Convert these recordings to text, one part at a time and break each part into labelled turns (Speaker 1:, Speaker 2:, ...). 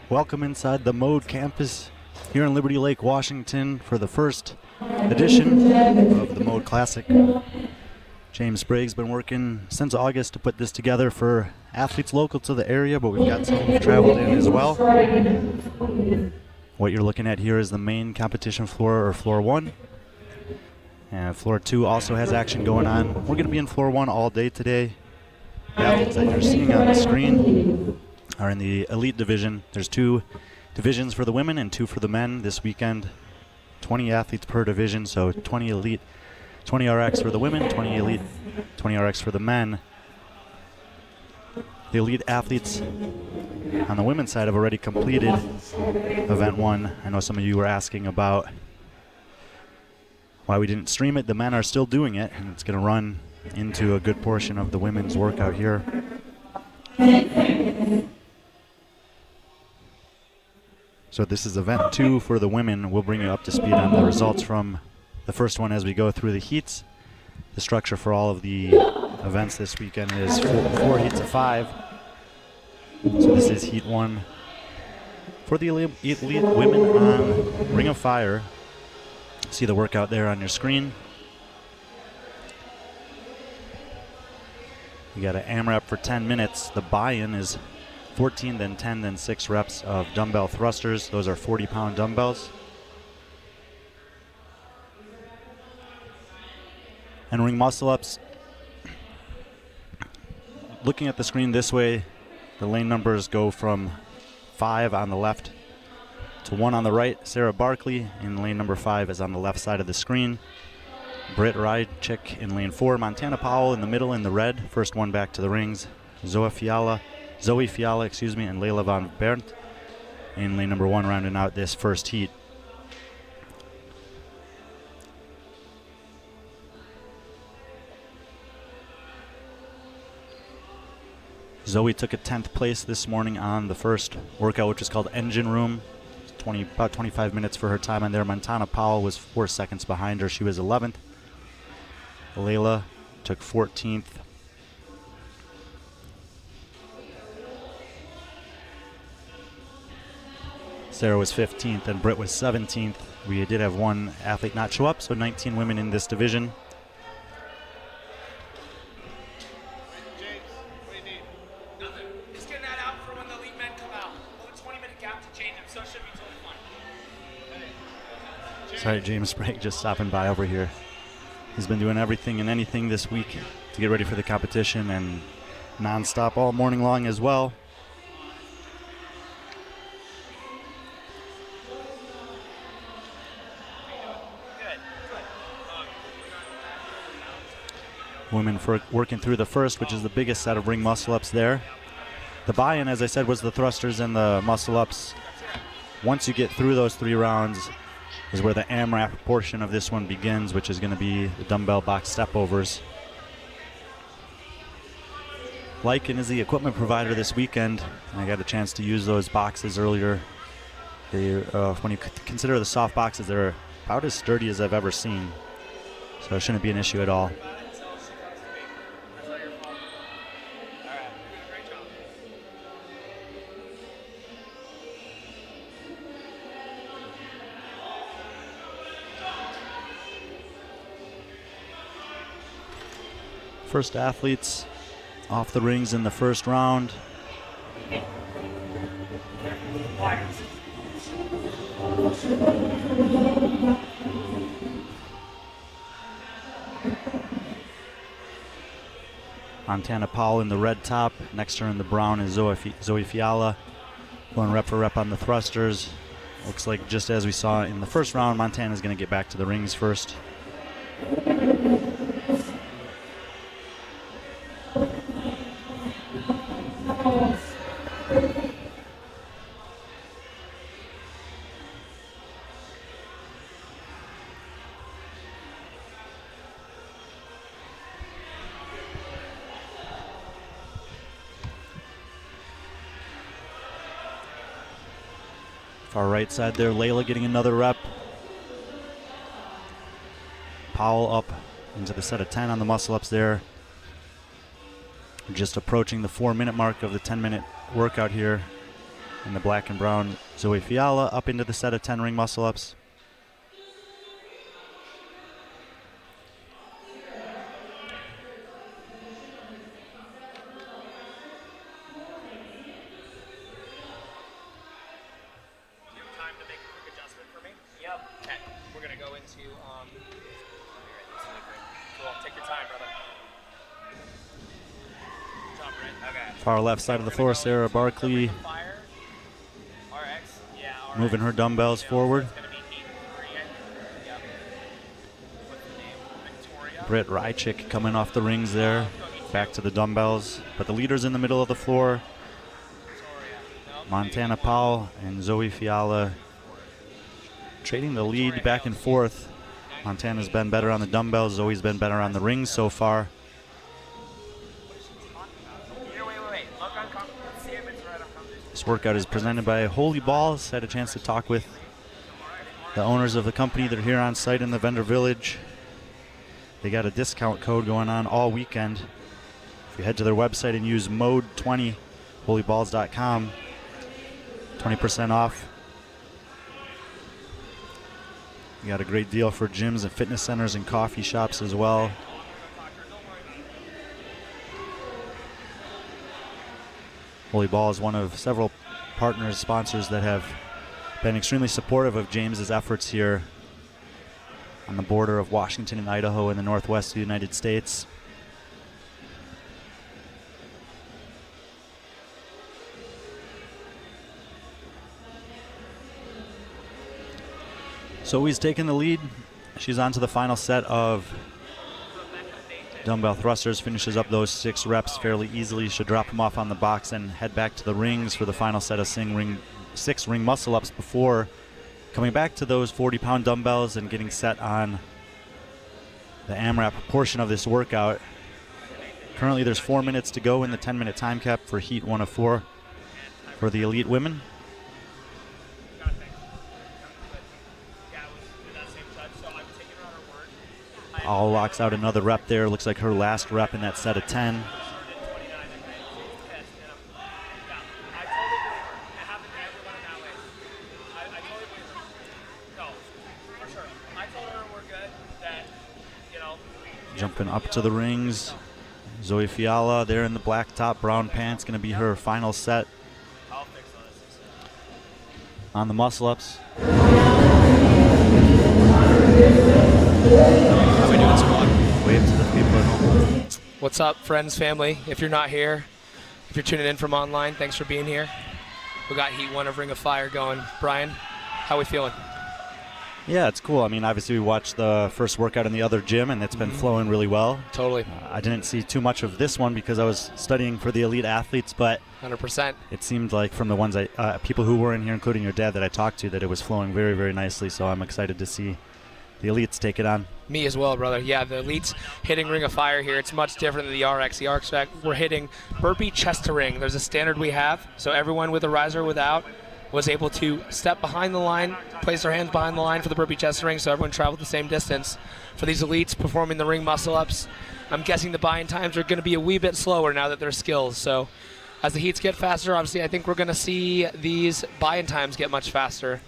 Speaker 1: Welcome inside the Mode campus here in Liberty Lake, Washington for the first edition of the Mode Classic. James Sprague's been working since August to put this together for athletes local to the area, but we've got some who've traveled in as well. What you're looking at here is the main competition floor, or floor 1. And floor 2 also has action going on. We're going to be in floor 1 all day today. The athletes that you're seeing on the screen are in the elite division. There's 2 divisions for the women and 2 for the men this weekend. 20 athletes per division, so 20 elite, 20 RX for the women, 20 elite, 20 RX for the men. The elite athletes on the women's side have already completed event 1. I know some of you were asking about why we didn't stream it. The men are still doing it, and it's going to run into a good portion of the women's workout here. So this is event 2 for the women. We'll bring you up to speed on the results from the first one as we go through the heats. The structure for all of the events this weekend is 4 heats of 5. So this is heat 1 for the elite women on Ring of Fire. See the workout there on your screen. You got an AMRAP for 10 minutes. The buy-in is 14, then 10, then 6 reps of dumbbell thrusters. Those are 40-pound dumbbells. And ring muscle-ups. Looking at the screen this way, the lane numbers go from 5 on the left to 1 on the right. Sarah Barkley in lane number 5 is on the left side of the screen. Britt Rydchick in lane 4. Montana Powell in the middle in the red. First one back to the rings. Zoe Fiala, and Layla Van Berndt in lane number 1, rounding out this first heat. Zoe took a 10th place this morning on the first workout, which is called Engine Room. About 25 minutes for her time on there. Montana Powell was 4 seconds behind her. She was 11th. Layla took 14th. Sarah was 15th and Britt was 17th. We did have one athlete not show up, so 19 women in this division.
Speaker 2: James, what do you need? Nothing. Just getting that out for when the elite men come out. We'll have a 20-minute gap to change them, so it should be totally fine.
Speaker 1: Sorry, James Sprague just stopping by over here. He's been doing everything and anything this week to get ready for the competition and non-stop all morning long as well. Women working through the first, which is the biggest set of ring muscle-ups there. The buy-in, as I said, was the thrusters and the muscle-ups. Once you get through those 3 rounds is where the AMRAP portion of this one begins, which is going to be the dumbbell box step-overs. Lycan is the equipment provider this weekend, and I got a chance to use those boxes earlier. When you consider the soft boxes, they're about as sturdy as I've ever seen, so it shouldn't be an issue at all. First athletes off the rings in the first round. Montana Powell in the red top. Next to her in the brown is Zoe Fiala. Going rep for rep on the thrusters. Looks like just as we saw in the first round, Montana's going to get back to the rings first. Far right side there, Layla getting another rep. Powell up into the set of 10 on the muscle-ups there. Just approaching the 4-minute mark of the 10-minute workout here in the black and brown. Zoe Fiala up into the set of 10 ring muscle-ups. Far left side of the floor, Sarah Barkley moving her dumbbells forward. Britt Rychik coming off the rings there, back to the dumbbells. But the leaders in the middle of the floor, Montana Powell and Zoe Fiala, trading the lead back and forth. Montana's been better on the dumbbells, Zoe's been better on the rings so far. This workout is presented by Holy Balls. I had a chance to talk with the owners of the company that are here on site in the vendor village. They got a discount code going on all weekend. If you head to their website and use mode20, holyballs.com, 20% off. You got a great deal for gyms and fitness centers and coffee shops as well. Holy Ball is one of several partners, sponsors that have been extremely supportive of James's efforts here on the border of Washington and Idaho in the northwest of the United States. Zoe's taking the lead. She's on to the final set of dumbbell thrusters, finishes up those 6 reps fairly easily. Should drop them off on the box and head back to the rings for the final set of 6 ring muscle-ups before coming back to those 40-pound dumbbells and getting set on the AMRAP portion of this workout. Currently there's 4 minutes to go in the 10-minute time cap for heat 1 of 4 for the elite women. All locks out another rep there. Looks like her last rep in that set of 10. Jumping up to the rings. Zoe Fiala there in the black top, brown pants. Going to be her final set on the muscle-ups.
Speaker 3: How we doing, squad?
Speaker 1: Wave to the people at home.
Speaker 3: What's up, friends, family? If you're not here, if you're tuning in from online, thanks for being here. We got Heat 1 of Ring of Fire going. Brian, how we feeling?
Speaker 1: Yeah, it's cool. I mean, obviously we watched the first workout in the other gym, and it's been flowing really well.
Speaker 3: Totally.
Speaker 1: I didn't see too much of this one because I was studying for the elite athletes, but
Speaker 3: 100%.
Speaker 1: it seemed like from the ones people who were in here, including your dad that I talked to, that it was flowing very, very nicely. So I'm excited to see the elites take it on.
Speaker 3: Me as well, brother. Yeah, the elites hitting Ring of Fire here. It's much different than the RX. The RX, we're hitting burpee chest to ring. There's a standard we have, so everyone with a riser without was able to step behind the line, place their hands behind the line for the burpee chest to ring, so everyone traveled the same distance. For these elites performing the ring muscle-ups, I'm guessing the buy-in times are going to be a wee bit slower now that they're skills. So as the heats get faster, obviously I think we're going to see these buy-in times get much faster.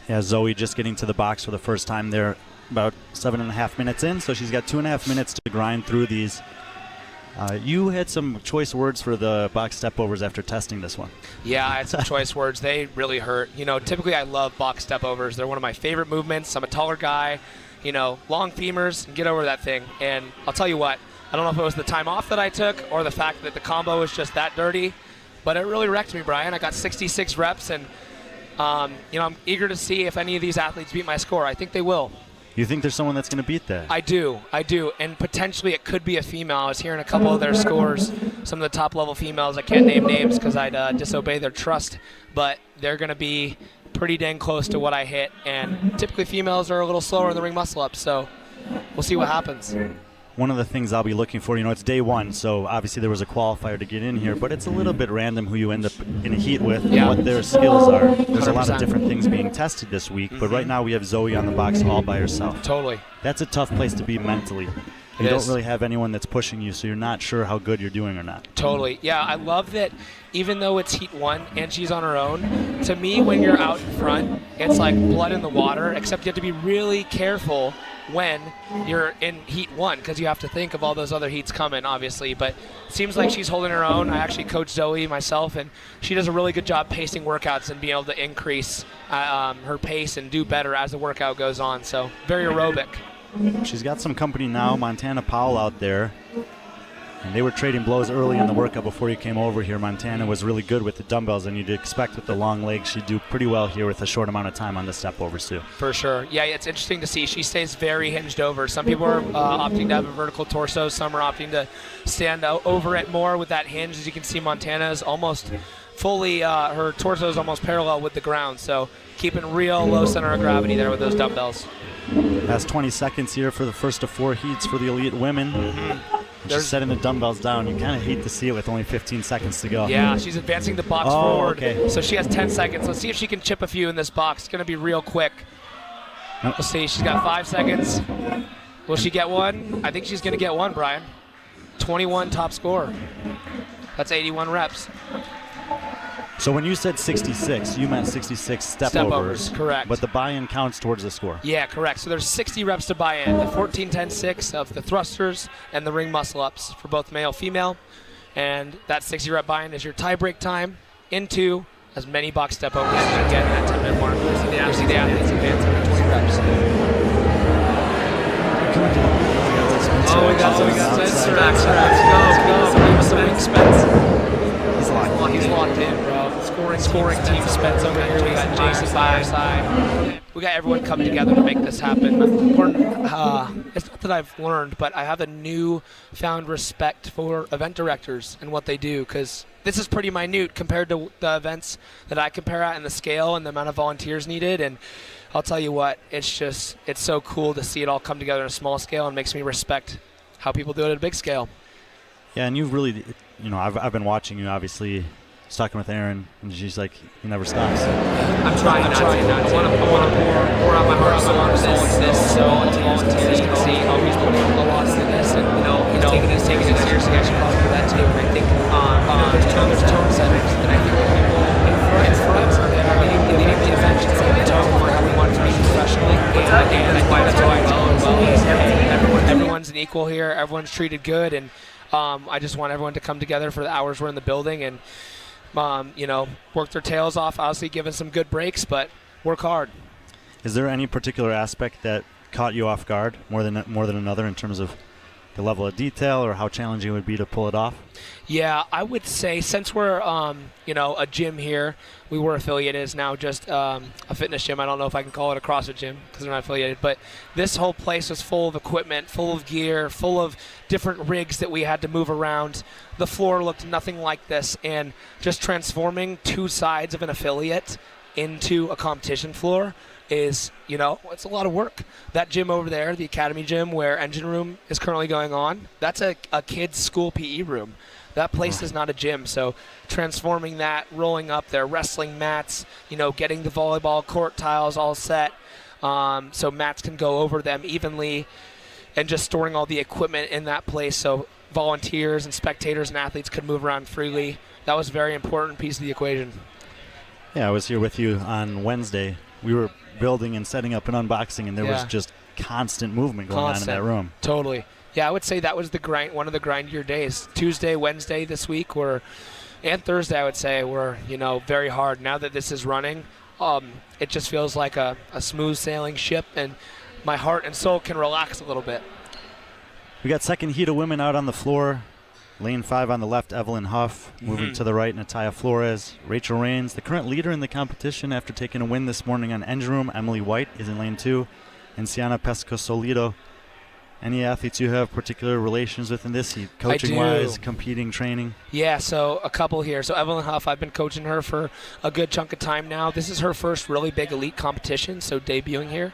Speaker 1: Yeah, Zoe just getting to the box for the first time there, about 7.5 minutes in, so she's got 2.5 minutes to grind through these. You had some choice words for the box step overs after testing this one.
Speaker 3: Yeah, I had some choice words. They really hurt. You know, typically I love box step overs. They're one of my favorite movements. I'm a taller guy, you know, long femurs, get over that thing. And I'll tell you what, I don't know if it was the time off that I took or the fact that the combo was just that dirty, but it really wrecked me, Brian. I got 66 reps, and I'm eager to see if any of these athletes beat my score. I think they will.
Speaker 1: You think there's someone that's going to beat that?
Speaker 3: I do, and potentially it could be a female. I was hearing a couple of their scores, some of the top-level females. I can't name names because I'd disobey their trust, but they're going to be pretty dang close to what I hit, and typically females are a little slower in the ring muscle-ups, so we'll see what happens.
Speaker 1: One of the things I'll be looking for, it's day one, so obviously there was a qualifier to get in here, but it's a little bit random who you end up in a heat with and what their skills are. There's a lot of
Speaker 3: 100%.
Speaker 1: different things being tested this week, but right now we have Zoe on the box all by herself.
Speaker 3: Totally.
Speaker 1: That's a tough place to be mentally. You don't really have anyone that's pushing you, so you're not sure how good you're doing or not.
Speaker 3: Totally. Yeah, I love that even though it's heat 1 and she's on her own, to me when you're out in front, it's like blood in the water, except you have to be really careful when you're in heat 1 because you have to think of all those other heats coming, obviously. But it seems like she's holding her own. I actually coach Zoe myself, and she does a really good job pacing workouts and being able to increase her pace and do better as the workout goes on. So very aerobic.
Speaker 1: She's got some company now, Montana Powell out there. And they were trading blows early in the workout before you came over here. Montana was really good with the dumbbells, and you'd expect with the long legs she'd do pretty well here with a short amount of time on the step overs too.
Speaker 3: For sure. Yeah, it's interesting to see. She stays very hinged over. Some people are opting to have a vertical torso. Some are opting to stand over it more with that hinge. As you can see, Montana is almost fully, her torso is almost parallel with the ground. So keeping real low center of gravity there with those dumbbells.
Speaker 1: Last 20 seconds here for the first of 4 heats for the elite women. She's setting the dumbbells down. You kind of hate to see it with only 15 seconds to go.
Speaker 3: Yeah, she's advancing the box forward.
Speaker 1: Okay.
Speaker 3: So she has 10 seconds. Let's see if she can chip a few in this box. It's going to be real quick.
Speaker 1: Nope.
Speaker 3: We'll see. She's got 5 seconds. Will she get one? I think she's going to get one, Brian. 21 top score. That's 81 reps.
Speaker 1: So when you said 66, you meant 66 step overs.
Speaker 3: Correct.
Speaker 1: But the buy-in counts towards the score.
Speaker 3: Yeah, correct. So there's 60 reps to buy in. The 14-10-6 of the thrusters and the ring muscle-ups for both male, female. And that 60 rep buy-in is your tie break time into as many box step overs as you can get in that 10-minute mark. You see the athletes advancing to 20 reps.
Speaker 2: Oh, we got Spencer. Let's go. Give us Spence.
Speaker 3: He's locked in, bro. Scoring team Spence over here. We got Jason by our side. We got everyone coming together to make this happen. It's not that I've learned, but I have a newfound respect for event directors and what they do, because this is pretty minute compared to the events that I compare at and the scale and the amount of volunteers needed. And I'll tell you what, it's so cool to see it all come together on a small scale, and makes me respect how people do it at a big scale.
Speaker 1: Yeah, and you've really, I've been watching you, obviously, talking with Erin, and she's like, he never stops.
Speaker 3: I'm trying not to. I want to pour out my heart and soul into this, so volunteers can see how he's putting a lot into this, and he's taking it seriously. I should probably do that too. And I think there's tone settings, and I think people in front leading the event should set the tone for how we want to be professionally, and that's why everyone's an equal here. Everyone's treated good, and I just want everyone to come together for the hours we're in the building and work their tails off, obviously giving some good breaks, but work hard.
Speaker 1: Is there any particular aspect that caught you off guard more than another in terms of the level of detail or how challenging it would be to pull it off?
Speaker 3: Yeah, I would say since we're a gym here, we were affiliated. It's now just a fitness gym. I don't know if I can call it a CrossFit gym because they're not affiliated, but this whole place was full of equipment, full of gear, full of different rigs that we had to move around. The floor looked nothing like this, and just transforming 2 sides of an affiliate into a competition floor is, it's a lot of work. That gym over there, the Academy gym where Engine Room is currently going on, that's a kid's school PE room. That place is not a gym, so transforming that, rolling up their wrestling mats, getting the volleyball court tiles all set so mats can go over them evenly, and just storing all the equipment in that place so volunteers and spectators and athletes could move around freely. That was a very important piece of the equation.
Speaker 1: Yeah, I was here with you on Wednesday. We were building and setting up an unboxing, and there was just constant movement going on in that room.
Speaker 3: Totally. Yeah, I would say that was one of the grindier days. Tuesday, Wednesday this week and Thursday, I would say, were, very hard. Now that this is running, it just feels like a smooth sailing ship, and my heart and soul can relax a little bit.
Speaker 1: We got second heat of women out on the floor. Lane 5 on the left, Evelyn Huff. Moving to the right, Natalia Flores. Rachel Rains, the current leader in the competition after taking a win this morning on Engine Room. Emily White is in lane 2. And Sienna Pesco-Solido. Any athletes you have particular relations with in this heat, coaching-wise, competing, training?
Speaker 3: Yeah, so a couple here. So Evelyn Huff, I've been coaching her for a good chunk of time now. This is her first really big elite competition, so debuting here.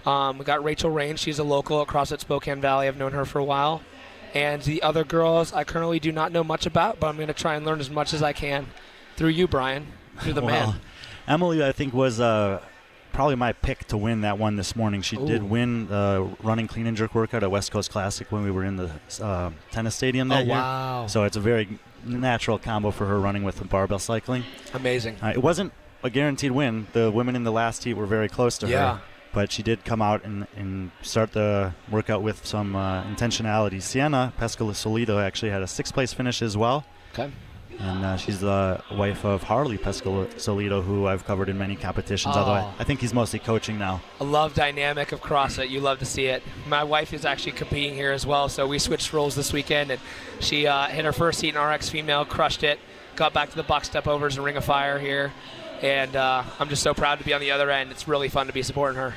Speaker 3: We got Rachel Rain. She's a local across at Spokane Valley. I've known her for a while. And the other girls I currently do not know much about, but I'm going to try and learn as much as I can through you, Brian. You're the man.
Speaker 1: Emily, I think, was probably my pick to win that one this morning. She did win the running clean and jerk workout at West Coast Classic when we were in the tennis stadium that year.
Speaker 3: Wow.
Speaker 1: So it's a very natural combo for her running with the barbell cycling.
Speaker 3: Amazing.
Speaker 1: It wasn't a guaranteed win. The women in the last heat were very close to her. But she did come out and start the workout with some intentionality. Sienna Pesco-Solido actually had a 6th place finish as well.
Speaker 3: Okay.
Speaker 1: And she's the wife of Harley Pesco-Solido, who I've covered in many competitions, although I think he's mostly coaching now.
Speaker 3: I love dynamic of CrossFit. You love to see it. My wife is actually competing here as well, so we switched roles this weekend, and she hit her first heat in RX Female, crushed it, got back to the box step overs and Ring of Fire here, and I'm just so proud to be on the other end. It's really fun to be supporting her.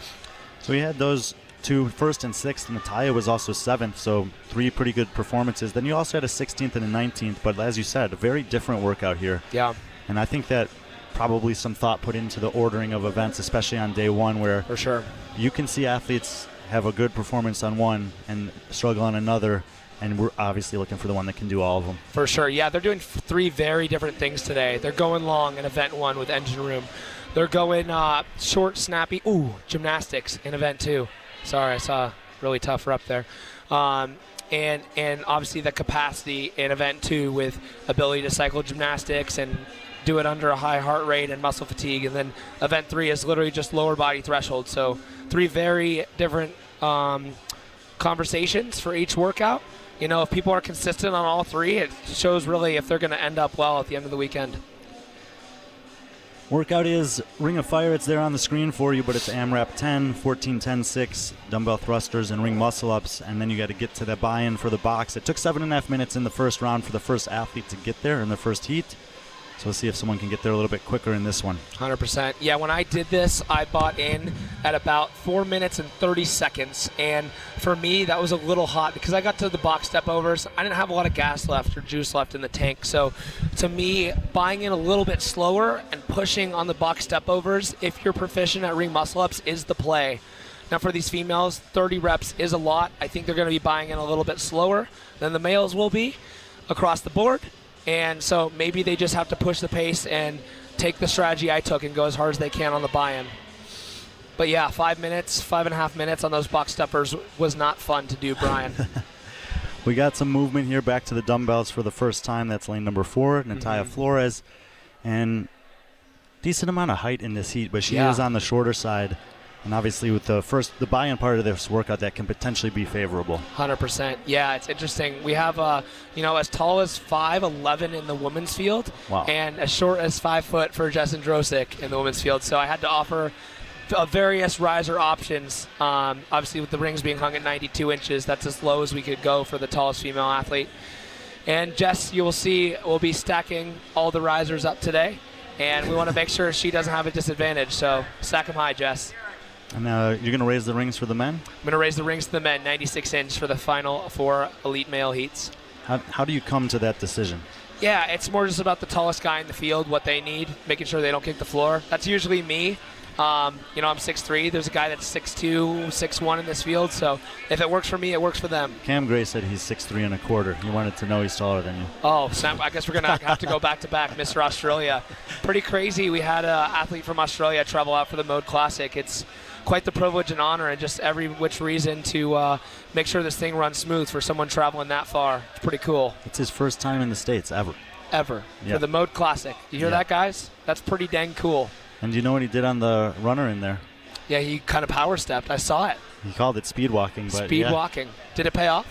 Speaker 1: So we had those 2 1st and 6th. Natalia was also 7th, so 3 pretty good performances. Then you also had a 16th and a 19th, but as you said, a very different workout here.
Speaker 3: Yeah.
Speaker 1: And I think that probably some thought put into the ordering of events, especially on day 1, where
Speaker 3: for sure
Speaker 1: you can see athletes have a good performance on one and struggle on another, and we're obviously looking for the one that can do all of them.
Speaker 3: For sure, yeah. They're doing 3 very different things today. They're going long in event 1 with Engine Room. They're going short, snappy, gymnastics in event 2. Sorry, I saw a really tough rep there. And obviously the capacity in event 2 with ability to cycle gymnastics and do it under a high heart rate and muscle fatigue. And then event 3 is literally just lower body threshold. So 3 very different conversations for each workout. You know, if people are consistent on all 3, it shows really if they're going to end up well at the end of the weekend.
Speaker 1: Workout is Ring of Fire. It's there on the screen for you, but it's AMRAP 10, 14, 10, 6, dumbbell thrusters, and ring muscle-ups, and then you got to get to the buy-in for the box. It took 7.5 minutes in the first round for the first athlete to get there in the first heat. So we'll see if someone can get there a little bit quicker in this one.
Speaker 3: 100%. Yeah, when I did this, I bought in at about 4 minutes and 30 seconds. And for me, that was a little hot because I got to the box step overs. I didn't have a lot of gas left or juice left in the tank. So to me, buying in a little bit slower and pushing on the box step overs, if you're proficient at ring muscle ups, is the play. Now for these females, 30 reps is a lot. I think they're going to be buying in a little bit slower than the males will be across the board. And so maybe they just have to push the pace and take the strategy I took and go as hard as they can on the buy-in. But yeah, 5 minutes, 5.5 minutes on those box steppers was not fun to do, Brian.
Speaker 1: We got some movement here back to the dumbbells for the first time. That's lane number 4, Natalia Flores. And decent amount of height in this heat, but she is on the shorter side. And obviously with the buy-in part of this workout, that can potentially be favorable.
Speaker 3: 100%. Yeah, it's interesting. We have, as tall as 5'11" in the women's field, and as short as 5 foot for Jess Androsik in the women's field. So I had to offer various riser options. Obviously with the rings being hung at 92 inches, that's as low as we could go for the tallest female athlete. And Jess, you will see, will be stacking all the risers up today, and we want to make sure she doesn't have a disadvantage. So stack them high, Jess.
Speaker 1: And you're going to raise the rings for the men?
Speaker 3: I'm going to raise the rings to the men, 96 inch for the final 4 elite male heats.
Speaker 1: How do you come to that decision?
Speaker 3: Yeah, it's more just about the tallest guy in the field, what they need, making sure they don't kick the floor. That's usually me. I'm 6'3". There's a guy that's 6'2", 6'1" in this field. So if it works for me, it works for them.
Speaker 1: Cam Gray said he's 6'3.25". He wanted to know he's taller than you.
Speaker 3: Oh, Sam, I guess we're going to have to go back-to-back, Mr. Australia. Pretty crazy. We had an athlete from Australia travel out for the Mode Classic. It's quite the privilege and honor and just every which reason to make sure this thing runs smooth for someone traveling that far. It's pretty cool.
Speaker 1: It's his first time in the States ever.
Speaker 3: For the Mode Classic. You hear that, guys? That's pretty dang cool.
Speaker 1: And do you know what he did on the runner in there?
Speaker 3: Yeah, he kind of power stepped. I saw it.
Speaker 1: He called it speed walking. But
Speaker 3: speed walking. Did it pay off?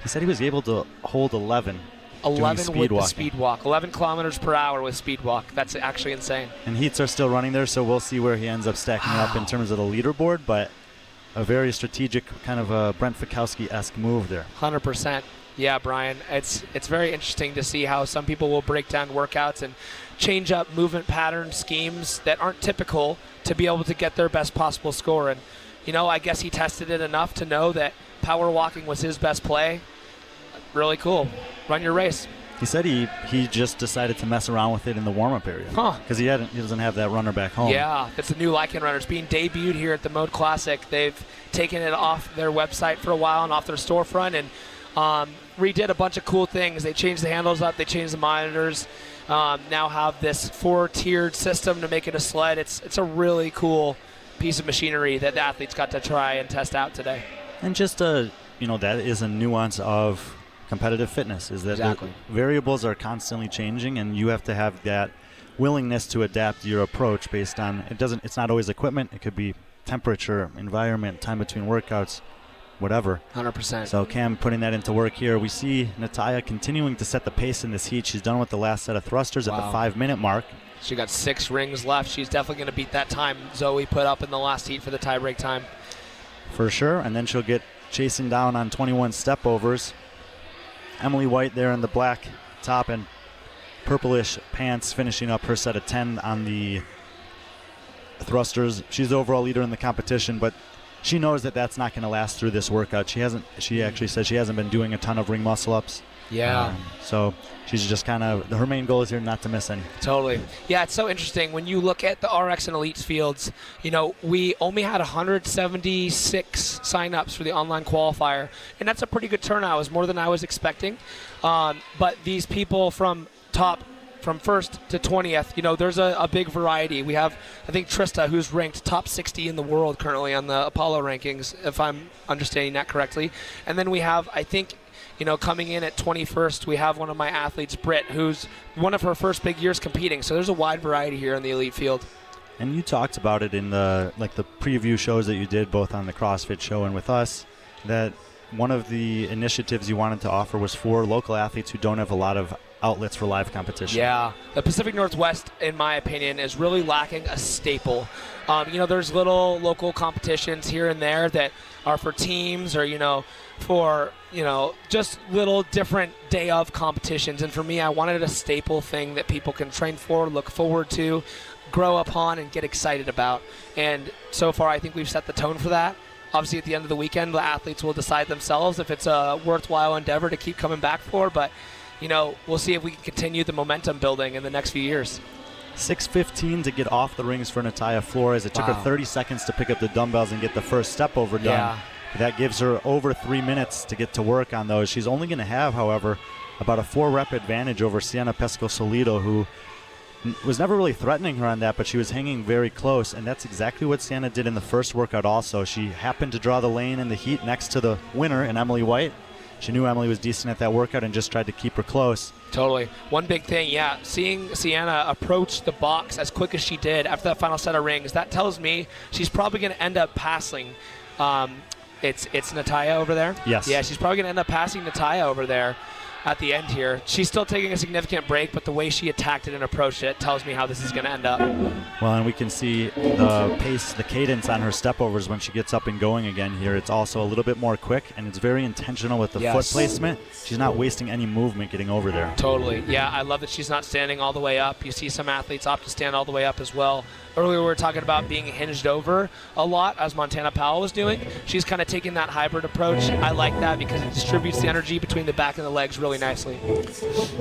Speaker 1: He said he was able to hold 11.
Speaker 3: 11 with the speed walk. 11 kilometers per hour with speed walk. That's actually insane.
Speaker 1: And heats are still running there, so we'll see where he ends up stacking up in terms of the leaderboard. But a very strategic kind of a Brent Fikowski-esque move there.
Speaker 3: 100%. Yeah, Brian, it's very interesting to see how some people will break down workouts and change up movement pattern schemes that aren't typical to be able to get their best possible score. And, I guess he tested it enough to know that power walking was his best play. Really cool. Run your race.
Speaker 1: He said he just decided to mess around with it in the warm-up area. Because he doesn't have that runner back home.
Speaker 3: Yeah, it's a new Lycan runner. It's being debuted here at the Mode Classic. They've taken it off their website for a while and off their storefront and redid a bunch of cool things. They changed the handles up. They changed the monitors. Now have this 4-tiered system to make it a sled. It's a really cool piece of machinery that the athletes got to try and test out today.
Speaker 1: And just, that is a nuance of competitive fitness, is that
Speaker 3: exactly.
Speaker 1: The variables are constantly changing, and you have to have that willingness to adapt your approach based on, it's not always equipment. It could be temperature, environment, time between workouts, whatever.
Speaker 3: 100%.
Speaker 1: So Cam putting that into work here. We see Natalia continuing to set the pace in this heat. She's done with the last set of thrusters at the 5-minute mark.
Speaker 3: She got 6 rings left. She's definitely going to beat that time Zoe put up in the last heat for the tiebreak time.
Speaker 1: For sure, and then she'll get chasing down on 21 step overs. Emily White there in the black top and purplish pants, finishing up her set of 10 on the thrusters. She's the overall leader in the competition, but she knows that that's not going to last through this workout. She actually said she hasn't been doing a ton of ring muscle ups.
Speaker 3: Yeah.
Speaker 1: So she's just her main goal is here not to miss any.
Speaker 3: Totally. Yeah, it's so interesting. When you look at the RX and Elites fields, we only had 176 sign-ups for the online qualifier, and that's a pretty good turnout. It was more than I was expecting. But these people from first to 20th, there's a big variety. We have, I think, Trista, who's ranked top 60 in the world currently on the Apollo rankings, if I'm understanding that correctly. And then we have, I think, coming in at 21st, we have one of my athletes, Britt, who's one of her first big years competing. So there's a wide variety here in the elite field.
Speaker 1: And you talked about it in the preview shows that you did both on the CrossFit show and with us, that one of the initiatives you wanted to offer was for local athletes who don't have a lot of outlets for live competition.
Speaker 3: Yeah, the Pacific Northwest, in my opinion, is really lacking a staple. There's little local competitions here and there that are for teams or, for, just little different day of competitions. And for me, I wanted a staple thing that people can train for, look forward to, grow upon, and get excited about. And so far, I think we've set the tone for that. Obviously, at the end of the weekend, the athletes will decide themselves if it's a worthwhile endeavor to keep coming back for. But we'll see if we can continue the momentum building in the next few years.
Speaker 1: 6:15 to get off the rings for Natalia Flores. It took her 30 seconds to pick up the dumbbells and get the first step over done.
Speaker 3: Yeah.
Speaker 1: That gives her over 3 minutes to get to work on those. She's only going to have, however, about a 4-rep advantage over Sienna Pesco-Solido, who was never really threatening her on that, but she was hanging very close, and that's exactly what Sienna did in the first workout also. She happened to draw the lane in the heat next to the winner in Emily White. She knew Emily was decent at that workout and just tried to keep her close.
Speaker 3: Totally. One big thing, seeing Sienna approach the box as quick as she did after that final set of rings, that tells me she's probably going to end up passing. It's Natalia over there?
Speaker 1: Yes.
Speaker 3: Yeah, she's probably going to end up passing Natalia over there at the end here. She's still taking a significant break, but the way she attacked it and approached it tells me how this is going to end up.
Speaker 1: Well, and we can see the pace, the cadence on her step overs when she gets up and going again here. It's also a little bit more quick, and it's very intentional with the foot placement. She's not wasting any movement getting over there.
Speaker 3: Totally. Yeah, I love that she's not standing all the way up. You see some athletes opt to stand all the way up as well. Earlier we were talking about being hinged over a lot, as Montana Powell was doing. She's kind of taking that hybrid approach. I like that because it distributes the energy between the back and the legs really nicely.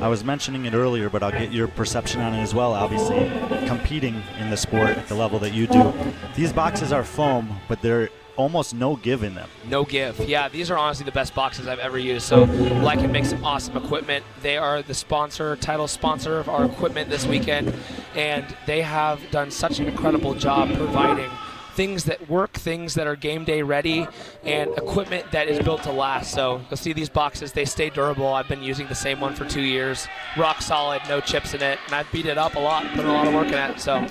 Speaker 1: I was mentioning it earlier, but I'll get your perception on it as well. Obviously, competing in the sport at the level that you do, these boxes are foam, but they're almost no give in them.
Speaker 3: No give. Yeah, these are honestly the best boxes I've ever used. So Lycan makes some awesome equipment. They are the title sponsor of our equipment this weekend, and they have done such an incredible job providing things that work, things that are game day ready, and equipment that is built to last. So you'll see these boxes, they stay durable. I've been using the same one for 2 years. Rock solid, no chips in it, and I've beat it up a lot, put a lot of work in it. So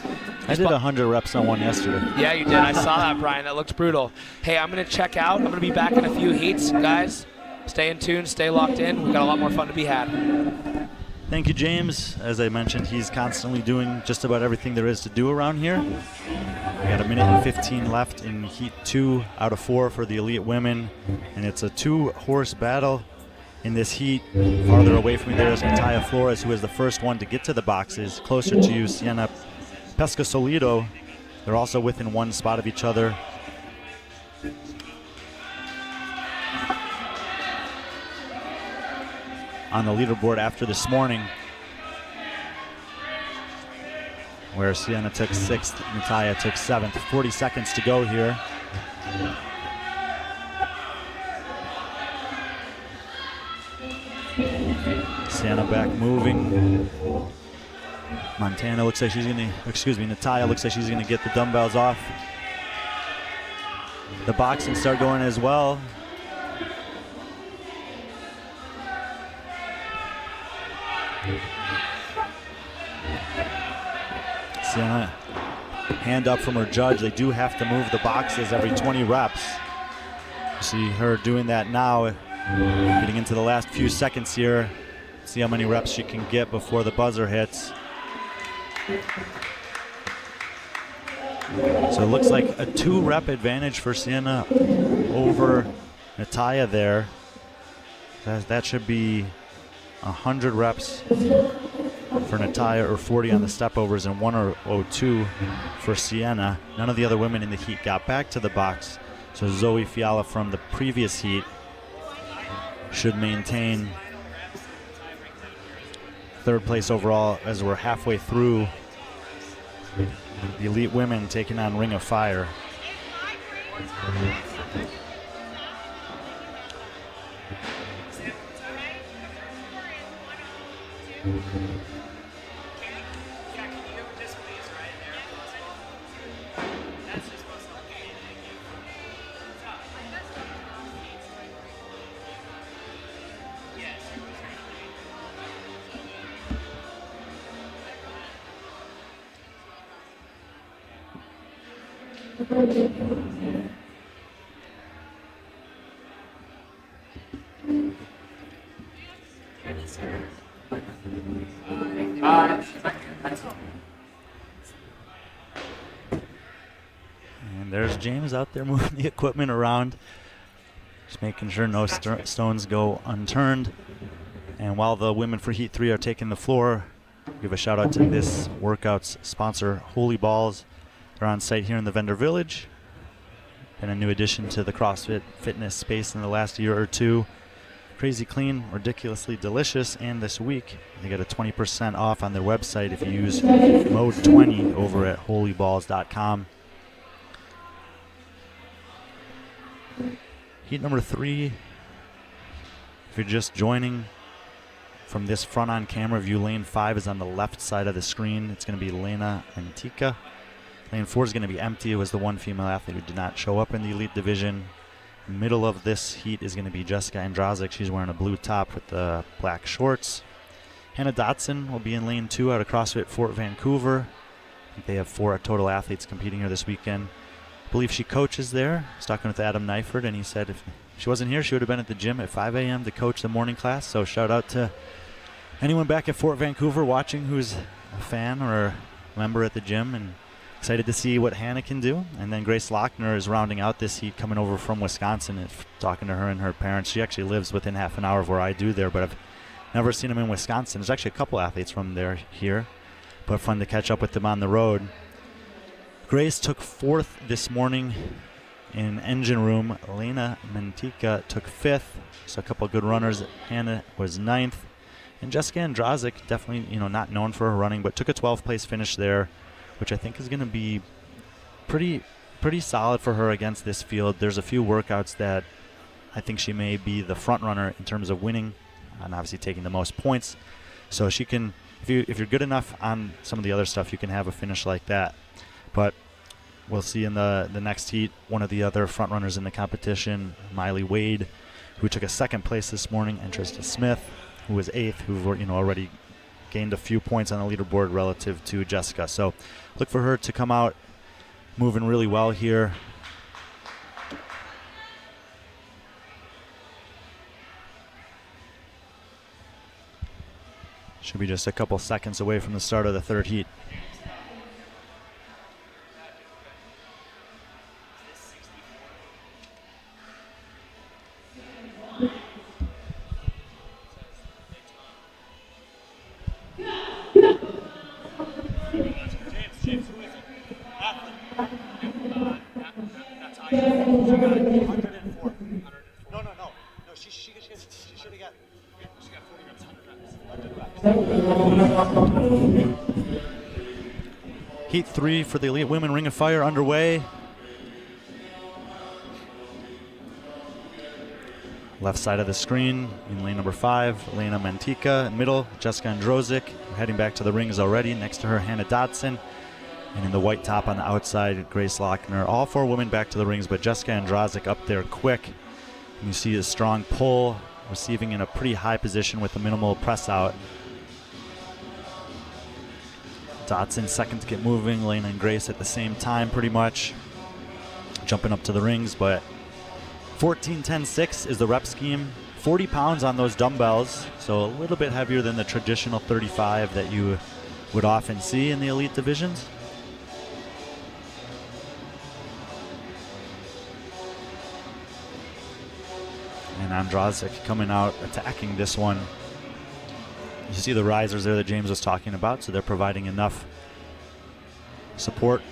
Speaker 1: I did 100 reps on one yesterday.
Speaker 3: Yeah, you did. I saw that, Brian. That looked brutal. Hey, I'm going to check out. I'm going to be back in a few heats. Guys, stay in tune, stay locked in. We've got a lot more fun to be had.
Speaker 1: Thank you, James. As I mentioned, he's constantly doing just about everything there is to do around here. We got 1:15 left in Heat 2 out of 4 for the elite women, and it's a 2-horse battle in this heat. Farther away from me there is Natalia Flores, who is the first one to get to the boxes. Closer to you, Sienna Pescasolido. They're also within one spot of each other. On the leaderboard after this morning, where Sienna took 6th, Natalia took 7th. 40 seconds to go here. Sienna back moving. Montana looks like she's gonna, Natalia looks like she's gonna get the dumbbells off the box and start going as well. Sienna, hand up from her judge. They do have to move the boxes every 20 reps. You see her doing that now, getting into the last few seconds here. See how many reps she can get before the buzzer hits. So it looks like a 2-rep advantage for Sienna over Natalia there. That should be 100 reps for Natalia, or 40 on the stepovers, and 102 for Sienna. None of the other women in the heat got back to the box. So Zoe Fiala from the previous heat should maintain 3rd place overall as we're halfway through the elite women taking on Ring of Fire. And there's James out there moving the equipment around, just making sure no stones go unturned. And while the women for Heat 3 are taking the floor, give a shout out to this workout's sponsor, Holy Balls. They're on site here in the Vendor Village. Been a new addition to the CrossFit fitness space in the last year or two. Crazy clean, ridiculously delicious, and this week they get a 20% off on their website if you use Mode 20 over at holyballs.com. Heat number 3, if you're just joining from this front on camera view, lane 5 is on the left side of the screen. It's going to be Lena Antica. Lane 4 is going to be empty. It was the one female athlete who did not show up in the elite division. Middle of this heat is going to be Jessica Andrazik. She's wearing a blue top with the black shorts. Hannah Dotson will be in lane 2 out of CrossFit Fort Vancouver. I think they have 4 total athletes competing here this weekend. I believe she coaches there. I was talking with Adam Neifert, and he said if she wasn't here, she would have been at the gym at 5 a.m. to coach the morning class. So shout out to anyone back at Fort Vancouver watching who's a fan or a member at the gym, and excited to see what Hannah can do. And then Grace Lochner is rounding out this heat, coming over from Wisconsin. And talking to her and her parents, she actually lives within half an hour of where I do there, but I've never seen them in Wisconsin. There's actually a couple athletes from there here, but fun to catch up with them on the road. Grace took 4th this morning in engine room. Elena Mantica took 5th, so a couple of good runners. Hannah was 9th. And Jessica Andrazik, definitely, not known for her running, but took a 12th place finish there, which I think is going to be pretty solid for her against this field. There's a few workouts that I think she may be the front runner in terms of winning and obviously taking the most points. So she can, if you're good enough on some of the other stuff, you can have a finish like that. But we'll see in the next heat, one of the other front runners in the competition, Miley Wade, who took a 2nd place this morning, and Trista Smith, who was 8th, who already gained a few points on the leaderboard relative to Jessica. So look for her to come out moving really well here. Should be just a couple seconds away from the start of the 3rd heat. 104. No. No, she should have got. She got 40 reps, 100 reps. Heat 3 for the Elite Women Ring of Fire underway. Left side of the screen in lane number 5, Elena Mantica. Middle, Jessica Androsic. Heading back to the rings already. Next to her, Hannah Dodson. And in the white top on the outside, Grace Lochner. All 4 women back to the rings, but Jessica Androsic up there quick. And you see a strong pull, receiving in a pretty high position with a minimal press out. Dodson second to get moving. Elena and Grace at the same time pretty much. Jumping up to the rings, but 14-10-6 is the rep scheme. 40 pounds on those dumbbells, so a little bit heavier than the traditional 35 that you would often see in the elite divisions. And Androsic coming out attacking this one. You see the risers there that James was talking about, so they're providing enough support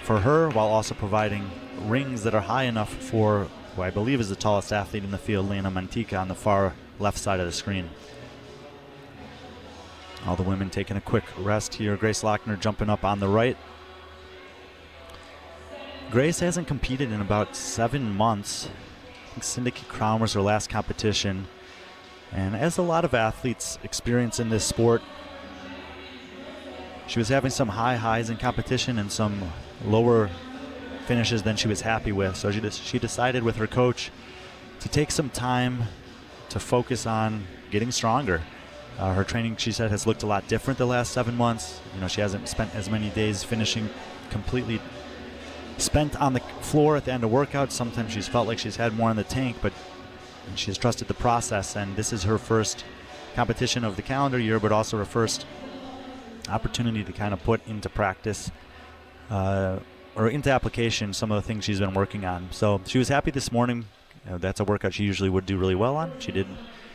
Speaker 1: for her while also providing rings that are high enough for who I believe is the tallest athlete in the field, Lena Mantica, on the far left side of the screen. All the women taking a quick rest here. Grace Lochner jumping up on the right. Grace hasn't competed in about 7 months. I think Syndicate Crown was her last competition. And as a lot of athletes experience in this sport, she was having some high highs in competition and some lower finishes than she was happy with. So she decided with her coach to take some time to focus on getting stronger. Her training, she said, has looked a lot different the last 7 months. You know, she hasn't spent as many days finishing completely spent on the floor at the end of workouts. Sometimes she's felt like she's had more in the tank, but she's trusted the process, and this is her first competition of the calendar year, but also her first opportunity to kind of put into practice or into application some of the things she's been working on. So she was happy this morning. That's a workout she usually would do really well on. She did.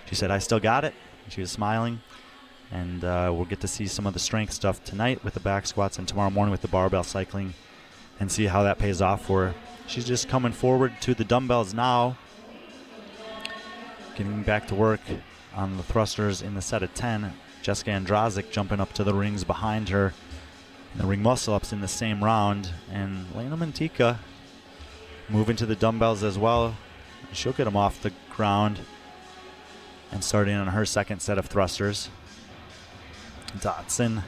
Speaker 1: She said, "I still got it." She was smiling, and we'll get to see some of the strength stuff tonight with the back squats and tomorrow morning with the barbell cycling and see how that pays off for her. She's just coming forward to the dumbbells now, getting back to work on the thrusters in the set of 10. Jessica Androsic jumping up to the rings behind her. The ring muscle-ups in the same round. And Lena Mantica moving to the dumbbells as well. She'll get them off the ground and start in on her second set of thrusters. Dodson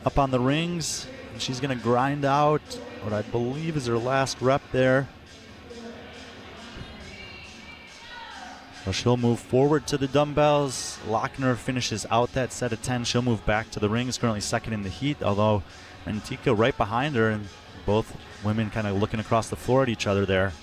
Speaker 1: up on the rings. And she's going to grind out what I believe is her last rep there. So she'll move forward to the dumbbells. Lochner finishes out that set of 10. She'll move back to the rings, currently second in the heat, although Mantica right behind her, and both women kind of looking across the floor at each other there.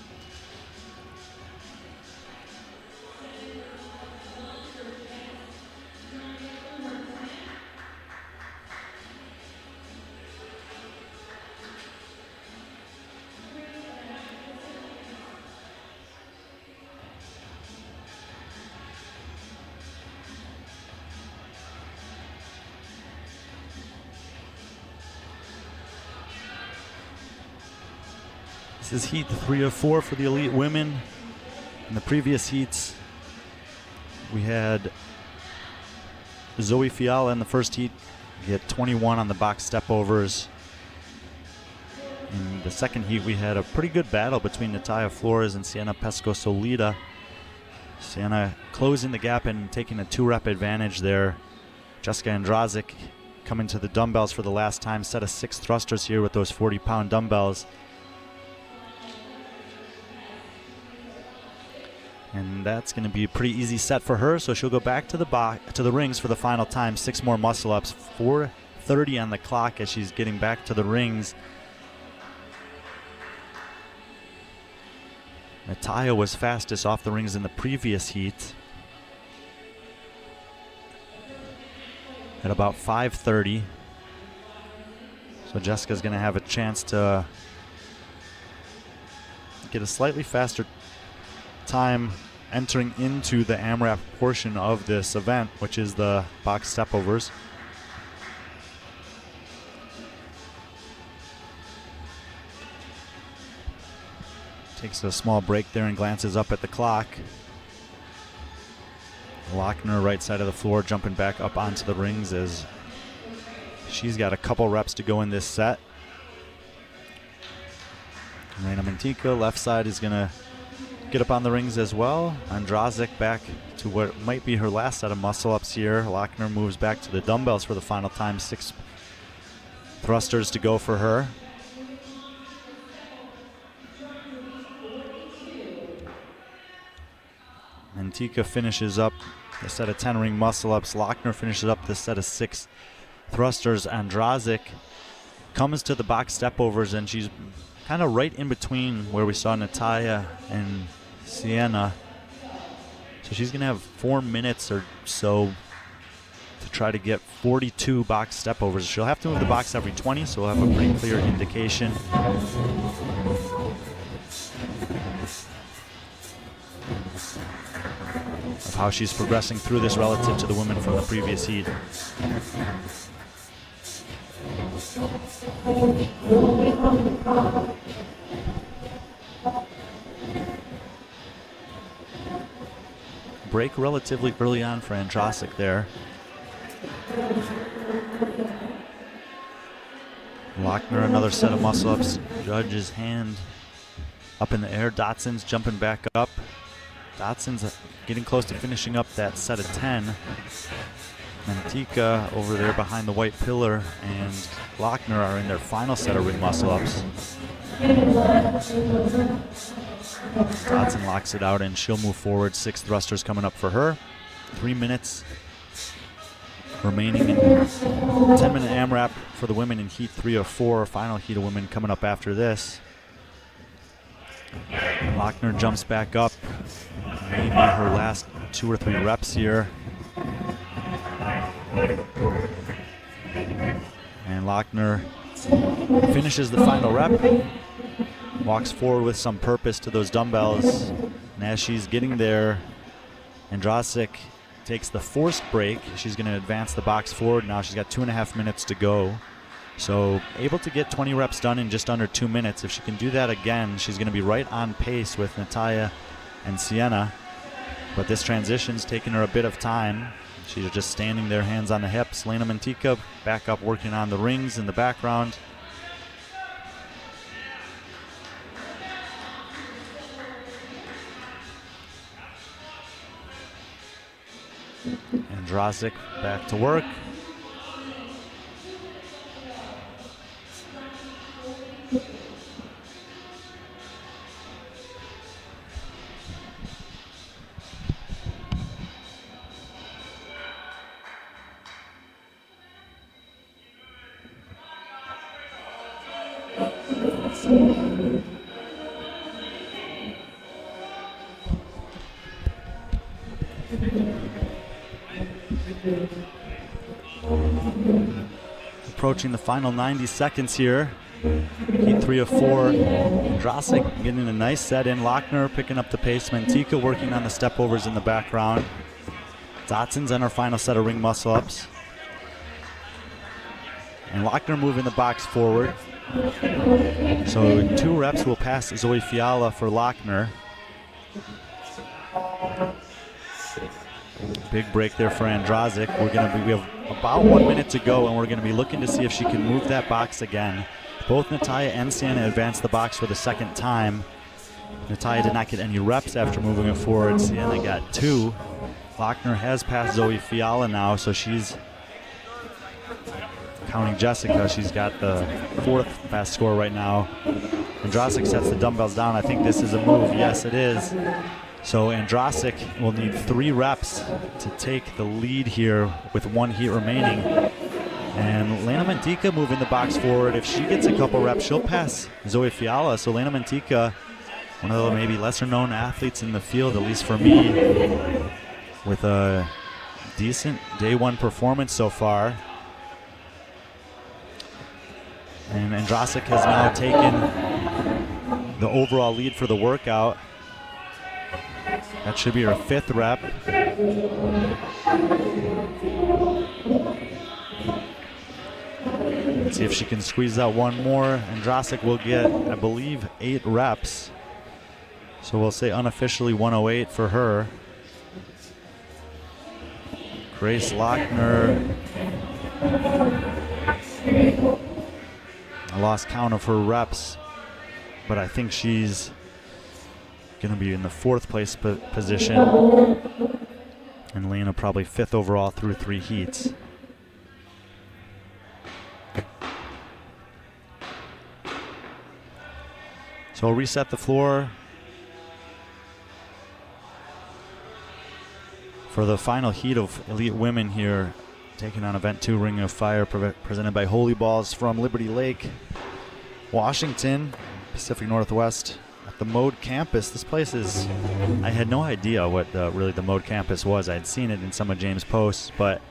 Speaker 1: This is heat 3 of 4 for the elite women. In the previous heats, we had Zoe Fiala in the first heat. We had 21 on the box step overs. In the second heat, we had a pretty good battle between Natalia Flores and Sienna Pesco-Solida. Sienna closing the gap and taking a 2-rep advantage there. Jessica Androsic coming to the dumbbells for the last time. Set of 6 thrusters here with those 40-pound dumbbells. And that's going to be a pretty easy set for her, so she'll go back to the rings for the final time. 6 more muscle-ups, 4:30 on the clock as she's getting back to the rings. Natalia was fastest off the rings in the previous heat at about 5:30. So Jessica's going to have a chance to get a slightly faster time entering into the AMRAP portion of this event, which is the box step overs. Takes a small break there and glances up at the clock. Lochner, right side of the floor, jumping back up onto the rings as she's got a couple reps to go in this set. Elena Mantika, left side, is going to get up on the rings as well. Andrazik back to what might be her last set of muscle-ups here. Lochner moves back to the dumbbells for the final time. 6 thrusters to go for her. Mantika finishes up a set of 10 ring muscle-ups. Lochner finishes up the set of 6 thrusters. Andrazik comes to the box step-overs, and she's kind of right in between where we saw Natalia and Sienna. So she's going to have 4 minutes or so to try to get 42 box step-overs. She'll have to move the box every 20, so we'll have a pretty clear indication of how she's progressing through this relative to the women from the previous heat. Break relatively early on for Andrazik there. Lochner, another set of muscle-ups. Judge's hand up in the air. Dotson's jumping back up. Dotson's getting close to finishing up that set of 10. Mantika over there behind the white pillar and Lochner are in their final set of ring muscle-ups. Dotson locks it out and she'll move forward. 6 thrusters coming up for her. 3 minutes remaining in 10-minute AMRAP for the women in heat 3 of 4. Final heat of women coming up after this. Lochner jumps back up. Maybe her last 2 or 3 reps here. And Lochner finishes the final rep. Walks forward with some purpose to those dumbbells. And as she's getting there, Andrazik takes the forced break. She's going to advance the box forward now. She's got 2.5 minutes to go. So able to get 20 reps done in just under 2 minutes. If she can do that again, she's going to be right on pace with Natalia and Sienna. But this transition's taking her a bit of time. She's just standing there, hands on the hips. Lena Mantika back up working on the rings in the background. Andrazik back to work. Approaching the final 90 seconds here. Heat 3 of 4. Andrazik getting a nice set in. Lochner picking up the pace. Mantika working on the step overs in the background. Dotson's on her final set of ring muscle ups. And Lochner moving the box forward. So in 2 reps we'll pass Zoe Fiala for Lochner. Big break there for Andrazik. We have about 1 minute to go, and we're going to be looking to see if she can move that box again. Both Natalia and Sienna advanced the box for the second time. Natalia did not get any reps after moving it forward. Sienna got 2. Lochner has passed Zoe Fiala now, so she's counting Jessica. She's got the 4th best score right now. Andrazik sets the dumbbells down. I think this is a move. Yes, it is. So Andrazik will need 3 reps to take the lead here with 1 heat remaining. And Lena Mantika moving the box forward. If she gets a couple reps, she'll pass Zoe Fiala. So Lena Mantika, one of the maybe lesser known athletes in the field, at least for me, with a decent day 1 performance so far. And Andrazik has now taken the overall lead for the workout. That should be her 5th rep. Let's see if she can squeeze out 1 more. Andrazik will get, I believe, 8 reps. So we'll say unofficially 108 for her. Grace Lochner. I lost count of her reps, but I think she's going to be in the 4th place position. And Lena probably 5th overall through 3 heats. So I'll reset the floor for the final heat of elite women here, taking on Event 2 Ring of Fire, presented by Holy Balls from Liberty Lake, Washington, Pacific Northwest, at the Mode campus. This place is, I had no idea what really the Mode campus was. I had seen it in some of James' posts, but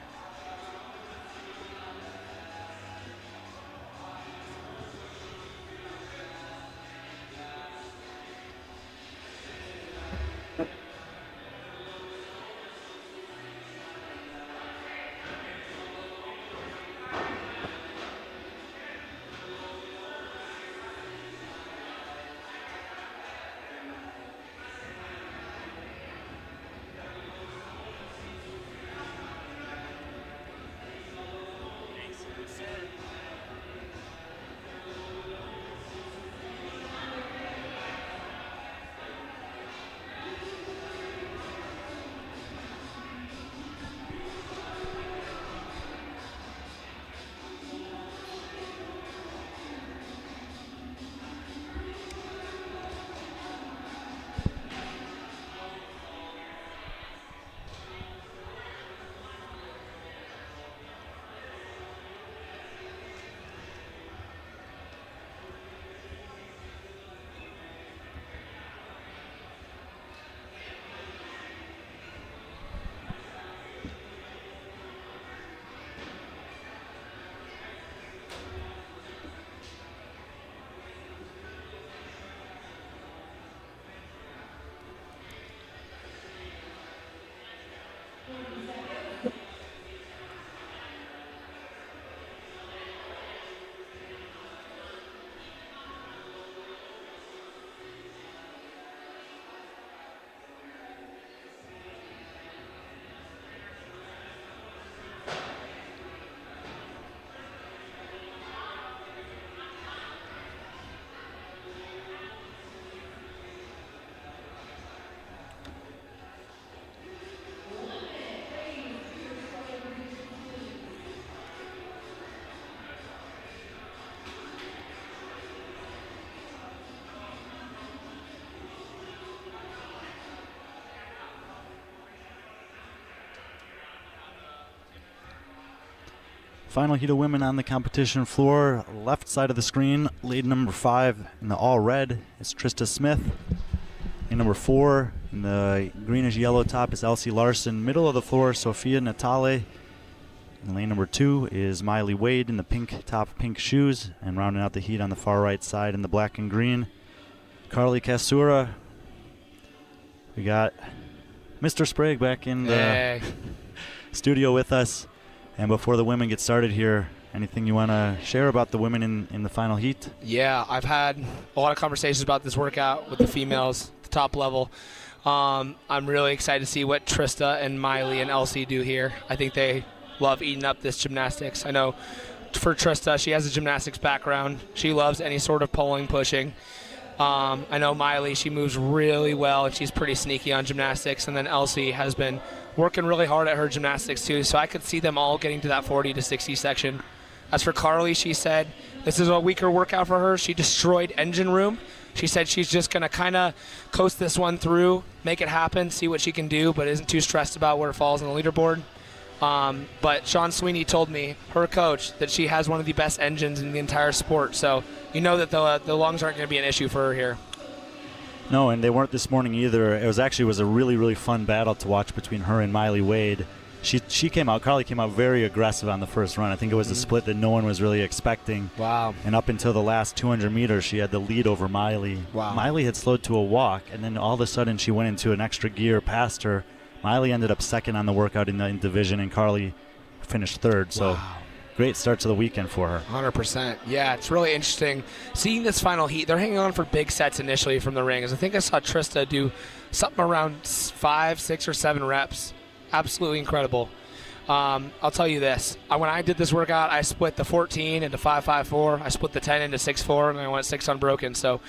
Speaker 1: final heat of women on the competition floor. Left side of the screen, lead number 5 in the all red is Trista Smith. Lane number 4 in the greenish yellow top is Elsie Larson. Middle of the floor, Sophia Natale. And lane number 2 is Miley Wade in the pink top, pink shoes. And rounding out the heat on the far right side in the black and green, Carly Kasura. We got Mr. Sprague back in the studio with us. And before the women get started here, anything you want to share about the women in the final heat?
Speaker 3: Yeah, I've had a lot of conversations about this workout with the females at the top level. I'm really excited to see what Trista and Miley and Elsie do here. I think they love eating up this gymnastics. I know for Trista, she has a gymnastics background. She loves any sort of pulling, pushing. I know Miley, she moves really well, and she's pretty sneaky on gymnastics. And then Elsie has been working really hard at her gymnastics too, so I could see them all getting to that 40 to 60 section. As for Carly, she said this is a weaker workout for her. She destroyed engine room. She said she's just going to kind of coast this one through, make it happen, see what she can do, but isn't too stressed about where it falls on the leaderboard. But Sean Sweeney told me, her coach, that she has one of the best engines in the entire sport. So you know that the lungs aren't going to be an issue for her here.
Speaker 1: No, and they weren't this morning either. It was a really, really fun battle to watch between her and Miley Wade. Carly came out very aggressive on the first run. I think it was a split that no one was really expecting.
Speaker 3: Wow.
Speaker 1: And up until the last 200 meters, she had the lead over Miley.
Speaker 3: Wow.
Speaker 1: Miley had slowed to a walk, and then all of a sudden she went into an extra gear past her. Miley ended up second on the workout in the division, and Carly finished third. So great start to the weekend for her.
Speaker 3: 100%. Yeah, it's really interesting seeing this final heat. They're hanging on for big sets initially from the rings. I think I saw Trista do something around 5, 6, or 7 reps. Absolutely incredible. I'll tell you this. When I did this workout, I split the 14 into 5-5-4. I split the 10 into 6-4, and I went 6 unbroken. So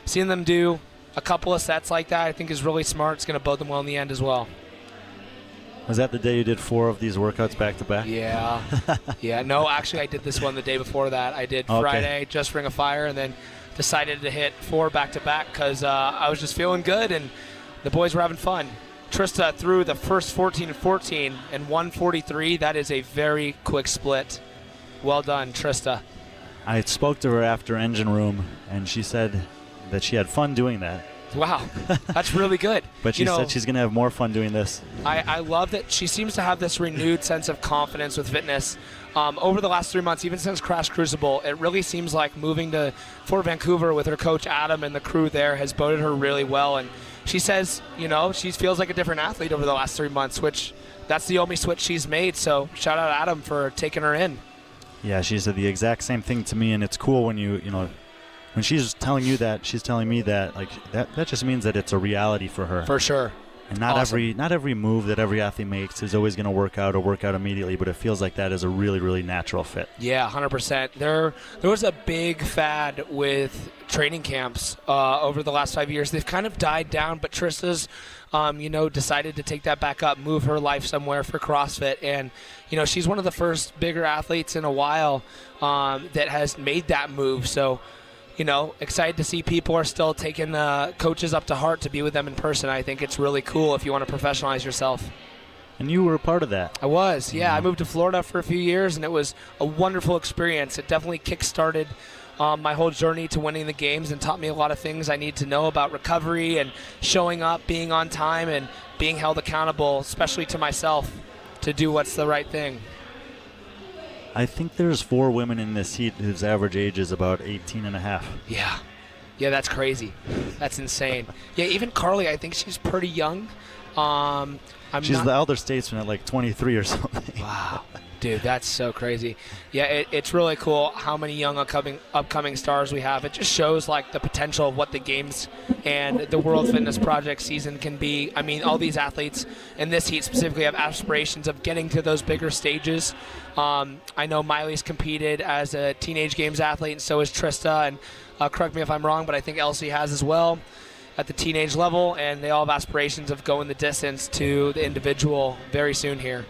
Speaker 3: seeing them do a couple of sets like that, I think is really smart. It's going to bode them well in the end as well.
Speaker 1: Was that the day you did 4 of these workouts back-to-back?
Speaker 3: Yeah. Yeah. No, actually, I did this one the day before that. I did Friday, just Ring of Fire, and then decided to hit 4 back-to-back because I was just feeling good, and the boys were having fun. Trista threw the first 14-14 and 143. That is a very quick split. Well done, Trista.
Speaker 1: I spoke to her after Engine Room, and she said that she had fun doing that.
Speaker 3: Wow, that's really good.
Speaker 1: But she said she's going to have more fun doing this.
Speaker 3: I love that she seems to have this renewed sense of confidence with fitness. Over the last 3 months, even since Crash Crucible, it really seems like moving to Fort Vancouver with her coach Adam and the crew there has boded her really well. And she says, she feels like a different athlete over the last 3 months, which that's the only switch she's made. So shout out Adam for taking her in.
Speaker 1: Yeah, she said the exact same thing to me, and it's cool when when she's telling you that, she's telling me that, like, that just means that it's a reality for her.
Speaker 3: For sure.
Speaker 1: And not every move that every athlete makes is always going to work out immediately, but it feels like that is a really, really natural fit.
Speaker 3: Yeah, 100%. There was a big fad with training camps over the last 5 years. They've kind of died down, but Trista's, decided to take that back up, move her life somewhere for CrossFit. And, she's one of the first bigger athletes in a while that has made that move. So, excited to see people are still taking coaches up to heart to be with them in person. I think it's really cool if you want to professionalize yourself.
Speaker 1: And you were a part of that.
Speaker 3: I was, yeah. I moved to Florida for a few years, and it was a wonderful experience. It definitely kick-started my whole journey to winning the games and taught me a lot of things I need to know about recovery and showing up, being on time, and being held accountable, especially to myself, to do what's the right thing.
Speaker 1: I think there's 4 women in this heat whose average age is about 18 and a half.
Speaker 3: Yeah, that's crazy. That's insane. Yeah, even Carly, I think she's pretty young.
Speaker 1: She's the elder statesman at like 23 or something.
Speaker 3: Wow. Dude, that's so crazy. Yeah, it's really cool how many young upcoming stars we have. It just shows like the potential of what the games and the World Fitness Project season can be. I mean, all these athletes in this heat specifically have aspirations of getting to those bigger stages. I know Miley's competed as a teenage games athlete, and so is Trista. And correct me if I'm wrong, but I think Elsie has as well at the teenage level, and they all have aspirations of going the distance to the individual very soon here.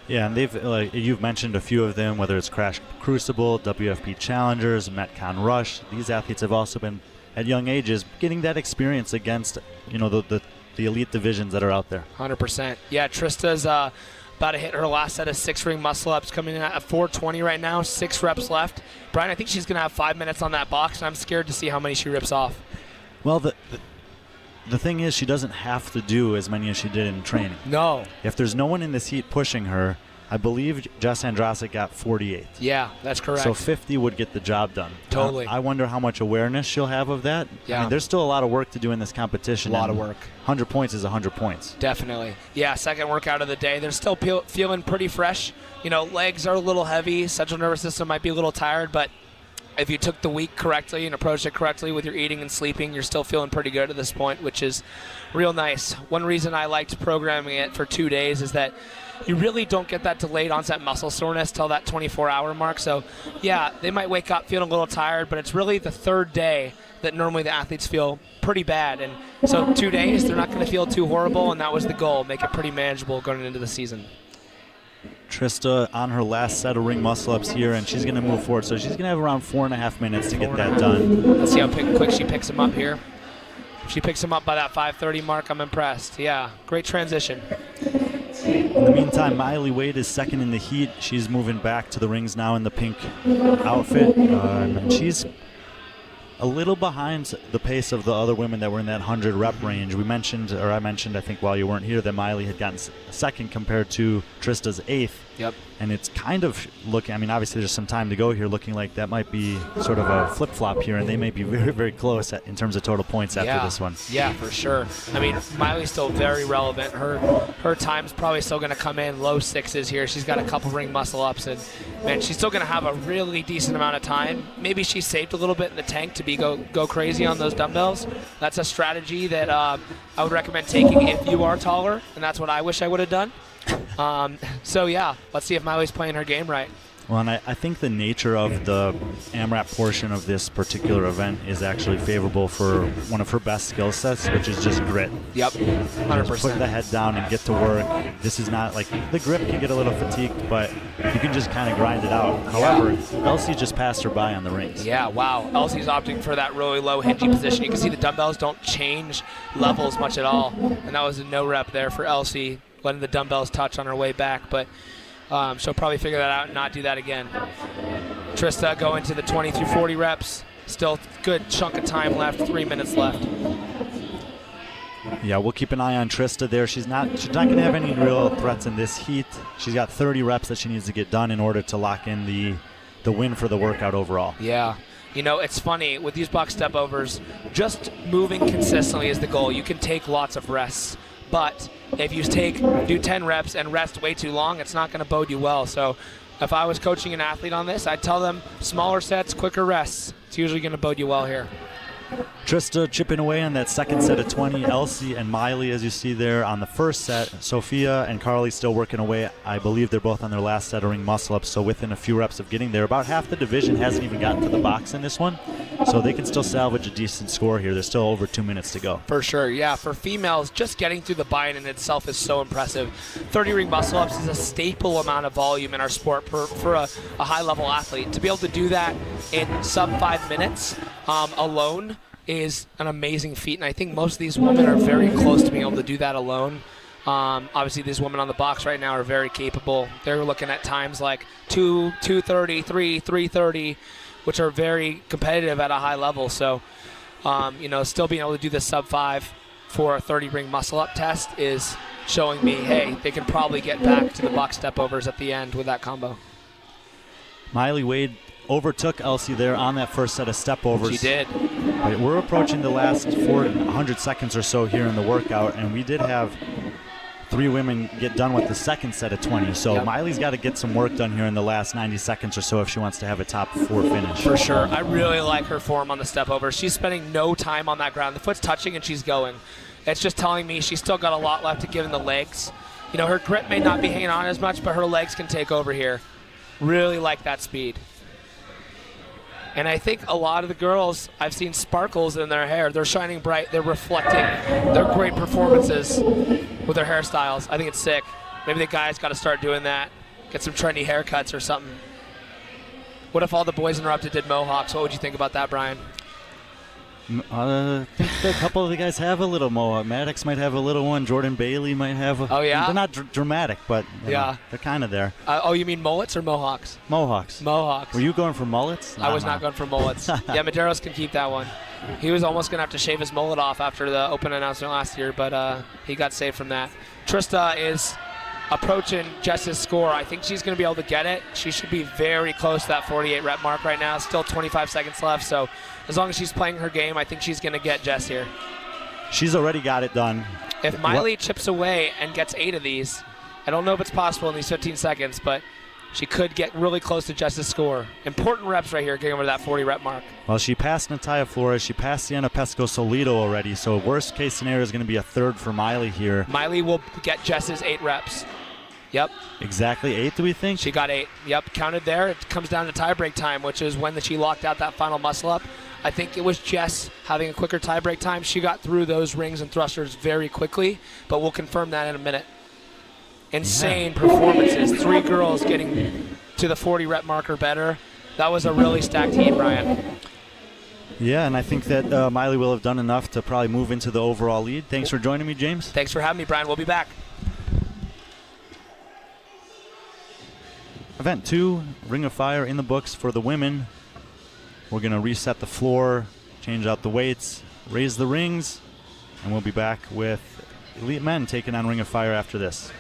Speaker 1: Yeah, and you've mentioned a few of them, whether it's Crash Crucible, WFP Challengers, Metcon Rush. These athletes have also been, at young ages, getting that experience against, the elite divisions that are out there.
Speaker 3: 100%. Yeah, Trista's about to hit her last set of 6 ring muscle-ups, coming in at 420 right now, 6 reps left. Brian, I think she's going to have 5 minutes on that box, and I'm scared to see how many she rips off.
Speaker 1: Well, the thing is, she doesn't have to do as many as she did in training.
Speaker 3: No.
Speaker 1: If there's no one in this heat pushing her, I believe Jess Andrasic got 48.
Speaker 3: Yeah, that's correct.
Speaker 1: So 50 would get the job done.
Speaker 3: Totally.
Speaker 1: I wonder how much awareness she'll have of that.
Speaker 3: Yeah.
Speaker 1: I mean, there's still a lot of work to do in this competition.
Speaker 3: A lot of work.
Speaker 1: 100 points is 100 points.
Speaker 3: Definitely. Yeah, second workout of the day. They're still feeling pretty fresh. Legs are a little heavy. Central nervous system might be a little tired, but if you took the week correctly and approached it correctly with your eating and sleeping, you're still feeling pretty good at this point, which is real nice. One reason I liked programming it for 2 days is that you really don't get that delayed onset muscle soreness till that 24-hour mark. So, yeah, they might wake up feeling a little tired, but it's really the 3rd day that normally the athletes feel pretty bad. And so 2 days, they're not going to feel too horrible, and that was the goal, make it pretty manageable going into the season.
Speaker 1: Trista on her last set of ring muscle-ups here, and she's going to move forward. So she's going to have around 4.5 minutes to get that done.
Speaker 3: Let's see how quick she picks him up here. If she picks him up by that 5:30 mark, I'm impressed. Yeah, great transition.
Speaker 1: In the meantime, Miley Wade is second in the heat. She's moving back to the rings now in the pink outfit. And she's a little behind the pace of the other women that were in that 100 rep range. I mentioned, I think while you weren't here, that Miley had gotten second compared to Trista's 8th.
Speaker 3: Yep.
Speaker 1: And it's kind of looking, I mean, obviously there's some time to go here, looking like that might be sort of a flip-flop here, and they may be very, very close in terms of total points after this one.
Speaker 3: Yeah, for sure. I mean, Miley's still very relevant. Her time's probably still going to come in low 6s here. She's got a couple ring muscle-ups, and, man, she's still going to have a really decent amount of time. Maybe she saved a little bit in the tank to go crazy on those dumbbells. That's a strategy that I would recommend taking if you are taller, and that's what I wish I would have done. So yeah, let's see if Miley's playing her game right.
Speaker 1: Well, and I think the nature of the AMRAP portion of this particular event is actually favorable for one of her best skill sets, which is just grit.
Speaker 3: Yep, 100%.
Speaker 1: Put the head down and get to work. This is not like the grip can get a little fatigued, but you can just kind of grind it out. However, Elsie just passed her by on the rings.
Speaker 3: Yeah, wow. Elsie's opting for that really low hingy position. You can see the dumbbells don't change levels much at all, and that was a no rep there for Elsie, letting the dumbbells touch on her way back, but she'll probably figure that out and not do that again. Trista going to the 20 through 40 reps. Still good chunk of time left, 3 minutes left.
Speaker 1: Yeah, we'll keep an eye on Trista there. She's not going to have any real threats in this heat. She's got 30 reps that she needs to get done in order to lock in the win for the workout overall.
Speaker 3: Yeah. You know, it's funny, with these box step overs, just moving consistently is the goal. You can take lots of rests, but if you do 10 reps and rest way too long, it's not going to bode you well. So if I was coaching an athlete on this, I'd tell them smaller sets, quicker rests. It's usually going to bode you well here.
Speaker 1: Trista chipping away on that second set of 20. Elsie and Miley, as you see there, on the first set. Sophia and Carly still working away. I believe they're both on their last set of ring muscle-ups, so within a few reps of getting there. About half the division hasn't even gotten to the box in this one, so they can still salvage a decent score here. There's still over 2 minutes to go.
Speaker 3: For sure, yeah. For females, just getting through the buy-in in itself is so impressive. 30 ring muscle-ups is a staple amount of volume in our sport for a high-level athlete. To be able to do that in sub 5 minutes alone is an amazing feat, and I think most of these women are very close to being able to do that alone. Obviously, these women on the box right now are very capable. They're looking at times like 2:30, 3:30, which are very competitive at a high level. So, still being able to do the sub 5 for a 30 ring muscle up test is showing me, hey, they can probably get back to the box step overs at the end with that combo.
Speaker 1: Miley Wade overtook Elsie there on that first set of step overs.
Speaker 3: She did.
Speaker 1: But we're approaching the last 400 seconds or so here in the workout, and we did have 3 women get done with the second set of 20. So
Speaker 3: yep.
Speaker 1: Miley's got to get some work done here in the last 90 seconds or so if she wants to have a top 4 finish.
Speaker 3: For sure. I really like her form on the step over. She's spending no time on that ground. The foot's touching and she's going. It's just telling me she's still got a lot left to give in the legs. You know, her grip may not be hanging on as much, but her legs can take over here. Really like that speed. And I think a lot of the girls, I've seen sparkles in their hair. They're shining bright. They're reflecting their great performances with their hairstyles. I think it's sick. Maybe the guys got to start doing that. Get some trendy haircuts or something. What if all the boys interrupted did mohawks? What would you think about that, Brian?
Speaker 1: I think a couple of the guys have a little mohawk. Maddox might have a little one. Jordan Bailey might have a...
Speaker 3: Oh, yeah?
Speaker 1: They're not dramatic, but
Speaker 3: yeah,
Speaker 1: they're kind of there.
Speaker 3: You mean mullets or mohawks?
Speaker 1: Mohawks.
Speaker 3: Mohawks.
Speaker 1: Were you going for mullets?
Speaker 3: I was not going for mullets. Yeah, Medeiros can keep that one. He was almost going to have to shave his mullet off after the open announcement last year, but he got saved from that. Trista is approaching Jess's score. I think she's going to be able to get it. She should be very close to that 48 rep mark right now. Still 25 seconds left, so as long as she's playing her game, I think she's going to get Jess here.
Speaker 1: She's already got it done.
Speaker 3: If Miley chips away and gets 8 of these, I don't know if it's possible in these 15 seconds, but she could get really close to Jess's score. Important reps right here, getting over that 40 rep mark.
Speaker 1: Well, she passed Natalia Flores. She passed Sienna Pesco-Solido already, so worst case scenario is going to be a third for Miley here.
Speaker 3: Miley will get Jess's 8 reps. Yep.
Speaker 1: Exactly 8, do we think?
Speaker 3: She got 8. Yep, counted there. It comes down to tiebreak time, which is when she locked out that final muscle up. I think it was Jess having a quicker tiebreak time. She got through those rings and thrusters very quickly, but we'll confirm that in a minute. Insane performances. 3 girls getting to the 40 rep marker better. That was a really stacked heat, Brian.
Speaker 1: Yeah, and I think that Miley will have done enough to probably move into the overall lead. Thanks for joining me, James.
Speaker 3: Thanks for having me, Brian. We'll be back.
Speaker 1: Event 2, Ring of Fire in the books for the women. We're going to reset the floor change out the weights, raise the rings, and we'll be back with Elite Men taking on Ring of Fire after this.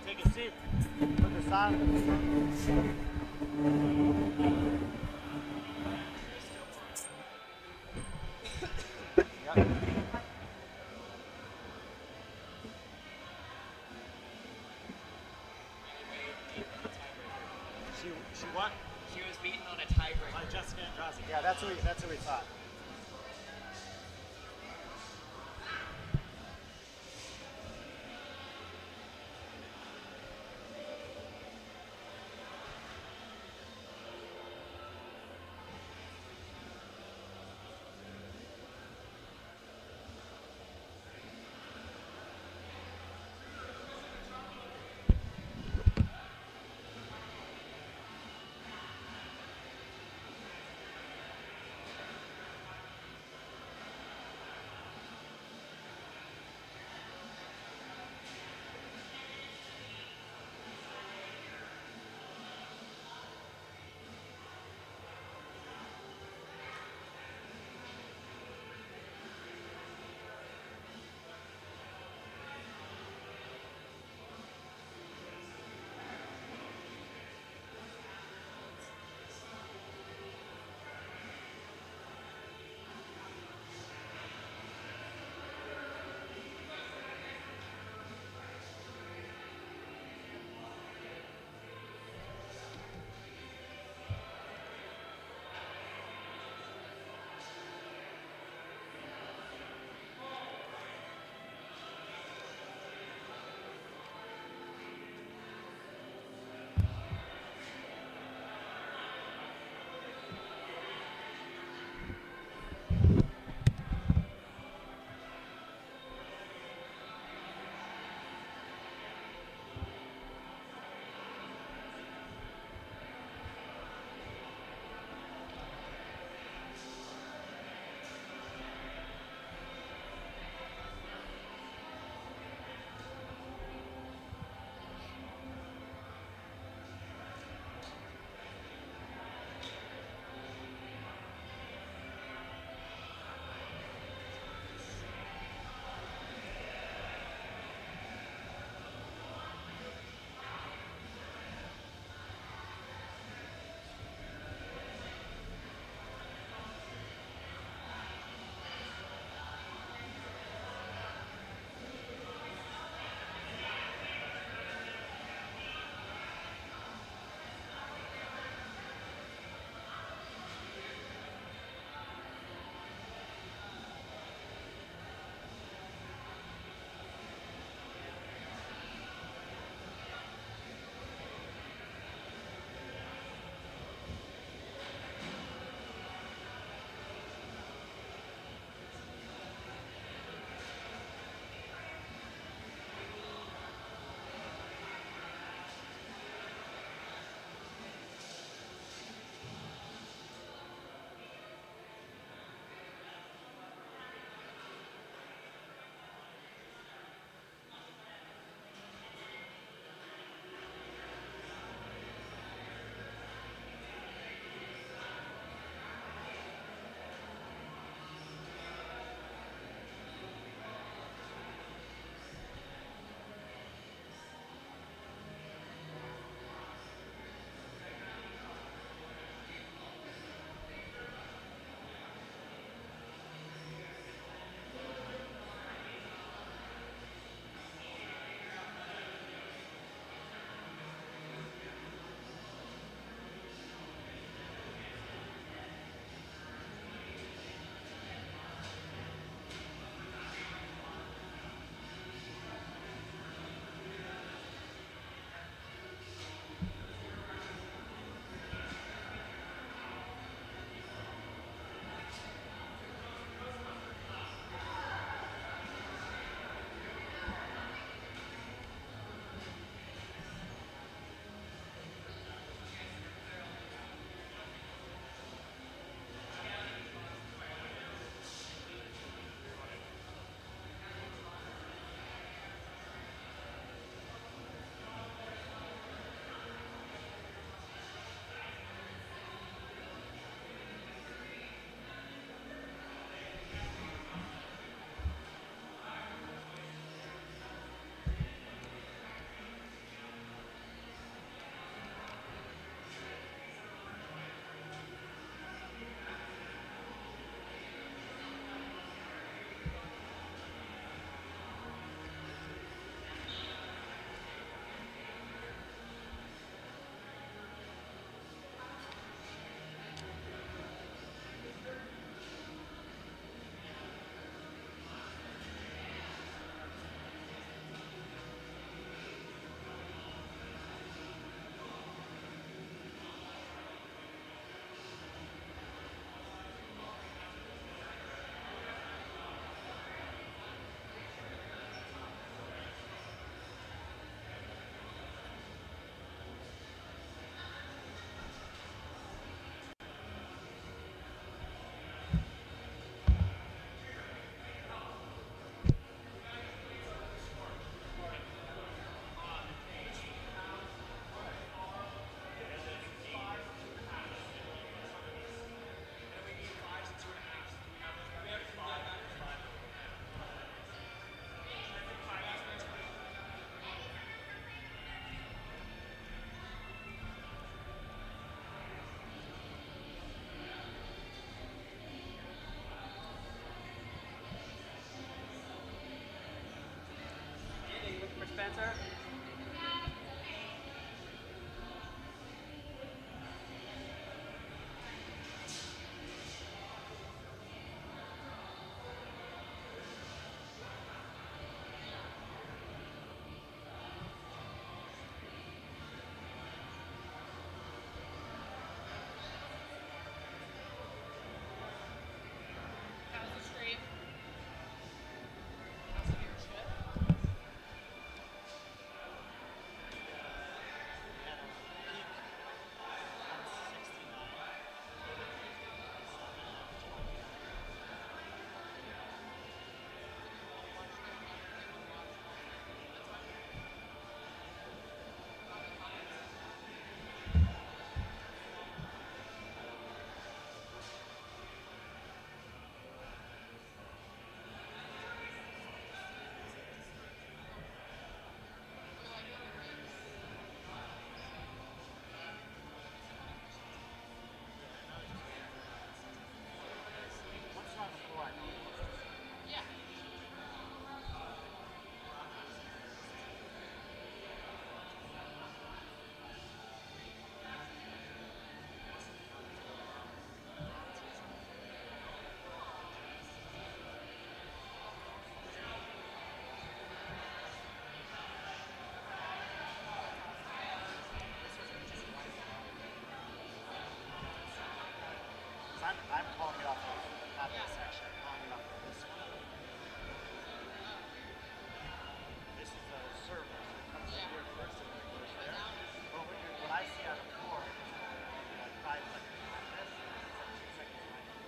Speaker 4: Take a seat. Put this on. She what?
Speaker 5: She was beaten on a tiebreaker.
Speaker 4: By Jessica Andrade. Yeah, that's who we thought.
Speaker 5: Spencer?
Speaker 6: How's the stream? How's the viewership? Yeah.
Speaker 4: I'm calling it off of not this section. I'm calling it off of this one. This is a server. So it comes in here first and then it goes there. But what I see on the floor is like 5 seconds behind this and 2 seconds behind this.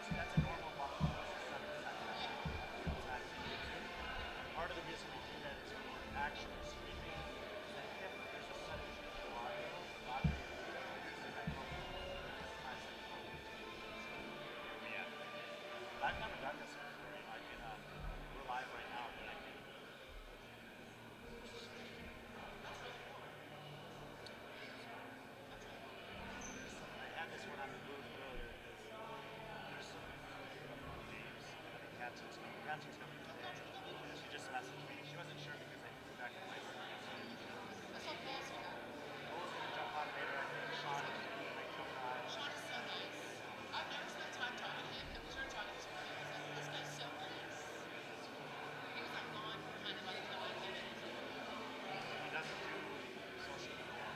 Speaker 4: So that's a normal buffer. It's 7 seconds. It's actually YouTube. And part of the reason we do that is when we're actually streaming, that if there's a sudden change in audio is that buffer. Yeah. But I've never done this before. You know, I can, we're live right now, but I can. I had this one on the booth earlier because there's some games. I think Katjin's coming today. She just messaged me. She wasn't sure because I flew back to my city.
Speaker 6: I saw Paul's here.
Speaker 4: Paul's gonna jump on later. I think Sean is gonna come by.
Speaker 6: Sean is so nice. I've never spent time talking to him, and we started talking this morning. I was like, this guy's so nice. He was like gone for kind of by the time I came in.
Speaker 4: He doesn't do social media.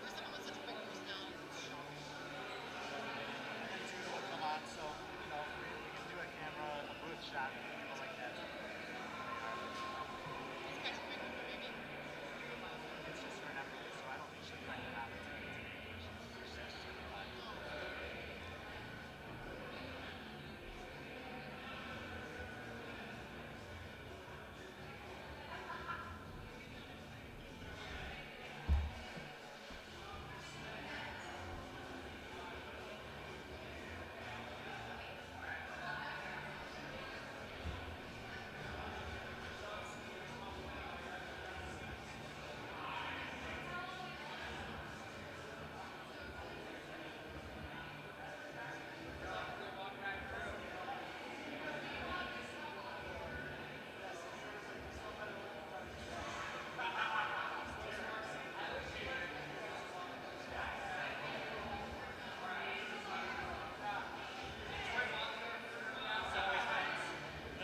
Speaker 6: For someone with such a big personality, it's shocking.
Speaker 4: And Tuna will come on, so, you know, we can do a camera, a booth shot, and people like that.
Speaker 6: This guy's a big one, maybe.
Speaker 4: It's just her and Emily, so I don't think she'll try to comment today. She's just fine.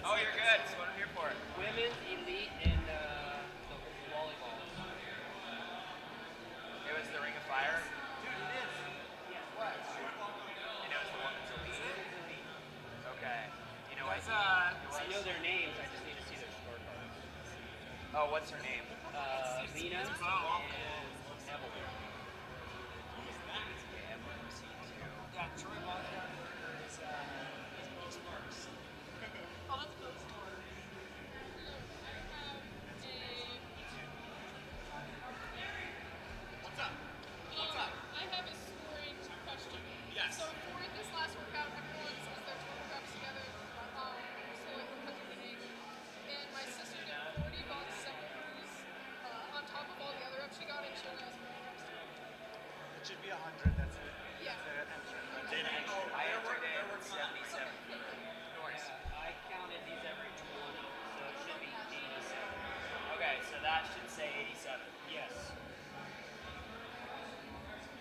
Speaker 5: Oh, you're good. That's what I'm here for. Women's elite in the volleyball.
Speaker 2: It was the Ring of Fire.
Speaker 4: Dude, it is.
Speaker 5: Yeah, what?
Speaker 2: And it was the women's elite. Okay. You know what?
Speaker 5: I know their names. I just need to see their scorecards.
Speaker 2: Oh, what's her name?
Speaker 5: Lena and Evelyn.
Speaker 2: Yeah, Troy Walker is Sparks.
Speaker 6: Oh, that's cool.
Speaker 2: What's up?
Speaker 6: I have a scoring question.
Speaker 2: Yes.
Speaker 6: So for this last workout, everyone says their total reps together. So like because of winning. And my sister did 40 box second cruise on top of all the other reps she got, and she only has 40 reps.
Speaker 4: It should be 100, that's it.
Speaker 6: Yeah.
Speaker 4: That's an entry, a data entry.
Speaker 2: I entered in 77.
Speaker 5: I counted these every 20, so it Yes.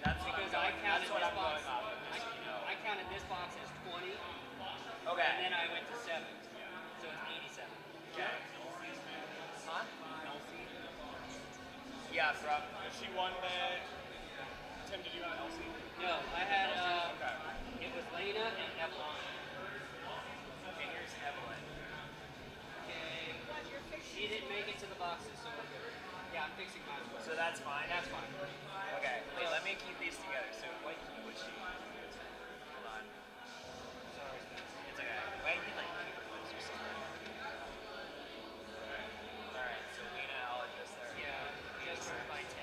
Speaker 5: That's because I counted this box. I counted this box as 20. Okay. And then I went to 7. So it's 87.
Speaker 2: Okay.
Speaker 5: Huh?
Speaker 2: Yeah, from. If she won the. Tim, did you have Elsie?
Speaker 5: No, I had,
Speaker 2: Okay.
Speaker 5: it was Lena and Evelyn.
Speaker 2: Okay, here's Evelyn.
Speaker 5: Okay. She didn't make it to the boxes, so yeah, I'm fixing mine.
Speaker 2: So that's fine?
Speaker 5: That's fine.
Speaker 2: Okay, wait, let me keep these together. So what key was she? Hold on.
Speaker 5: Sorry.
Speaker 2: It's okay. Wait, you like keyboards or something. Alright, so Lena, I'll adjust there.
Speaker 5: Yeah, just by 10.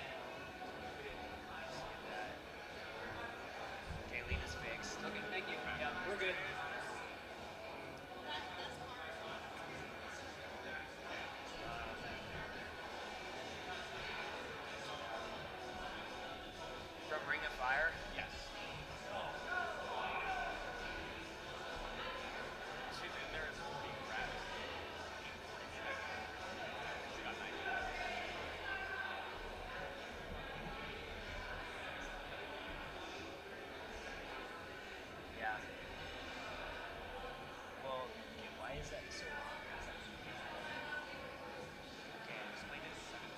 Speaker 2: Okay, Lena's fixed.
Speaker 5: Okay, thank you.
Speaker 2: Yeah,
Speaker 5: We're good.
Speaker 2: From Ring of Fire? Yes. She's in there as being grabbed. She got 90. Yeah. Well, okay, why is that so long? Okay, explain it a second.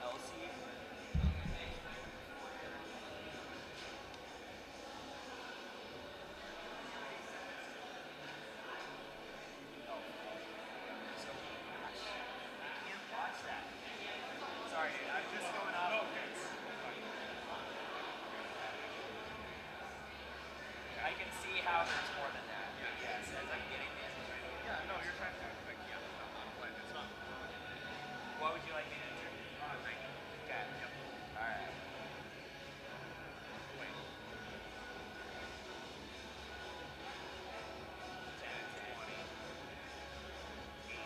Speaker 2: Elsie. So, I can't watch that. Sorry, dude. I'm just going off. I can see how there's more than that. Yes, as I'm getting this. Yeah, no, you're trying to like, yeah, I'm not playing. It's not. What would you like me to enter? 90. Okay. Yep. All right. Wait. 10, 20. 8.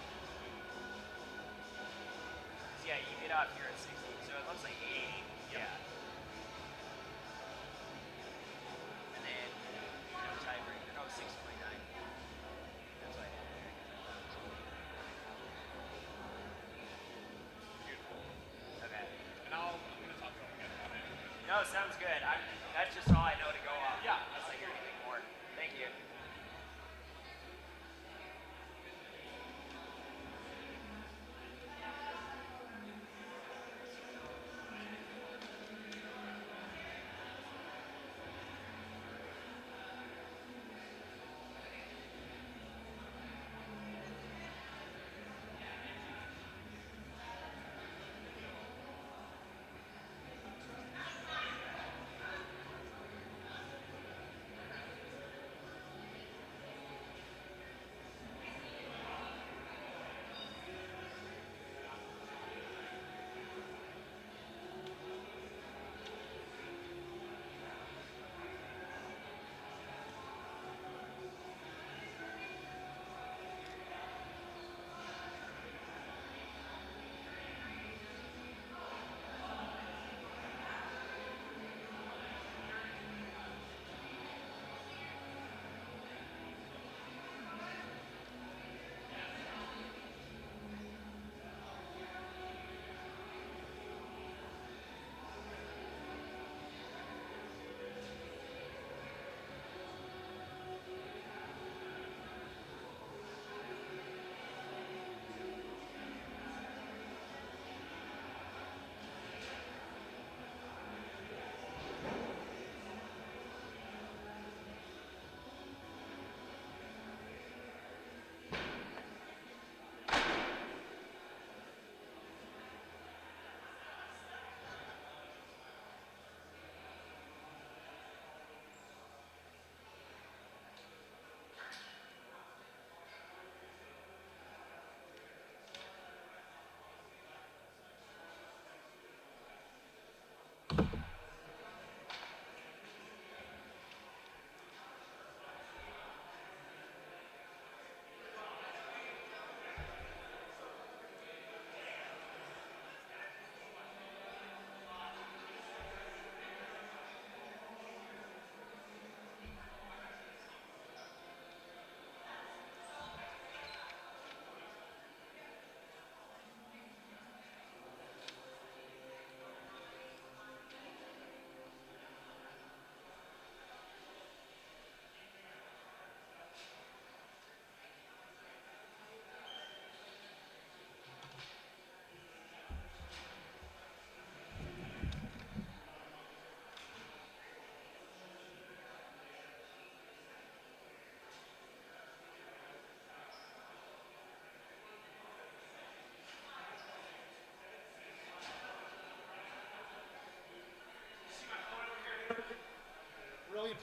Speaker 2: Yeah, you get off here at 60, so it looks like 80. Yeah. And then, no tiebreaker. Oh, 6.9. That's why I had it. Beautiful. Okay. And I'm gonna talk to him again about it. No, sounds good. That's just all I know to go off. Yeah. Unless I hear anything more. Thank you.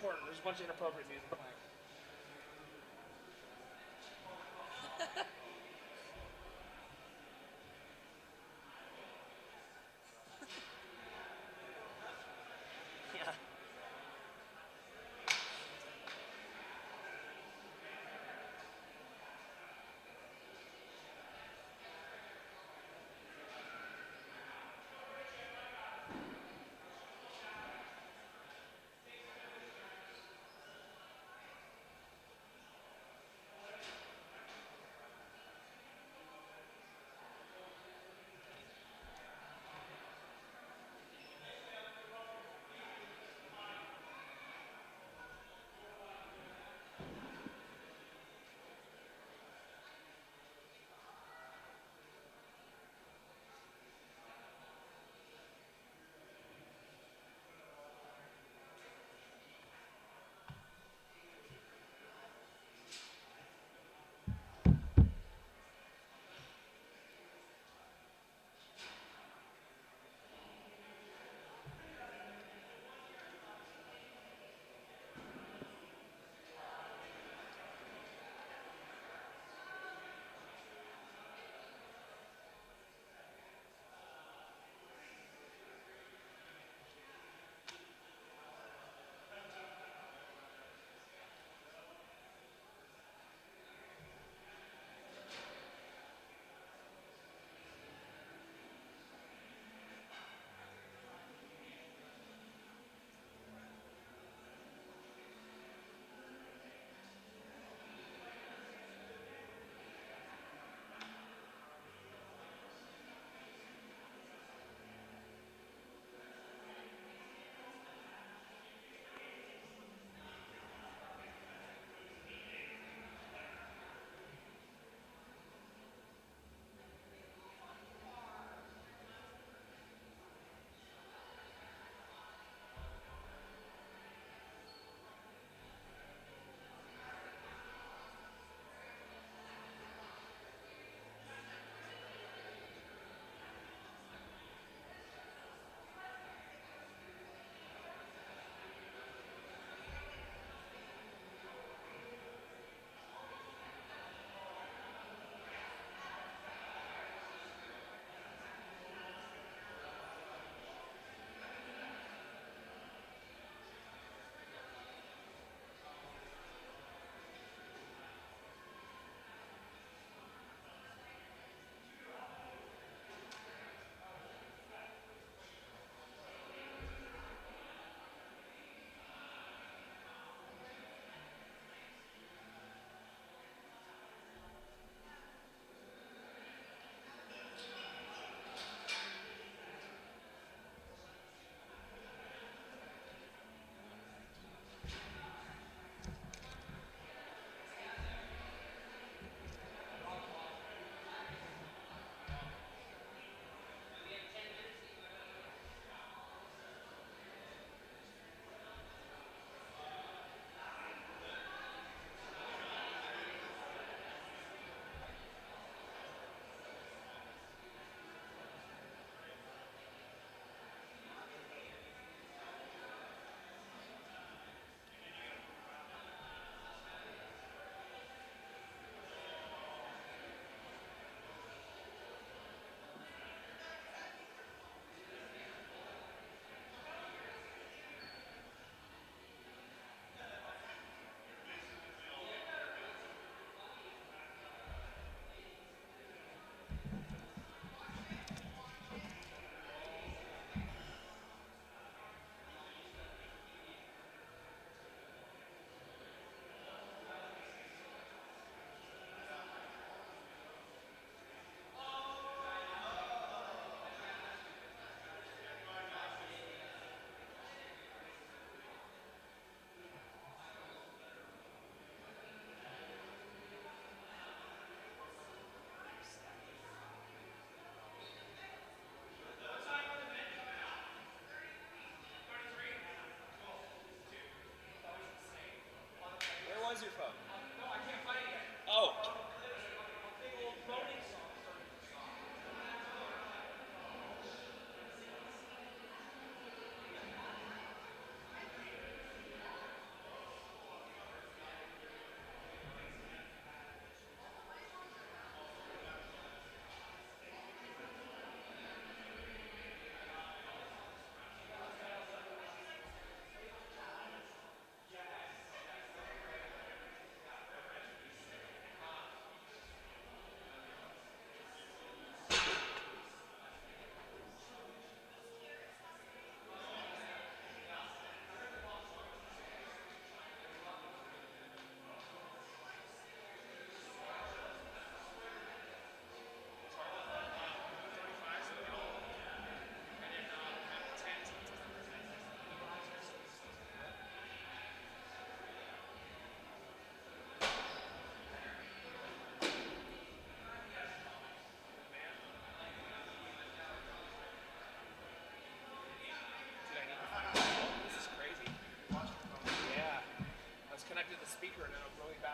Speaker 3: corner. There's a bunch of inappropriate music playing.
Speaker 2: Yeah.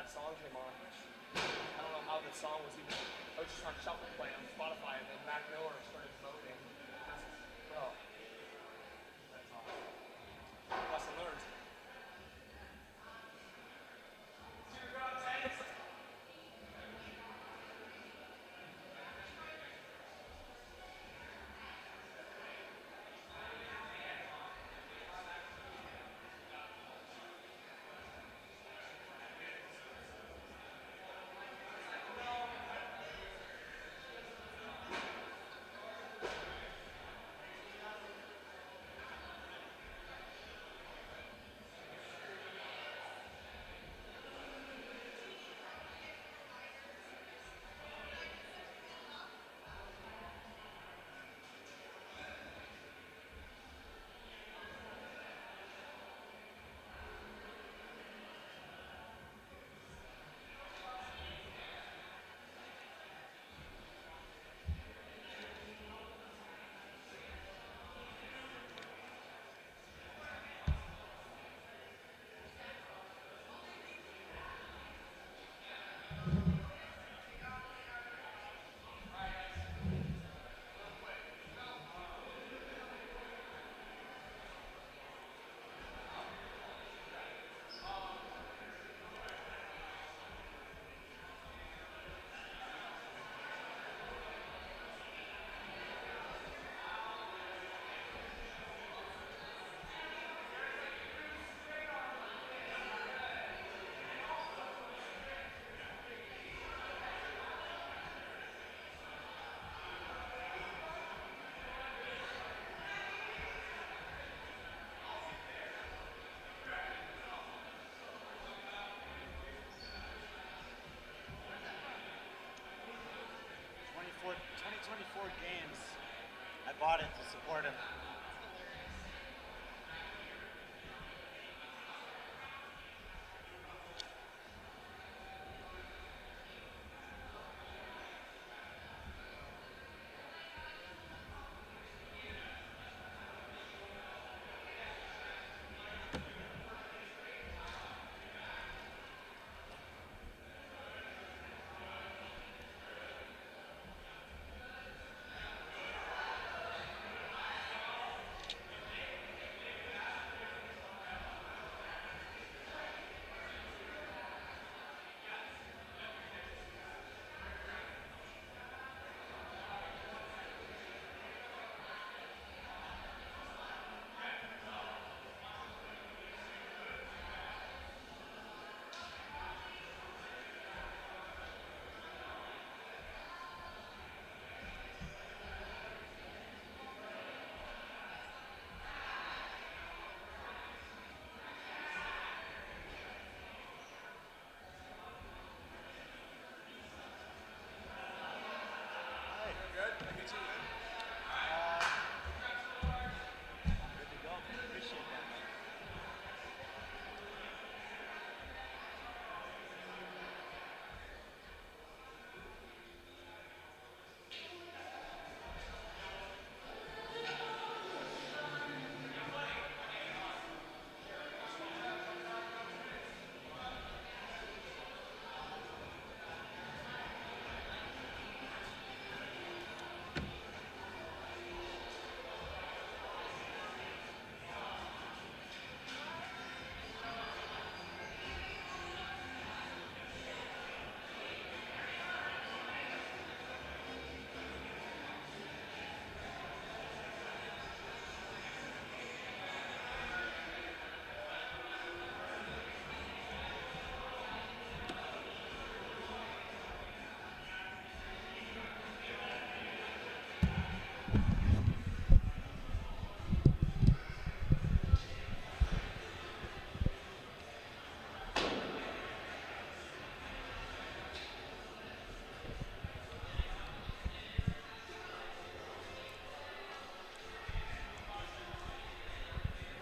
Speaker 3: that song came on. I don't know how the song was even. I was just on shuffle play on Spotify, and then Mac Miller started voting. Bro, that's awesome. Lesson learned.
Speaker 4: 2024 games. I bought it to support him.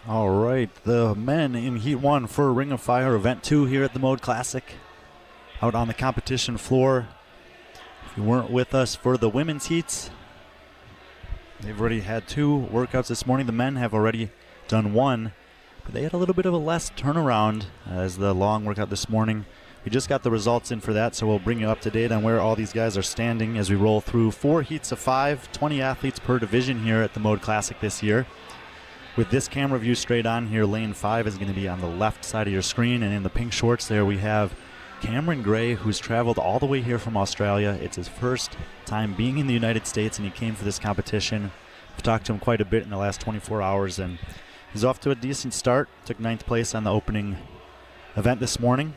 Speaker 1: All right, the men in Heat 1 for Ring of Fire Event 2 here at the Mode Classic. Out on the competition floor. If you weren't with us for the women's heats, they've already had 2 workouts this morning. The men have already done 1, but they had a little bit of a less turnaround as the long workout this morning We just got the results in for that, so we'll bring you up to date on where all these guys are standing as we roll through 4 heats of 5, 20 athletes per division here at the Mode Classic this year. With this camera view straight on here, lane 5 is going to be on the left side of your screen, and in the pink shorts there we have Cameron Gray, who's traveled all the way here from Australia. It's his first time being in the United States, and he came for this competition. I've talked to him quite a bit in the last 24 hours, and he's off to a decent start. Took 9th place on the opening event this morning.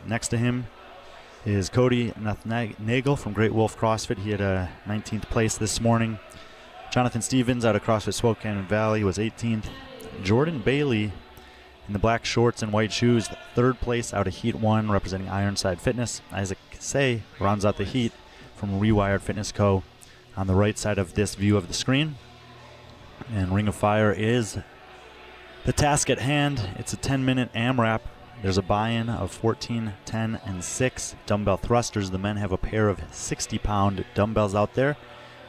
Speaker 1: Next to him is Cody Nagel from Great Wolf CrossFit. He had a 19th place this morning. Jonathan Stevens out of CrossFit Spokane Valley was 18th. Jordan Bailey in the black shorts and white shoes, 3rd place out of Heat 1 representing Ironside Fitness. Isaac Say rounds out the heat from Rewired Fitness Co. on the right side of this view of the screen. And Ring of Fire is the task at hand. It's a 10-minute AMRAP. There's a buy-in of 14, 10, and 6 dumbbell thrusters. The men have a pair of 60-pound dumbbells out there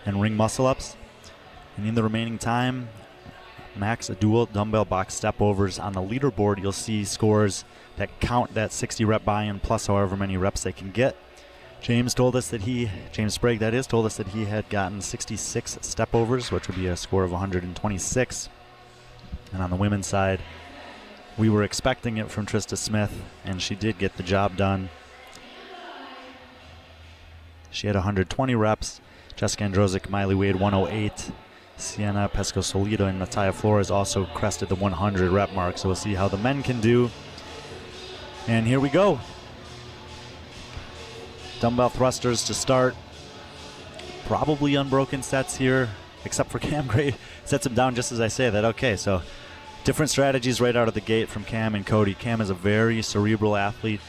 Speaker 1: and ring muscle-ups. And in the remaining time, max dual dumbbell box step-overs. On the leaderboard, you'll see scores that count that 60 rep buy-in plus however many reps they can get. James Sprague told us that he had gotten 66 step-overs, which would be a score of 126. And on the women's side, we were expecting it from Trista Smith, and she did get the job done. She had 120 reps. Jessica Androsic, Miley Wade, 108. Sienna Pesco-Solido and Natalia Flores also crested the 100 rep mark, so we'll see how the men can do. And here we go. Dumbbell thrusters to start. Probably unbroken sets here, except for Cam Gray. Sets him down just as I say that. Okay, so different strategies right out of the gate from Cam and Cody. Cam is a very cerebral athlete.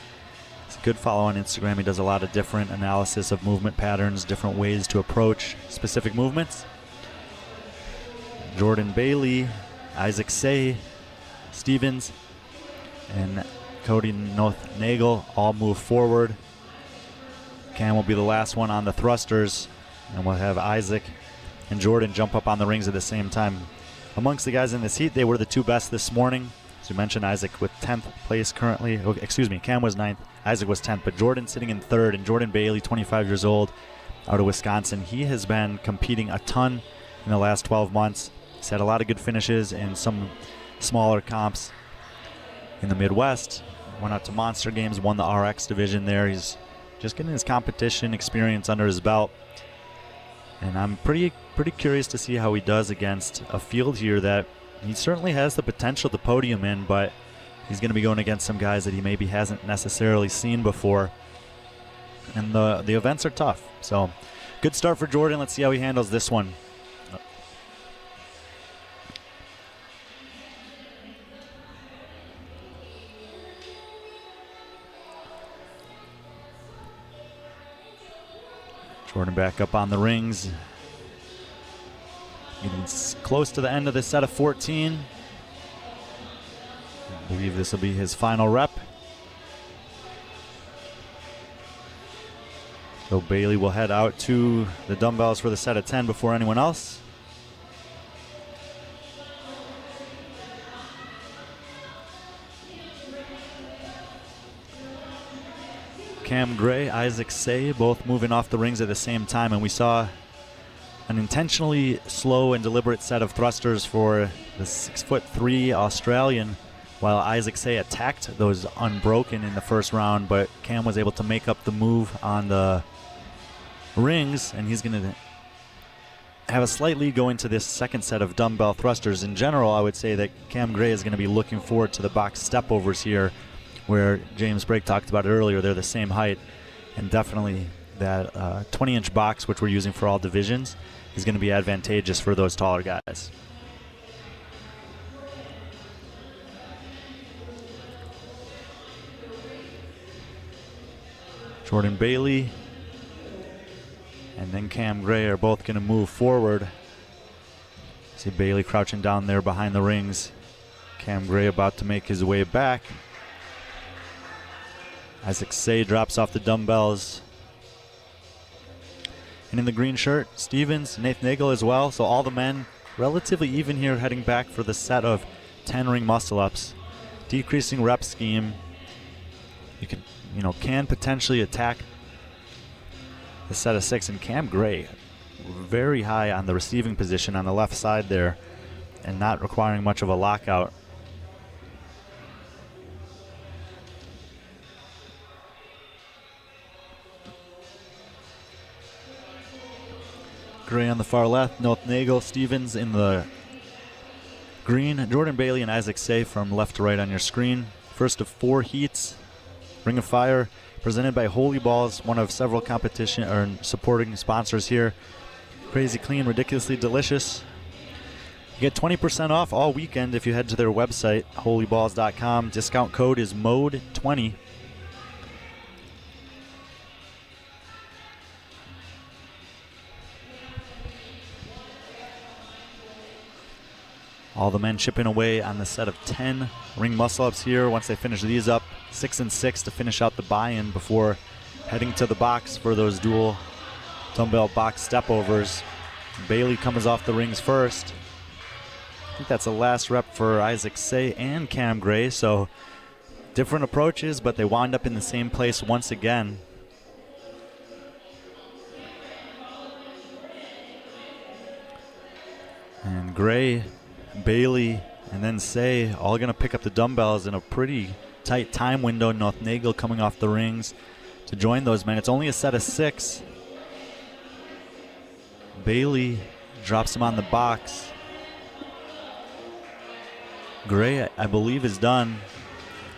Speaker 1: He's a good follow on Instagram. He does a lot of different analysis of movement patterns, different ways to approach specific movements. Jordan Bailey, Isaac Say, Stevens, and Cody Nagel all move forward. Cam will be the last one on the thrusters, and we'll have Isaac and Jordan jump up on the rings at the same time. Amongst the guys in this heat, they were the 2 best this morning. As you mentioned, Isaac with 10th place currently. Oh, excuse me, Cam was 9th, Isaac was 10th, but Jordan sitting in 3rd, and Jordan Bailey, 25 years old, out of Wisconsin. He has been competing a ton in the last 12 months. He's had a lot of good finishes in some smaller comps in the Midwest. Went out to Monster Games, won the RX division there. He's just getting his competition experience under his belt. And I'm pretty curious to see how he does against a field here that he certainly has the potential to podium in, but he's going to be going against some guys that he maybe hasn't necessarily seen before. And the events are tough. So good start for Jordan. Let's see how he handles this one. Jordan back up on the rings. Getting close to the end of the set of 14. I believe this will be his final rep. So Bailey will head out to the dumbbells for the set of 10 before anyone else. Cam Gray, Isaac Say, both moving off the rings at the same time, and we saw an intentionally slow and deliberate set of thrusters for the 6'3" Australian, while Isaac Say attacked those unbroken in the first round, but Cam was able to make up the move on the rings, and he's going to have a slight lead going to this second set of dumbbell thrusters. In general, I would say that Cam Gray is going to be looking forward to the box stepovers here, where James Sprague talked about it earlier. They're the same height, and definitely that 20-inch box, which we're using for all divisions, is going to be advantageous for those taller guys. Jordan Bailey and then Cam Gray are both going to move forward. See Bailey crouching down there behind the rings. Cam Gray about to make his way back. Isaac Say drops off the dumbbells. And in the green shirt, Stevens, Nathan Nagel as well. So all the men relatively even here heading back for the set of 10 ring muscle ups. Decreasing rep scheme. You can can potentially attack the set of 6. And Cam Gray, very high on the receiving position on the left side there, and not requiring much of a lockout. Gray on the far left, North Nagel, Stevens in the green, Jordan Bailey and Isaac Say from left to right on your screen. First of 4 heats, Ring of Fire, presented by Holy Balls, one of several competition or supporting sponsors here. Crazy clean, ridiculously delicious. You get 20% off all weekend if you head to their website, holyballs.com. Discount code is MODE20. All the men chipping away on the set of 10 ring muscle-ups here. Once they finish these up, 6 and 6 to finish out the buy-in before heading to the box for those dual dumbbell box step-overs. Bailey comes off the rings first. I think that's the last rep for Isaac Say and Cam Gray, so different approaches, but they wound up in the same place once again. And Gray, Bailey, and then Say all going to pick up the dumbbells in a pretty tight time window. North Nagel coming off the rings to join those men. It's only a set of 6. Bailey drops him on the box. Gray, I believe, is done.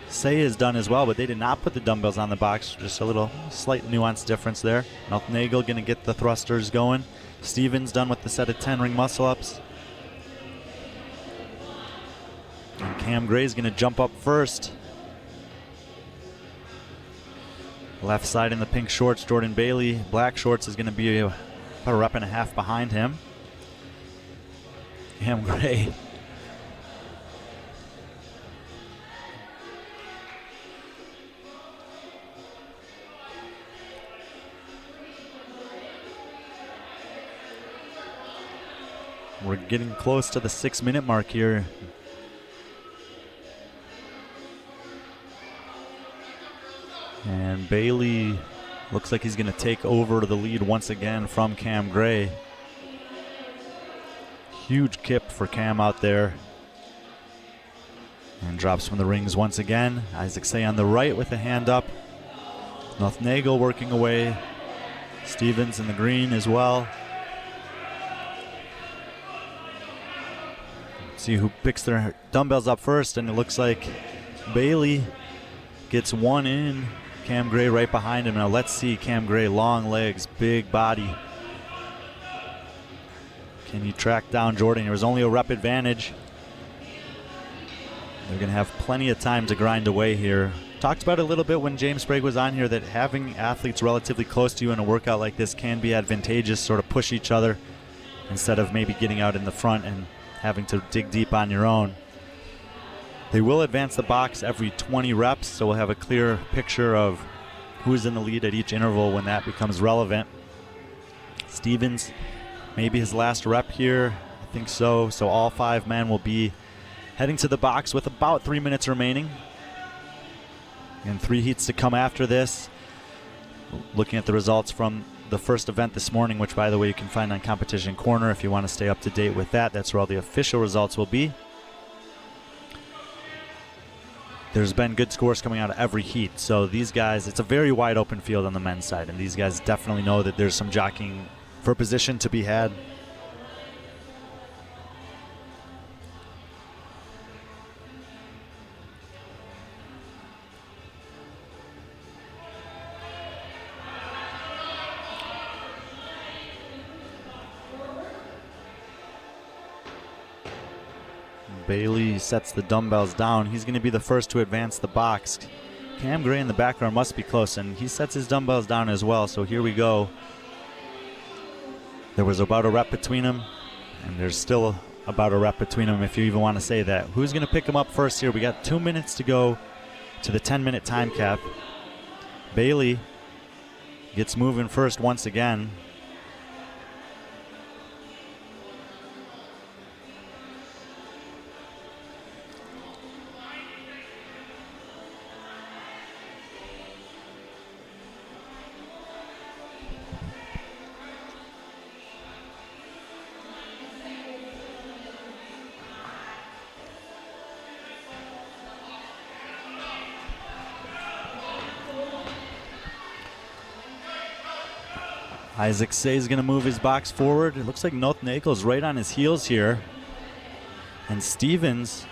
Speaker 1: Say is done as well, but they did not put the dumbbells on the box. Just a little slight nuance difference there. North Nagel going to get the thrusters going. Stevens done with the set of 10 ring muscle-ups. And Cam Gray's going to jump up first. Left side in the pink shorts, Jordan Bailey. Black shorts is going to be about a rep and a half behind him. Cam Gray. We're getting close to the 6-minute mark here. And Bailey looks like he's going to take over the lead once again from Cam Gray. Huge kip for Cam out there. And drops from the rings once again. Isaac Say on the right with a hand up. North Nagel working away. Stevens in the green as well. See who picks their dumbbells up first, and it looks like Bailey gets one in. Cam Gray right behind him. Now let's see Cam Gray, long legs, big body. Can he track down Jordan? There was only a rep advantage. They're going to have plenty of time to grind away here. Talked about it a little bit when James Sprague was on here, that having athletes relatively close to you in a workout like this can be advantageous, sort of push each other instead of maybe getting out in the front and having to dig deep on your own. They will advance the box every 20 reps, so we'll have a clear picture of who's in the lead at each interval when that becomes relevant. Stevens, maybe his last rep here. I think so. So all 5 men will be heading to the box with about 3 minutes remaining. And 3 heats to come after this. Looking at the results from the first event this morning, which, by the way, you can find on Competition Corner if you want to stay up to date with that. That's where all the official results will be. There's been good scores coming out of every heat. So these guys, it's a very wide open field on the men's side, and these guys definitely know that there's some jockeying for position to be had. Bailey sets the dumbbells down. He's going to be the first to advance the box. Cam Gray in the background must be close, and he sets his dumbbells down as well. So here we go. There was about a rep between them, and there's still about a rep between them, if you even want to say that. Who's going to pick them up first here? We got 2 minutes to go to the 10-minute time cap. Bailey gets moving first once again. Isaac Say's going to move his box forward. It looks like North Nagel's right on his heels here. And Stevens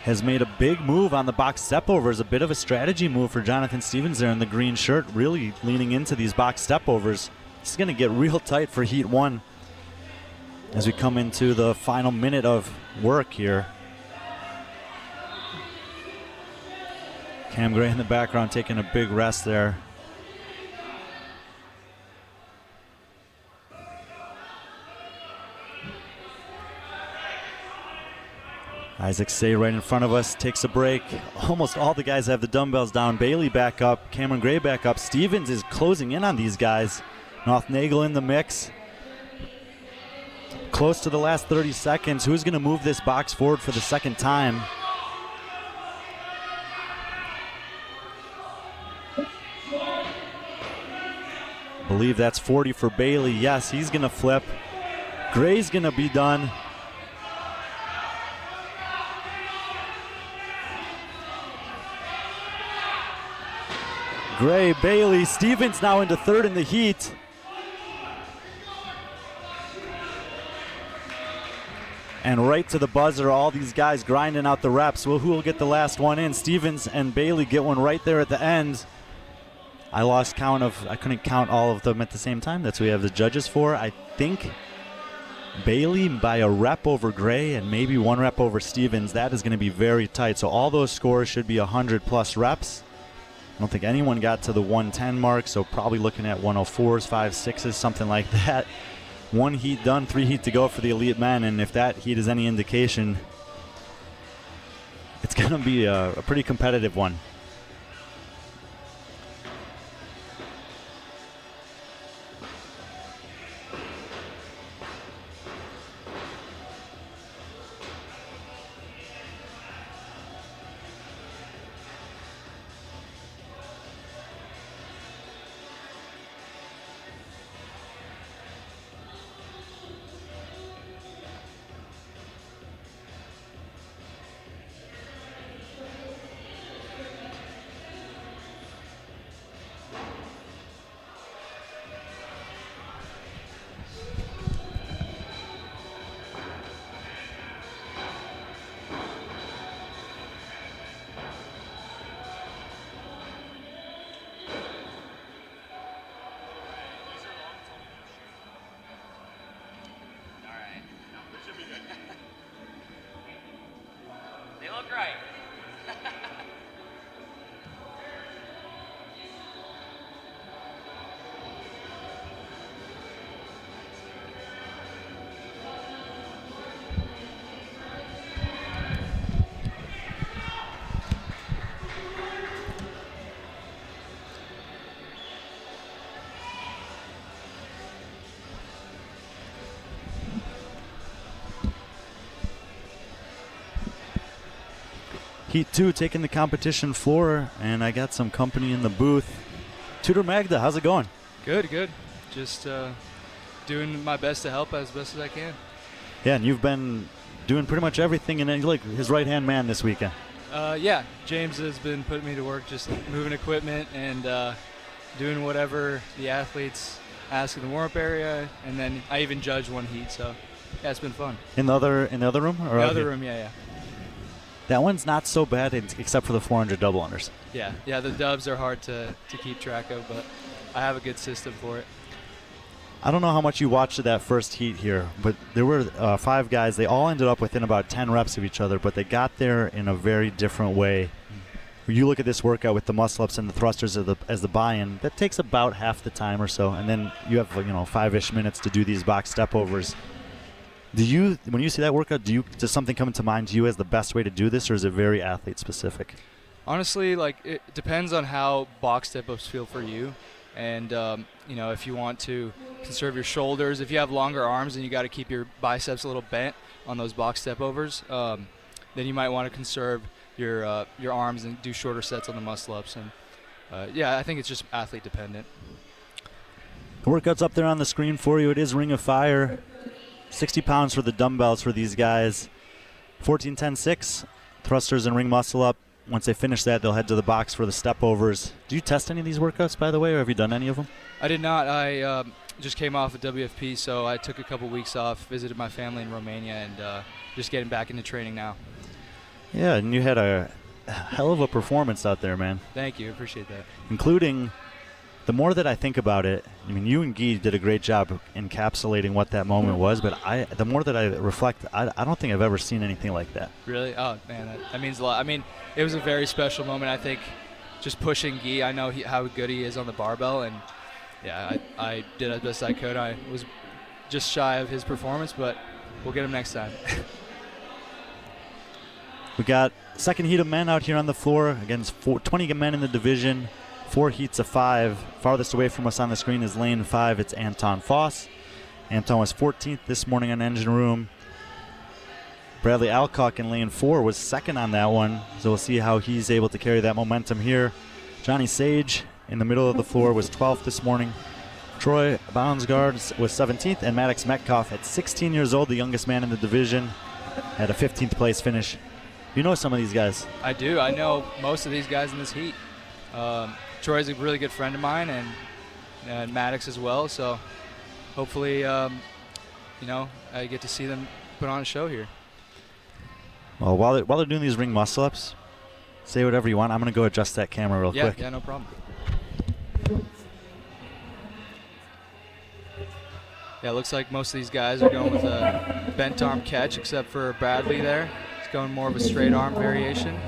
Speaker 1: has made a big move on the box step overs, a bit of a strategy move for Jonathan Stevens there in the green shirt, really leaning into these box step overs. This is going to get real tight for Heat 1 as we come into the final minute of work here. Cam Gray in the background taking a big rest there. Isaac Say right in front of us takes a break. Almost all the guys have the dumbbells down. Bailey back up, Cameron Gray back up. Stevens is closing in on these guys. North Nagel in the mix. Close to the last 30 seconds. Who's going to move this box forward for the second time? I believe that's 40 for Bailey. Yes, he's going to flip. Gray's going to be done. Gray, Bailey, Stevens now into third in the heat. And right to the buzzer, all these guys grinding out the reps. Well, who will get the last one in? Stevens and Bailey get one right there at the end. I couldn't count all of them at the same time. That's what we have the judges for. I think Bailey by a rep over Gray and maybe 1 rep over Stevens. That is going to be very tight. So all those scores should be 100 plus reps. I don't think anyone got to the 110 mark, so probably looking at 104s, 5.6s, something like that. 1 heat done, 3 heat to go for the elite men, and if that heat is any indication, it's going to be a pretty competitive one.
Speaker 2: They look right.
Speaker 1: Heat 2 taking the competition floor, and I got some company in the booth. Tudor Magda, how's it going?
Speaker 7: Good, good. Just doing my best to help as best as I can.
Speaker 1: Yeah, and you've been doing pretty much everything, and like his right-hand man this weekend.
Speaker 7: Yeah, James has been putting me to work, just moving equipment and doing whatever the athletes ask in the warm-up area, and then I even judge 1 heat, so yeah, it's been fun.
Speaker 1: In the other room? Or
Speaker 7: The
Speaker 1: out
Speaker 7: other
Speaker 1: here?
Speaker 7: room, yeah.
Speaker 1: That one's not so bad except for the 400 double unders.
Speaker 7: Yeah, the dubs are hard to keep track of, but I have a good system for it.
Speaker 1: I don't know how much you watched of that first heat here, but there were 5 guys. They all ended up within about 10 reps of each other, but they got there in a very different way. When you look at this workout with the muscle-ups and the thrusters as the buy-in, that takes about half the time or so, and then you have 5-ish minutes to do these box step overs. When you see that workout, does something come into mind to you as the best way to do this, or is it very athlete specific?
Speaker 7: Honestly, it depends on how box step-ups feel for you. And, if you want to conserve your shoulders, if you have longer arms and you got to keep your biceps a little bent on those box step-overs, then you might want to conserve your arms and do shorter sets on the muscle-ups. And, I think it's just athlete dependent.
Speaker 1: The workout's up there on the screen for you. It is Ring of Fire. 60 pounds for the dumbbells for these guys. 14-10-6, thrusters and ring muscle up. once they finish that, they'll head to the box for the step overs. Do you test any of these workouts, by the way, or have you done any of them?
Speaker 7: I did not. I just came off of WFP, so I took a couple weeks off, visited my family in Romania, and just getting back into training now.
Speaker 1: Yeah, and you had a hell of a performance out there, man.
Speaker 7: Thank you. Appreciate that.
Speaker 1: Including, the more that I think about it, I mean, you and Guy did a great job encapsulating what that moment was, but the more that I reflect, I don't think I've ever seen anything like that.
Speaker 7: Really? Oh, man, that means a lot. I mean, it was a very special moment. I think just pushing Guy, I know how good he is on the barbell, and yeah, I did as best I could. I was just shy of his performance, but we'll get him next time.
Speaker 1: We got second heat of men out here on the floor against 20 men in the division, 4 heats of 5. Farthest away from us on the screen is lane 5. It's Anton Foss. Anton was 14th this morning on Engine Room. Bradley Alcock in lane 4 was second on that one, so we'll see how he's able to carry that momentum here. Johnny Sage in the middle of the floor was 12th this morning. Troy Bounsgaard was 17th, and Maddox Metcalf at 16 years old, the youngest man in the division, had a 15th place finish. You know some of these guys.
Speaker 7: I do. I know most of these guys in this heat. Troy's a really good friend of mine, and Maddox as well, so hopefully, I get to see them put on a show here.
Speaker 1: Well, while they're doing these ring muscle-ups, say whatever you want. I'm going to go adjust that camera real quick.
Speaker 7: Yeah, no problem. Yeah, it looks like most of these guys are going with a bent arm catch, except for Bradley there. He's going more of a straight arm variation.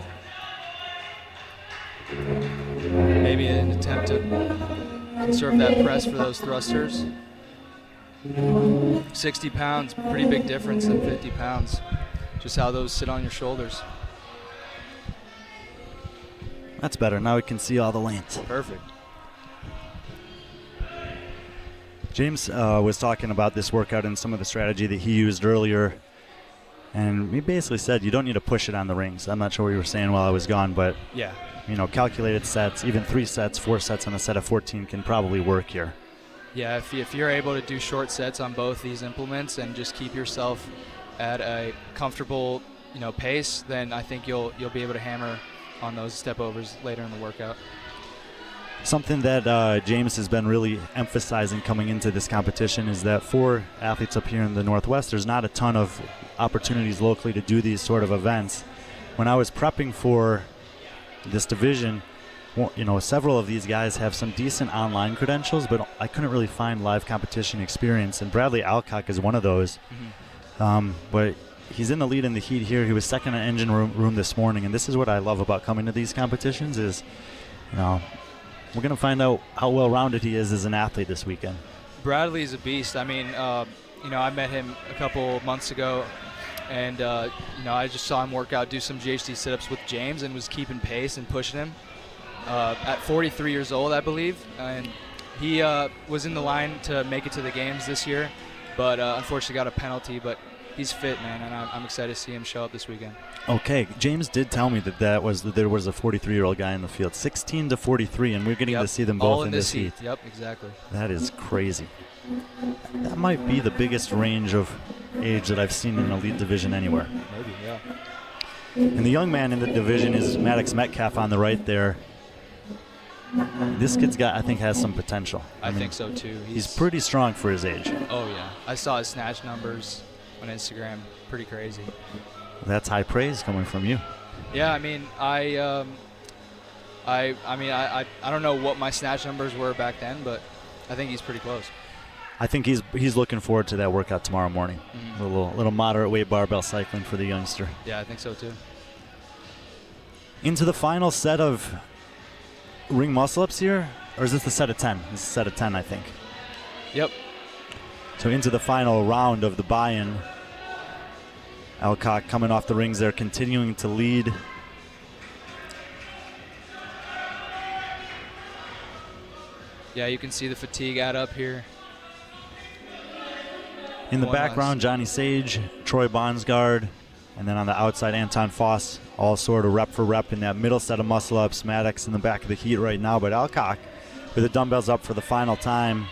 Speaker 7: Maybe an attempt to conserve that press for those thrusters. 60 pounds, pretty big difference than 50 pounds. Just how those sit on your shoulders.
Speaker 1: That's better. Now we can see all the lanes.
Speaker 7: Perfect.
Speaker 1: James was talking about this workout and some of the strategy that he used earlier. And he basically said you don't need to push it on the rings. I'm not sure what you were saying while I was gone, but
Speaker 7: yeah,
Speaker 1: calculated sets, even 3 sets, 4 sets on a set of 14 can probably work here.
Speaker 7: Yeah, if you're able to do short sets on both these implements and just keep yourself at a comfortable, pace, then I think you'll be able to hammer on those step overs later in the workout.
Speaker 1: Something that James has been really emphasizing coming into this competition is that for athletes up here in the Northwest, there's not a ton of opportunities locally to do these sort of events. When I was prepping for this division, several of these guys have some decent online credentials, but I couldn't really find live competition experience, and Bradley Alcock is one of those. Mm-hmm. But he's in the lead in the heat here. He was second in Engine room this morning, and this is what I love about coming to these competitions is, we're going to find out how well-rounded he is as an athlete this weekend.
Speaker 7: Bradley's a beast. I mean, I met him a couple months ago, and, I just saw him work out, do some GHD sit-ups with James, and was keeping pace and pushing him. At 43 years old, I believe, and he was in the line to make it to the games this year, but unfortunately got a penalty, but he's fit, man, and I'm excited to see him show up this weekend.
Speaker 1: Okay, James did tell me that there was a 43-year-old guy in the field, 16 to 43, and we're getting to see them both
Speaker 7: all
Speaker 1: in this heat.
Speaker 7: Yep, exactly.
Speaker 1: That is crazy. That might be the biggest range of age that I've seen in an elite division anywhere.
Speaker 7: Maybe, yeah.
Speaker 1: And the young man in the division is Maddox Metcalf on the right there. This kid's I think has some potential.
Speaker 7: I think so too.
Speaker 1: He's pretty strong for his age.
Speaker 7: Oh yeah, I saw his snatch numbers on Instagram. Pretty crazy.
Speaker 1: That's high praise coming from you.
Speaker 7: Yeah, I mean, I don't know what my snatch numbers were back then, but I think he's pretty close.
Speaker 1: I think he's looking forward to that workout tomorrow morning. Mm-hmm. A little moderate weight barbell cycling for the youngster.
Speaker 7: Yeah, I think so too.
Speaker 1: Into the final set of ring muscle-ups here, or is this the set of 10? This is a set of 10, I think.
Speaker 7: Yep.
Speaker 1: So into the final round of the buy-in. Alcock coming off the rings there, continuing to lead.
Speaker 7: Yeah, you can see the fatigue add up here.
Speaker 1: In the background, Johnny Sage, Troy Bonsgard, and then on the outside, Anton Foss, all sort of rep for rep in that middle set of muscle-ups. Maddox in the back of the heat right now, but Alcock with the dumbbells up for the final time.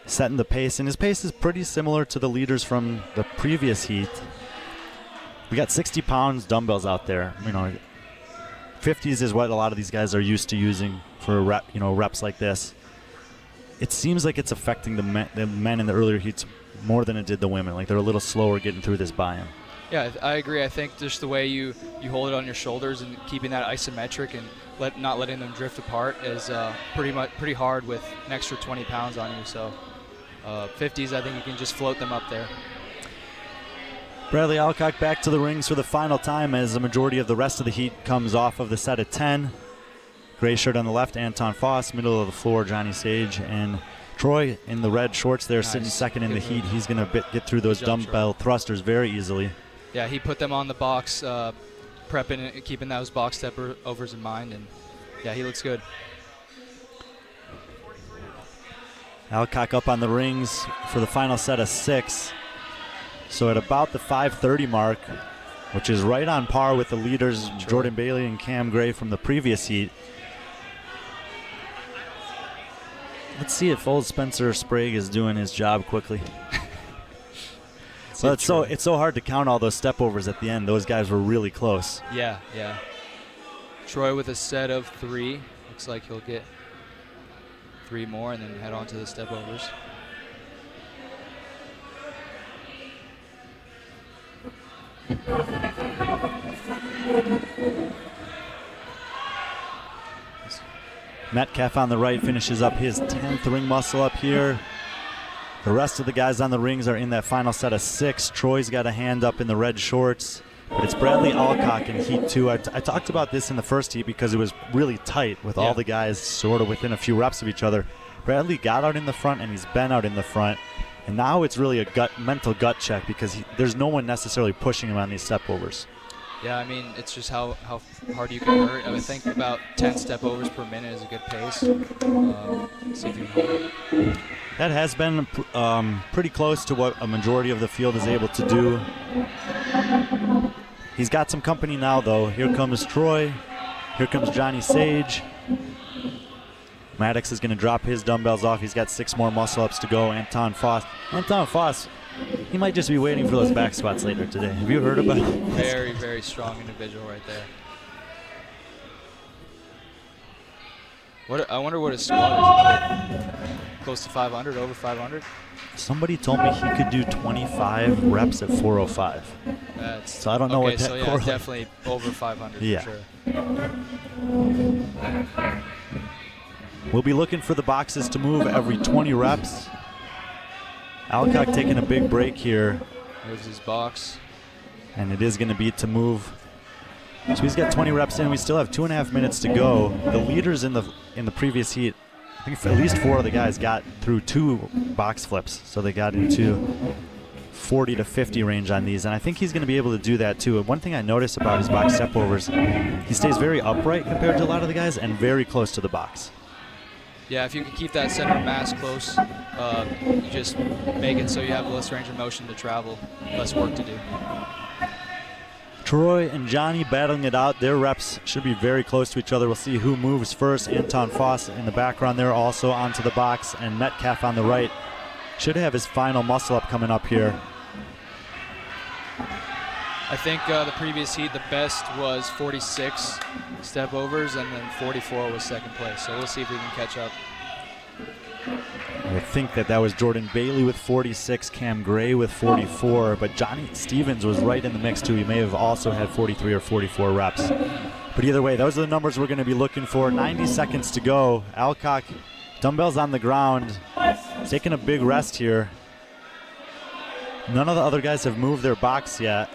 Speaker 1: Setting the pace, and his pace is pretty similar to the leaders from the previous heat. We got 60 pounds dumbbells out there. 50s is what a lot of these guys are used to using for reps like this. It seems like it's affecting the men in the earlier heats more than it did the women. Like they're a little slower getting through this buy-in.
Speaker 7: Yeah, I agree. I think just the way you hold it on your shoulders and keeping that isometric and not letting them drift apart is pretty hard with an extra 20 pounds on you. So 50s, I think you can just float them up there.
Speaker 1: Bradley Alcock back to the rings for the final time as the majority of the rest of the heat comes off of the set of 10. Gray shirt on the left, Anton Foss. Middle of the floor, Johnny Sage. And Troy in the red shorts there, sitting second in the heat. He's going to get through those dumbbell thrusters very easily.
Speaker 7: Yeah, he put them on the box, prepping, keeping those box step overs in mind. And, yeah, he looks good.
Speaker 1: Alcock up on the rings for the final set of 6. So at about the 5:30 mark, which is right on par with the leaders, Jordan Bailey and Cam Gray from the previous heat. Let's see if old Spencer Sprague is doing his job quickly. So it's so hard to count all those step overs at the end. Those guys were really close.
Speaker 7: Yeah. Troy with a set of 3. Looks like he'll get 3 more and then head on to the step overs.
Speaker 1: Metcalf on the right finishes up his 10th ring muscle up here. The rest of the guys on the rings are in that final set of 6. Troy's got a hand up in the red shorts, but it's Bradley Alcock in heat 2. I talked about this in the first heat because it was really tight with all the guys sort of within a few reps of each other. Bradley got out in the front and he's been out in the front. And now it's really a mental gut check because there's no one necessarily pushing him on these step overs.
Speaker 7: Yeah, I mean, it's just how hard you can hurt. I would think about 10 step overs per minute is a good pace. See if you can hold it.
Speaker 1: That has been pretty close to what a majority of the field is able to do. He's got some company now, though. Here comes Troy. Here comes Johnny Sage. Maddox is going to drop his dumbbells off. He's got 6 more muscle-ups to go. Anton Foss, he might just be waiting for those back squats later today. Have you heard about it?
Speaker 7: Very, very strong individual right there. I wonder what his squat is. Close to 500, over 500?
Speaker 1: Somebody told me he could do 25 reps at 405. So I don't know what that correlates.
Speaker 7: Definitely over 500 for sure.
Speaker 1: We'll be looking for the boxes to move every 20 reps. Alcock taking a big break here.
Speaker 7: Moves his box.
Speaker 1: And it is going to be to move. So he's got 20 reps in. We still have 2.5 minutes to go. The leaders in the previous heat, I think at least 4 of the guys got through 2 box flips. So they got into 40 to 50 range on these. And I think he's going to be able to do that too. And one thing I noticed about his box step overs, he stays very upright compared to a lot of the guys and very close to the box.
Speaker 7: Yeah, if you can keep that center of mass close, you just make it so you have less range of motion to travel, less work to do.
Speaker 1: Troy and Johnny battling it out. Their reps should be very close to each other. We'll see who moves first. Anton Foss in the background there also onto the box, and Metcalf on the right should have his final muscle up coming up here.
Speaker 7: I think the previous heat, the best was 46 step overs, and then 44 was second place. So we'll see if we can catch up.
Speaker 1: I think that was Jordan Bailey with 46, Cam Gray with 44, but Johnny Stevens was right in the mix too. He may have also had 43 or 44 reps. But either way, those are the numbers we're going to be looking for. 90 seconds to go. Alcock, dumbbells on the ground, taking a big rest here. None of the other guys have moved their box yet.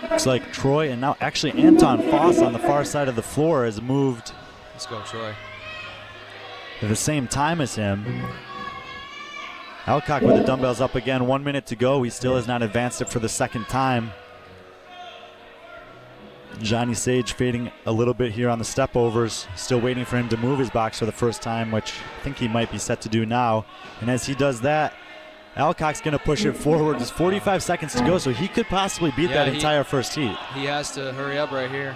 Speaker 1: Looks like Troy and now actually Anton Foss on the far side of the floor has moved.
Speaker 7: Let's go, Troy.
Speaker 1: At the same time as him. Alcock with the dumbbells up again. 1 minute to go. He still has not advanced it for the second time. Johnny Sage fading a little bit here on the step overs. Still waiting for him to move his box for the first time, which I think he might be set to do now. And as he does that, Alcock's going to push it forward. There's 45 seconds to go, so he could possibly beat that entire first heat.
Speaker 7: He has to hurry up right here.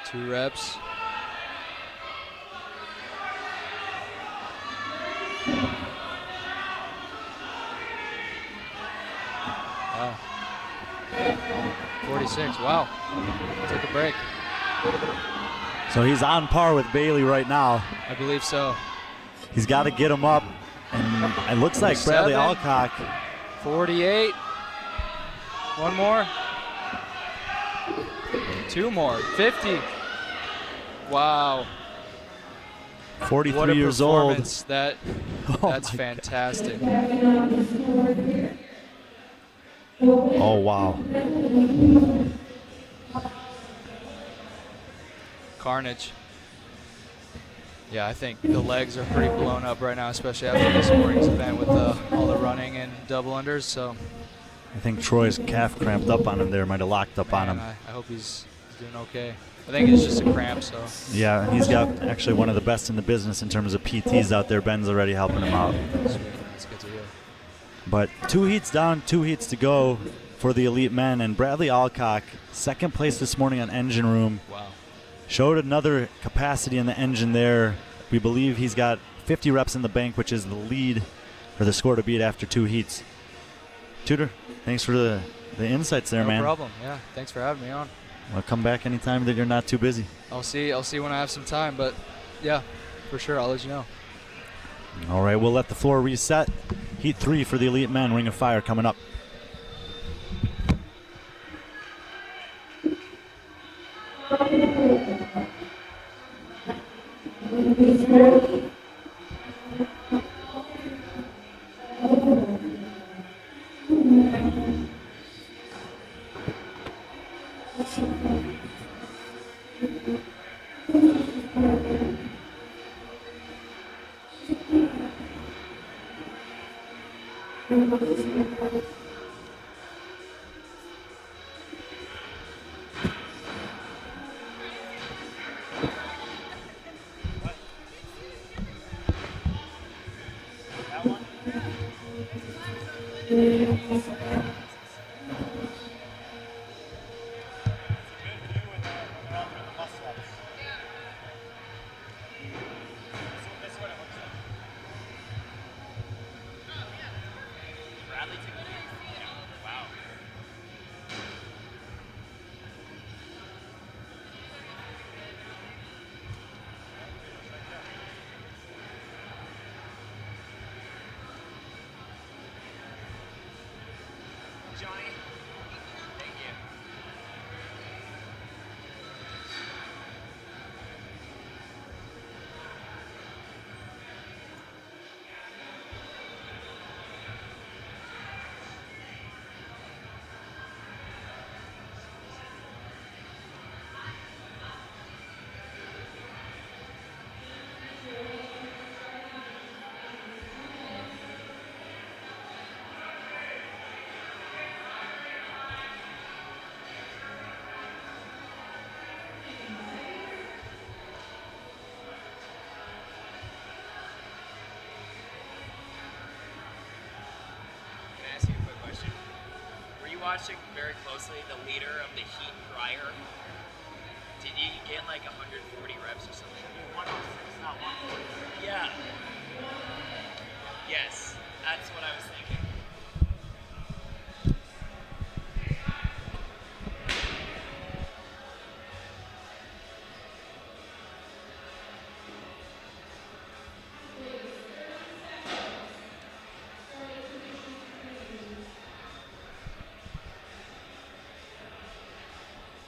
Speaker 7: Two reps. Wow. 46. Wow. Took a break.
Speaker 1: So he's on par with Bailey right now.
Speaker 7: I believe so.
Speaker 1: He's got to get him up. And it looks like Bradley
Speaker 7: 47.
Speaker 1: Alcock.
Speaker 7: 48. One more. 2 more. 50. Wow.
Speaker 1: 43
Speaker 7: What a
Speaker 1: years old.
Speaker 7: performance. That's
Speaker 1: my
Speaker 7: fantastic.
Speaker 1: Oh, wow.
Speaker 7: Carnage. Yeah, I think the legs are pretty blown up right now, especially after this morning's event with all the running and double unders. So
Speaker 1: I think Troy's calf cramped up on him there, might have locked up on
Speaker 7: man,
Speaker 1: him.
Speaker 7: I hope he's doing okay. I think it's just a cramp, so.
Speaker 1: Yeah, and he's got actually one of the best in the business in terms of PTs out there. Ben's already helping him out.
Speaker 7: Sweet. That's good to hear.
Speaker 1: But 2 heats down, 2 heats to go for the elite men. And Bradley Alcock, second place this morning on engine room.
Speaker 7: Wow.
Speaker 1: Showed another capacity in the engine there. We believe he's got 50 reps in the bank, which is the lead or the score to beat after 2 heats. Tudor, thanks for the insights there, man.
Speaker 7: No problem. Yeah, thanks for having me on.
Speaker 1: Well, come back anytime that you're not too busy.
Speaker 7: I'll see when I have some time, but yeah, for sure, I'll let you know.
Speaker 1: All right, we'll let the floor reset. Heat 3 for the elite men, Ring of Fire coming up.
Speaker 2: Johnny. Thank you. Can I ask you a quick question? Were you watching very closely the leader of the heat prior? Did he get like 140 reps or something? 106, not 140. Yeah. Yes, that's what I was thinking.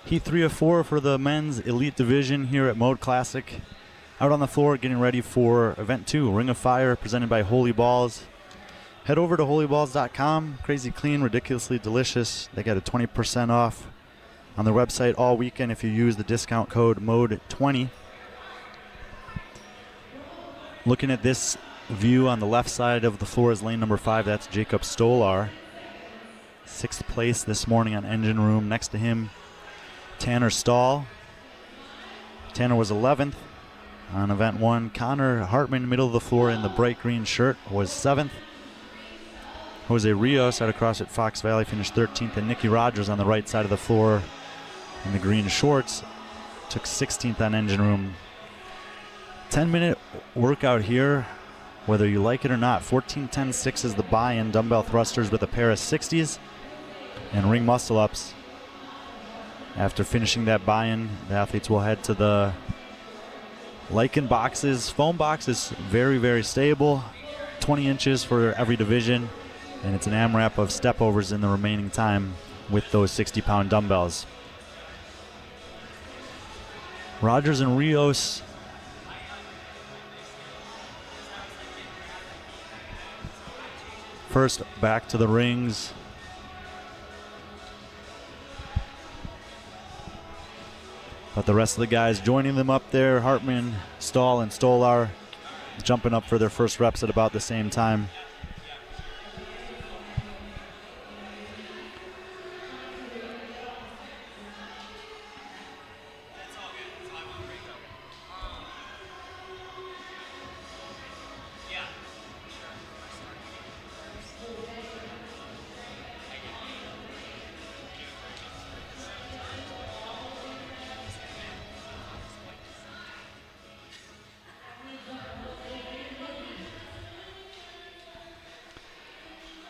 Speaker 1: Heat 3 of 4 for the men's elite division here at Mode Classic. Out on the floor getting ready for event 2, Ring of Fire, presented by Holy Balls. Head over to holyballs.com. Crazy clean, ridiculously delicious. They got a 20% off on their website all weekend if you use the discount code MODE20. Looking at this view on the left side of the floor is lane number 5. That's Jacob Stolar. 6th place this morning on engine room. Next to him, Tanner Stahl. Tanner was 11th on event 1. Connor Hartman, middle of the floor in the bright green shirt, was 7th. Jose Rios out across at Fox Valley finished 13th, and Nicky Rogers on the right side of the floor in the green shorts took 16th on engine room. 10-minute workout here whether you like it or not. 14-10-6 is the buy-in. Dumbbell thrusters with a pair of 60s and ring muscle-ups. After finishing that buy-in, the athletes will head to the Lycan boxes. Foam box is very, very stable. 20 inches for every division, and it's an AMRAP of step overs in the remaining time with those 60-pound dumbbells. Rogers and Rios first back to the rings. But the rest of the guys joining them up there, Hartman, Stahl, and Stolar, jumping up for their first reps at about the same time.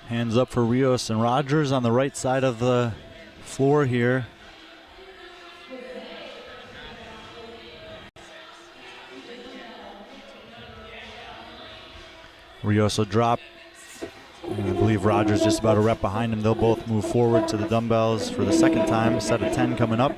Speaker 1: Hands up for Rios and Rogers on the right side of the floor here. Rios will drop. And I believe Rogers just about a rep behind him. They'll both move forward to the dumbbells for the second time. Set of 10 coming up.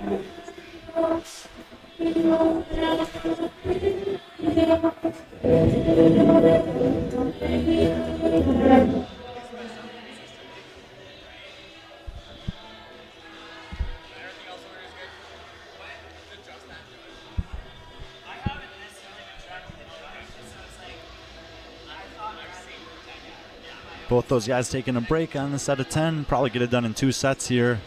Speaker 1: Both those guys taking a break on the set of 10. Probably get it done in 2 sets here.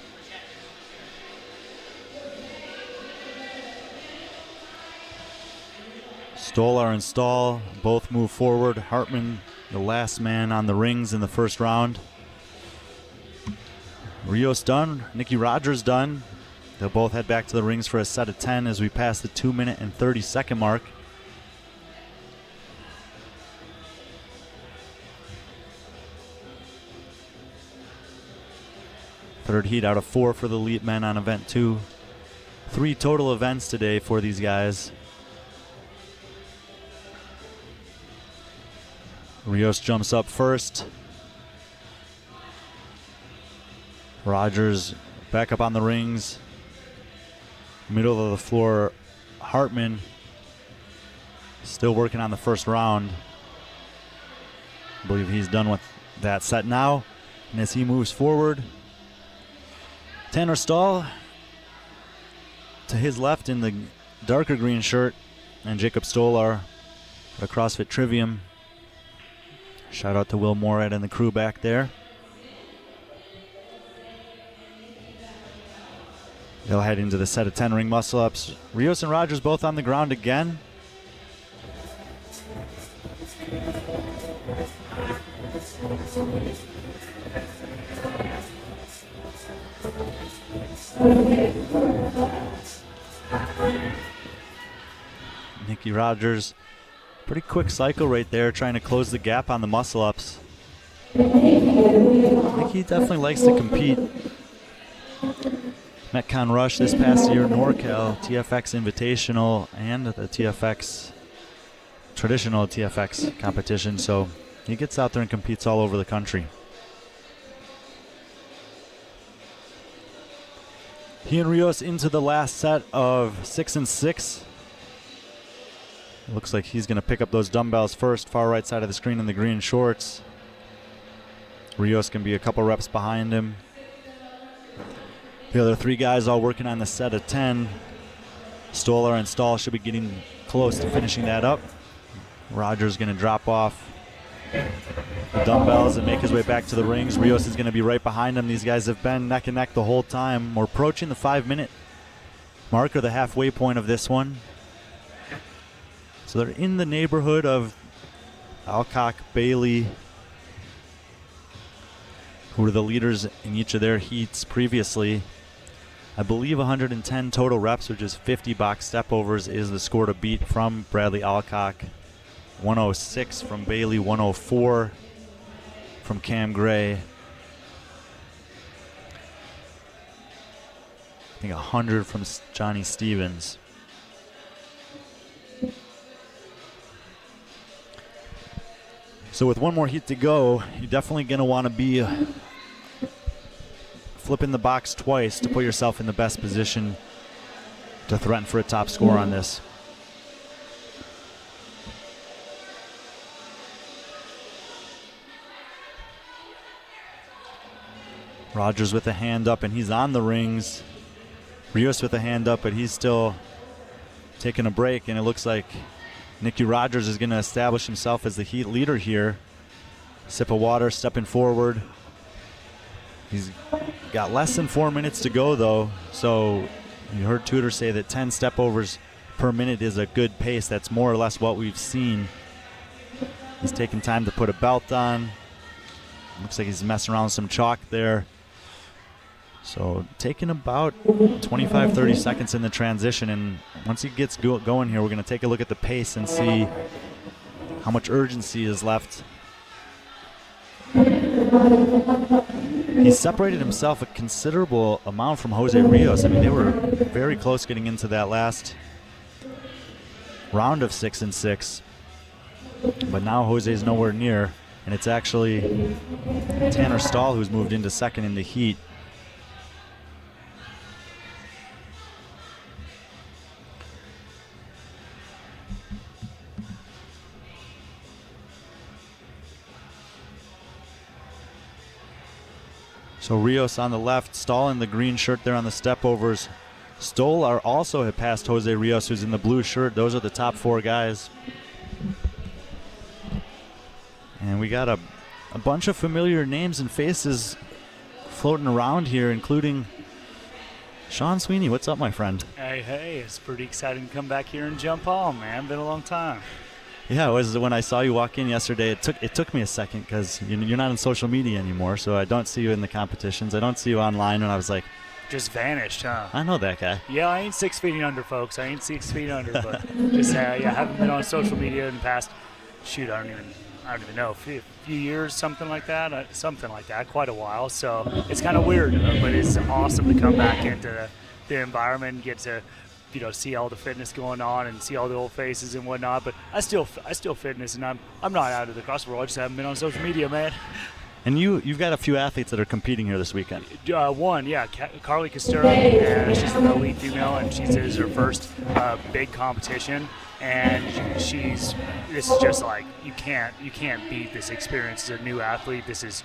Speaker 1: Stolar and Stahl both move forward. Hartman, the last man on the rings in the first round. Rios done. Nicky Rogers done. They'll both head back to the rings for a set of 10 as we pass the 2-minute and 30-second mark. Third heat out of 4 for the elite men on event 2. 3 total events today for these guys. Rios jumps up first. Rogers back up on the rings. Middle of the floor, Hartman still working on the first round. I believe he's done with that set now. And as he moves forward, Tanner Stahl to his left in the darker green shirt, and Jacob Stolar at CrossFit Trivium. Shout out to Will Morad and the crew back there. They'll head into the set of 10 ring muscle ups. Rios and Rogers both on the ground again. Nicky Rogers, pretty quick cycle right there, trying to close the gap on the muscle ups. Nicky definitely likes to compete. Metcon Rush this past year, NorCal, TFX Invitational, and the TFX, traditional TFX competition, so he gets out there and competes all over the country. He and Rios into the last set of 6 and 6. It looks like he's going to pick up those dumbbells first, far right side of the screen in the green shorts. Rios can be a couple reps behind him. The other 3 guys all working on the set of 10. Stolar and Stahl should be getting close to finishing that up. Rogers going to drop off the dumbbells and make his way back to the rings. Rios is going to be right behind him. These guys have been neck and neck the whole time. We're approaching the 5-minute marker, the halfway point of this one. So they're in the neighborhood of Alcock, Bailey, who were the leaders in each of their heats previously. I believe 110 total reps, which is 50 box step overs, is the score to beat from Bradley Alcock. 106 from Bailey, 104 from Cam Gray. I think 100 from Johnny Stevens. So with one more heat to go, you're definitely going to want to be flipping the box twice to put yourself in the best position to threaten for a top score on this. Rogers with a hand up, and he's on the rings. Rios with a hand up, but he's still taking a break, and it looks like Nicky Rogers is going to establish himself as the heat leader here. Sip of water, stepping forward. He's got less than 4 minutes to go, though, so you heard Tudor say that 10 step overs per minute is a good pace. That's more or less what we've seen. He's taking time to put a belt on. Looks like he's messing around with some chalk there. So taking about 25, 30 seconds in the transition, and once he gets going here, we're going to take a look at the pace and see how much urgency is left. He separated himself a considerable amount from Jose Rios. I mean, they were very close getting into that last round of 6 and 6, but now Jose's nowhere near, and it's actually Tanner Stahl who's moved into second in the heat. So Rios on the left, Stahl in the green shirt there on the step overs. Stolar also had passed Jose Rios, who's in the blue shirt. Those are the top 4 guys. And we got a bunch of familiar names and faces floating around here, including Sean Sweeney. What's up, my friend?
Speaker 8: Hey, it's pretty exciting to come back here and jump on, man. Been a long time.
Speaker 1: Yeah, it was when I saw you walk in yesterday. It took me a second because you're not on social media anymore, so I don't see you in the competitions. I don't see you online, and I was like,
Speaker 8: just vanished, huh?
Speaker 1: I know that guy.
Speaker 8: Yeah, I ain't 6 feet under, folks. I ain't 6 feet under, but just haven't been on social media in the past. Shoot, I don't even know, a few years, something like that, quite a while. So it's kind of weird, but it's awesome to come back into the environment and get to, see all the fitness going on and see all the old faces and whatnot. But I still fitness, and I'm not out of the CrossFit world. I just haven't been on social media, man.
Speaker 1: And you've got a few athletes that are competing here this weekend.
Speaker 8: One, yeah, Carly Costera, and she's an elite female, and this is her first big competition. And this is just like, you can't beat this experience as a new athlete. This is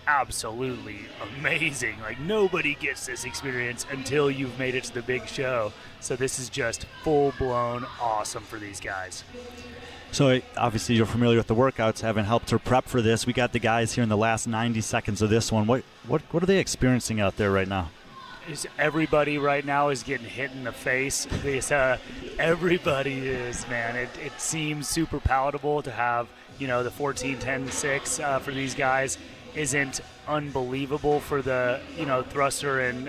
Speaker 8: absolutely amazing. Like, nobody gets this experience until you've made it to the big show. So this is just full-blown awesome for these guys.
Speaker 1: So obviously you're familiar with the workouts, having helped her prep for this. We got the guys here in the last 90 seconds of this one. What are they experiencing out there right now?
Speaker 8: Everybody right now is getting hit in the face. Everybody is, man. It seems super palatable to have, the 14, 10, 6 for these guys isn't unbelievable for the, thruster and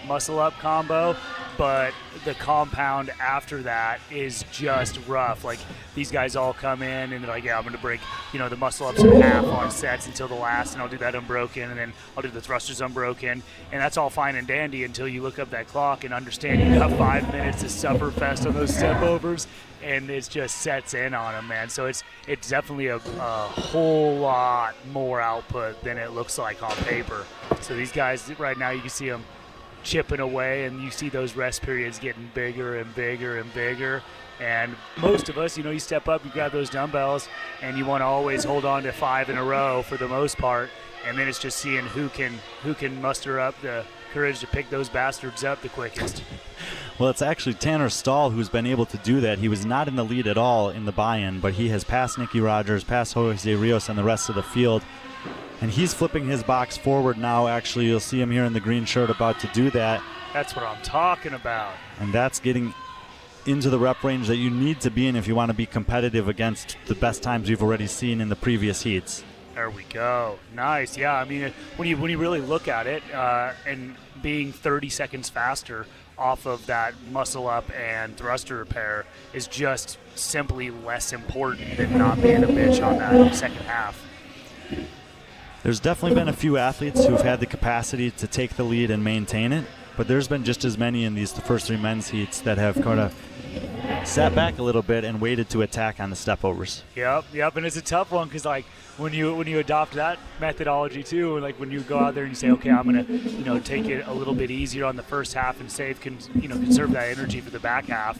Speaker 8: muscle up combo, but the compound after that is just rough. Like, these guys all come in and they're like, yeah, I'm going to break, the muscle ups in half on sets until the last, and I'll do that unbroken, and then I'll do the thrusters unbroken, and that's all fine and dandy until you look up that clock and understand you got 5 minutes to suffer fest on those step overs, and it just sets in on them, man. So it's definitely a whole lot more output than it looks like on paper. So these guys right now, you can see them chipping away, and you see those rest periods getting bigger and bigger and bigger. And most of us, you step up, you grab those dumbbells, and you want to always hold on to 5 in a row for the most part. And then it's just seeing who can muster up the courage to pick those bastards up the quickest.
Speaker 1: Well, it's actually Tanner Stahl who's been able to do that. He was not in the lead at all in the buy-in, but he has passed Nicky Rogers, passed Jose Rios and the rest of the field. And he's flipping his box forward now. Actually, you'll see him here in the green shirt about to do that.
Speaker 8: That's what I'm talking about.
Speaker 1: And that's getting into the rep range that you need to be in if you want to be competitive against the best times we've already seen in the previous heats.
Speaker 8: There we go. Nice. Yeah, I mean, when you really look at it, and being 30 seconds faster off of that muscle up and thruster repair is just simply less important than not being a bitch on that second half.
Speaker 1: There's definitely been a few athletes who've had the capacity to take the lead and maintain it, but there's been just as many in the first 3 men's heats that have kind of sat back a little bit and waited to attack on the stepovers.
Speaker 8: Yep, and it's a tough one because like when you adopt that methodology too, and like when you go out there and you say, okay, I'm gonna take it a little bit easier on the first half and conserve that energy for the back half.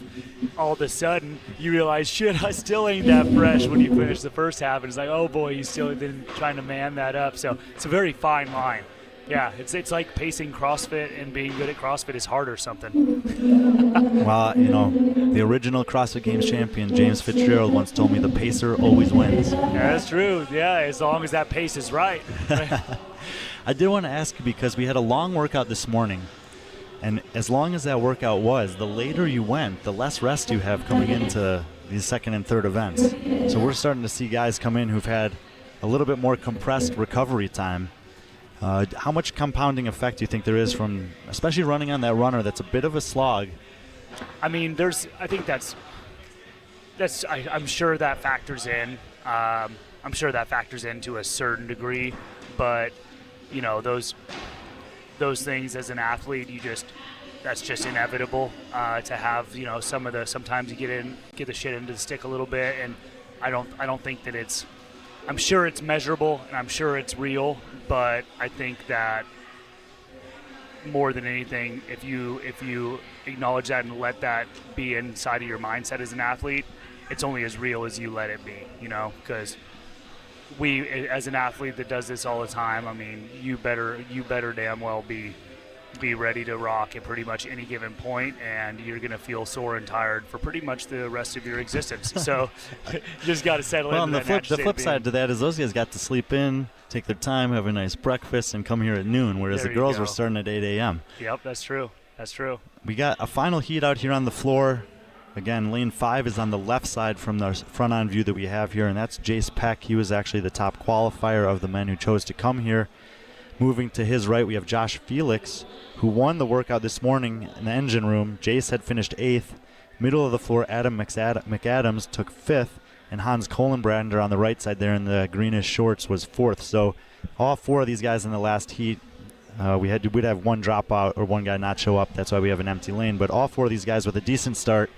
Speaker 8: All of a sudden you realize, shit, I still ain't that fresh when you finish the first half, and it's like, oh boy, you still been trying to man that up. So it's a very fine line. Yeah, it's like pacing CrossFit, and being good at CrossFit is hard or something.
Speaker 1: Well, the original CrossFit Games champion, James Fitzgerald, once told me the pacer always wins.
Speaker 8: Yeah, that's true. Yeah, as long as that pace is right.
Speaker 1: I did want to ask you, because we had a long workout this morning, and as long as that workout was, the later you went, the less rest you have coming into these second and third events. So we're starting to see guys come in who've had a little bit more compressed recovery time. How much compounding effect do you think there is from, especially running on that runner that's a bit of a slog?
Speaker 8: I mean, I'm sure that factors in. I'm sure that factors in to a certain degree, but those things as an athlete, that's just inevitable to have. Sometimes you get the shit into the stick a little bit, and I don't think that it's. I'm sure it's measurable and I'm sure it's real, but I think that more than anything, if you acknowledge that and let that be inside of your mindset as an athlete, it's only as real as you let it be, because we, as an athlete that does this all the time, I mean, you better damn well be ready to rock at pretty much any given point, and you're going to feel sore and tired for pretty much the rest of your existence. So you just got to settle into that.
Speaker 1: Well, the flip side to that is those guys got to sleep in, take their time, have a nice breakfast, and come here at noon, whereas the girls were starting at 8 a.m.
Speaker 8: Yep, that's true.
Speaker 1: We got a final heat out here on the floor. Again, lane 5 is on the left side from the front-on view that we have here, and that's Jace Peck. He was actually the top qualifier of the men who chose to come here. Moving to his right, we have Josh Felix, who won the workout this morning in the engine room. Jace had finished 8th. Middle of the floor, Adam McAdams took 5th, and Hans Kohlenbrander on the right side there in the greenish shorts was 4th. So all 4 of these guys in the last heat, we'd have one dropout or one guy not show up. That's why we have an empty lane. But all 4 of these guys with a decent start.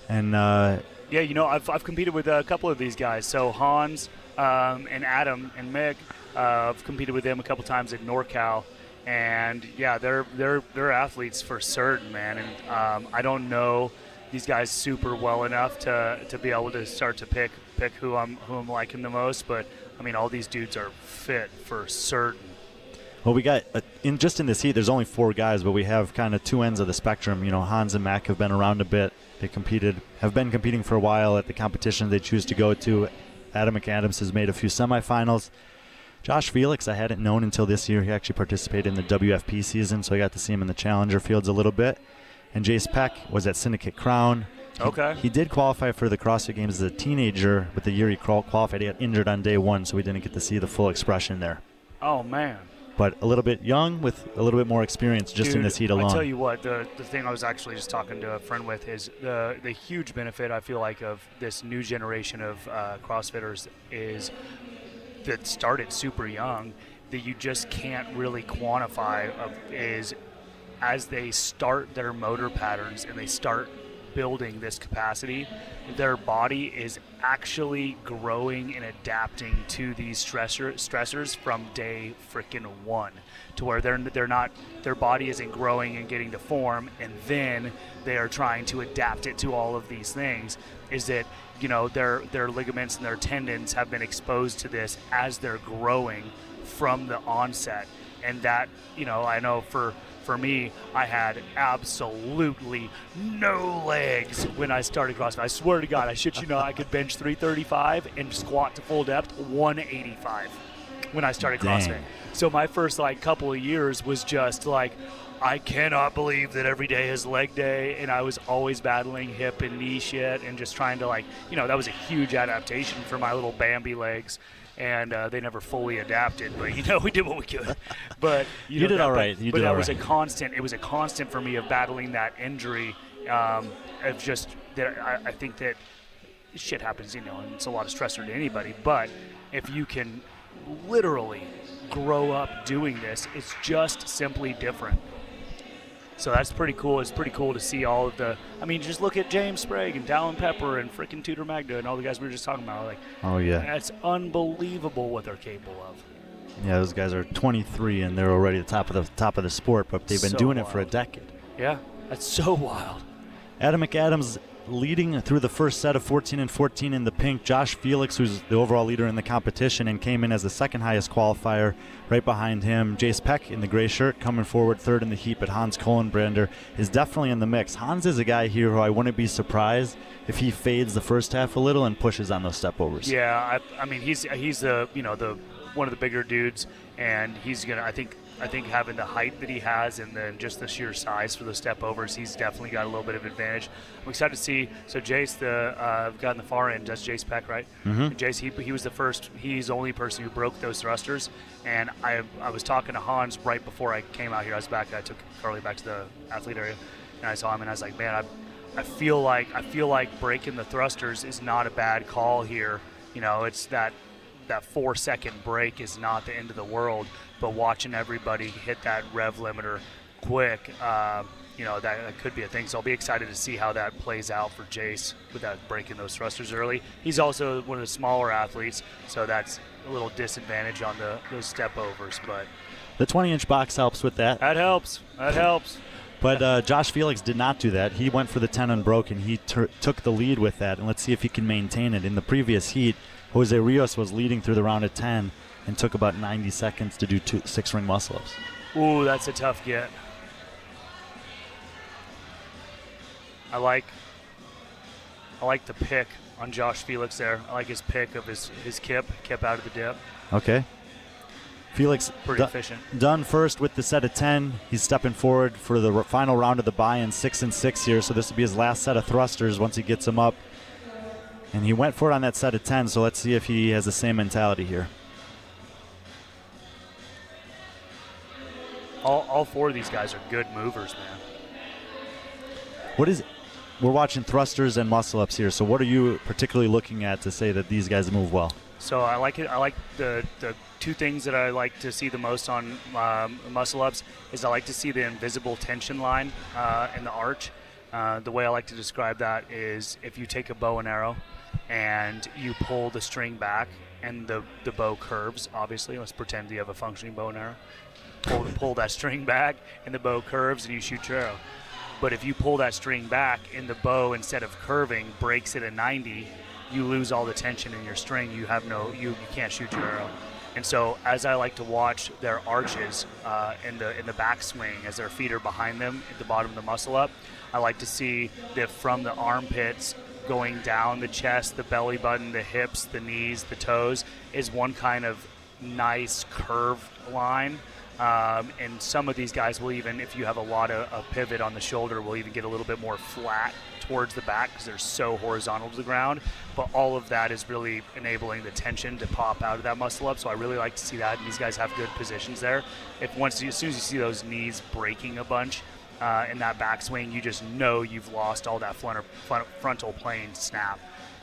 Speaker 1: And
Speaker 8: I've competed with a couple of these guys. So Hans and Adam and Mick, I've competed with them a couple times at NorCal. And yeah, they're athletes for certain, man. And I don't know these guys super well enough to be able to start to pick who I'm liking the most. But I mean, all these dudes are fit for certain.
Speaker 1: Well, we got in this heat, there's only 4 guys, but we have kind of 2 ends of the spectrum. Hans and Mac have been around a bit. They have been competing for a while at the competition they choose to go to. Adam McAdams has made a few semifinals. Josh Felix, I hadn't known until this year. He actually participated in the WFP season, so I got to see him in the Challenger fields a little bit. And Jace Peck was at Syndicate Crown.
Speaker 8: Okay.
Speaker 1: He did qualify for the CrossFit Games as a teenager, but the year he qualified, he got injured on day 1, so we didn't get to see the full expression there.
Speaker 8: Oh, man.
Speaker 1: But a little bit young with a little bit more experience just in this heat alone.
Speaker 8: I tell you what, the thing I was actually just talking to a friend with is the huge benefit I feel like of this new generation of CrossFitters is that started super young that you just can't really quantify is as they start their motor patterns and they start building this capacity, their body is actually growing and adapting to these stressors from day freaking 1, to where their body isn't growing and getting to form, and then they are trying to adapt it to all of these things. Is that their ligaments and their tendons have been exposed to this as they're growing from the onset, and that I know for me, I had absolutely no legs when I started CrossFit. I swear to God, I shit you not, I could bench 335 and squat to full depth 185 when I started CrossFit.
Speaker 1: Dang.
Speaker 8: So my first couple of years was just I cannot believe that every day is leg day, and I was always battling hip and knee shit and just trying to that was a huge adaptation for my little Bambi legs. and they never fully adapted. But we did what we could. But
Speaker 1: You did all right. You
Speaker 8: but
Speaker 1: did
Speaker 8: that
Speaker 1: all
Speaker 8: was
Speaker 1: right.
Speaker 8: a constant. It was a constant for me of battling that injury. Of just that I think that shit happens, and it's a lot of stressor to anybody. But if you can literally grow up doing this, it's just simply different. So that's pretty cool. It's pretty cool to see all of the. I mean, just look at James Sprague and Dallin Pepper and freaking Tudor Magda and all the guys we were just talking about. Like,
Speaker 1: Oh, yeah.
Speaker 8: that's unbelievable what they're capable of.
Speaker 1: Yeah, those guys are 23, and they're already the top of the sport, but they've been
Speaker 8: So
Speaker 1: doing it for a
Speaker 8: wild.
Speaker 1: decade.
Speaker 8: Yeah, that's so wild.
Speaker 1: Adam McAdams leading through the first set of 14 and 14 in the pink. Josh Felix, who's the overall leader in the competition and came in as the second highest qualifier. Right behind him, Jace Peck in the gray shirt coming forward third in the heat, but Hans Kohlenbrander is definitely in the mix. Hans is a guy here who I wouldn't be surprised if he fades the first half a little and pushes on those step overs.
Speaker 8: Yeah, I mean he's the the one of the bigger dudes, and he's gonna I think having the height that he has and then just the sheer size for the step overs, he's definitely got a little bit of advantage. I'm excited to see. So Jace, the guy on the far end, does Jace Peck, right?
Speaker 1: Mhm.
Speaker 8: Jace, he was the first. He's the only person who broke those thrusters. And I was talking to Hans right before I came out here. I took Carly back to the athlete area, and I saw him, and I was like, man, I feel like breaking the thrusters is not a bad call here. It's that 4-second break is not the end of the world, but watching everybody hit that rev limiter quick, that could be a thing. So I'll be excited to see how that plays out for Jace with that breaking those thrusters early. He's also one of the smaller athletes, so that's a little disadvantage on those step overs, but
Speaker 1: The 20-inch box helps with that.
Speaker 8: that helps.
Speaker 1: But Josh Felix did not do that. He went for the 10 unbroken. He took the lead with that, and let's see if he can maintain it. In the previous heat, Jose Rios was leading through the round of 10 and took about 90 seconds to do 6-ring muscle-ups.
Speaker 8: Ooh, that's a tough get. I like the pick on Josh Felix there. I like his pick of his kip out of the dip.
Speaker 1: Okay. Felix
Speaker 8: Pretty efficient.
Speaker 1: done first with the set of 10. He's stepping forward for the final round of the buy-in, 6 and 6 here. So this will be his last set of thrusters once he gets them up. And he went for it on that set of 10, so let's see if he has the same mentality here.
Speaker 8: All four of these guys are good movers, man.
Speaker 1: We're watching thrusters and muscle-ups here, so what are you particularly looking at to say that these guys move well?
Speaker 8: So I like it. I like the two things that I like to see the most on muscle-ups is I like to see the invisible tension line in the arch. The way I like to describe that is if you take a bow and arrow and you pull the string back and the bow curves, obviously. Let's pretend you have a functioning bow and arrow. Pull that string back and the bow curves and you shoot your arrow. But if you pull that string back and the bow, instead of curving, breaks it at 90, you lose all the tension in your string. You can't shoot your arrow. And so as I like to watch their arches in the backswing as their feet are behind them at the bottom of the muscle up, I like to see that from the armpits going down the chest, the belly button, the hips, the knees, the toes is one kind of nice curved line. And some of these guys will even, if you have a lot of pivot on the shoulder, will even get a little bit more flat towards the back because they're so horizontal to the ground. But all of that is really enabling the tension to pop out of that muscle up. So I really like to see that. And these guys have good positions there. As soon as you see those knees breaking a bunch in that backswing, you just know you've lost all that frontal plane snap.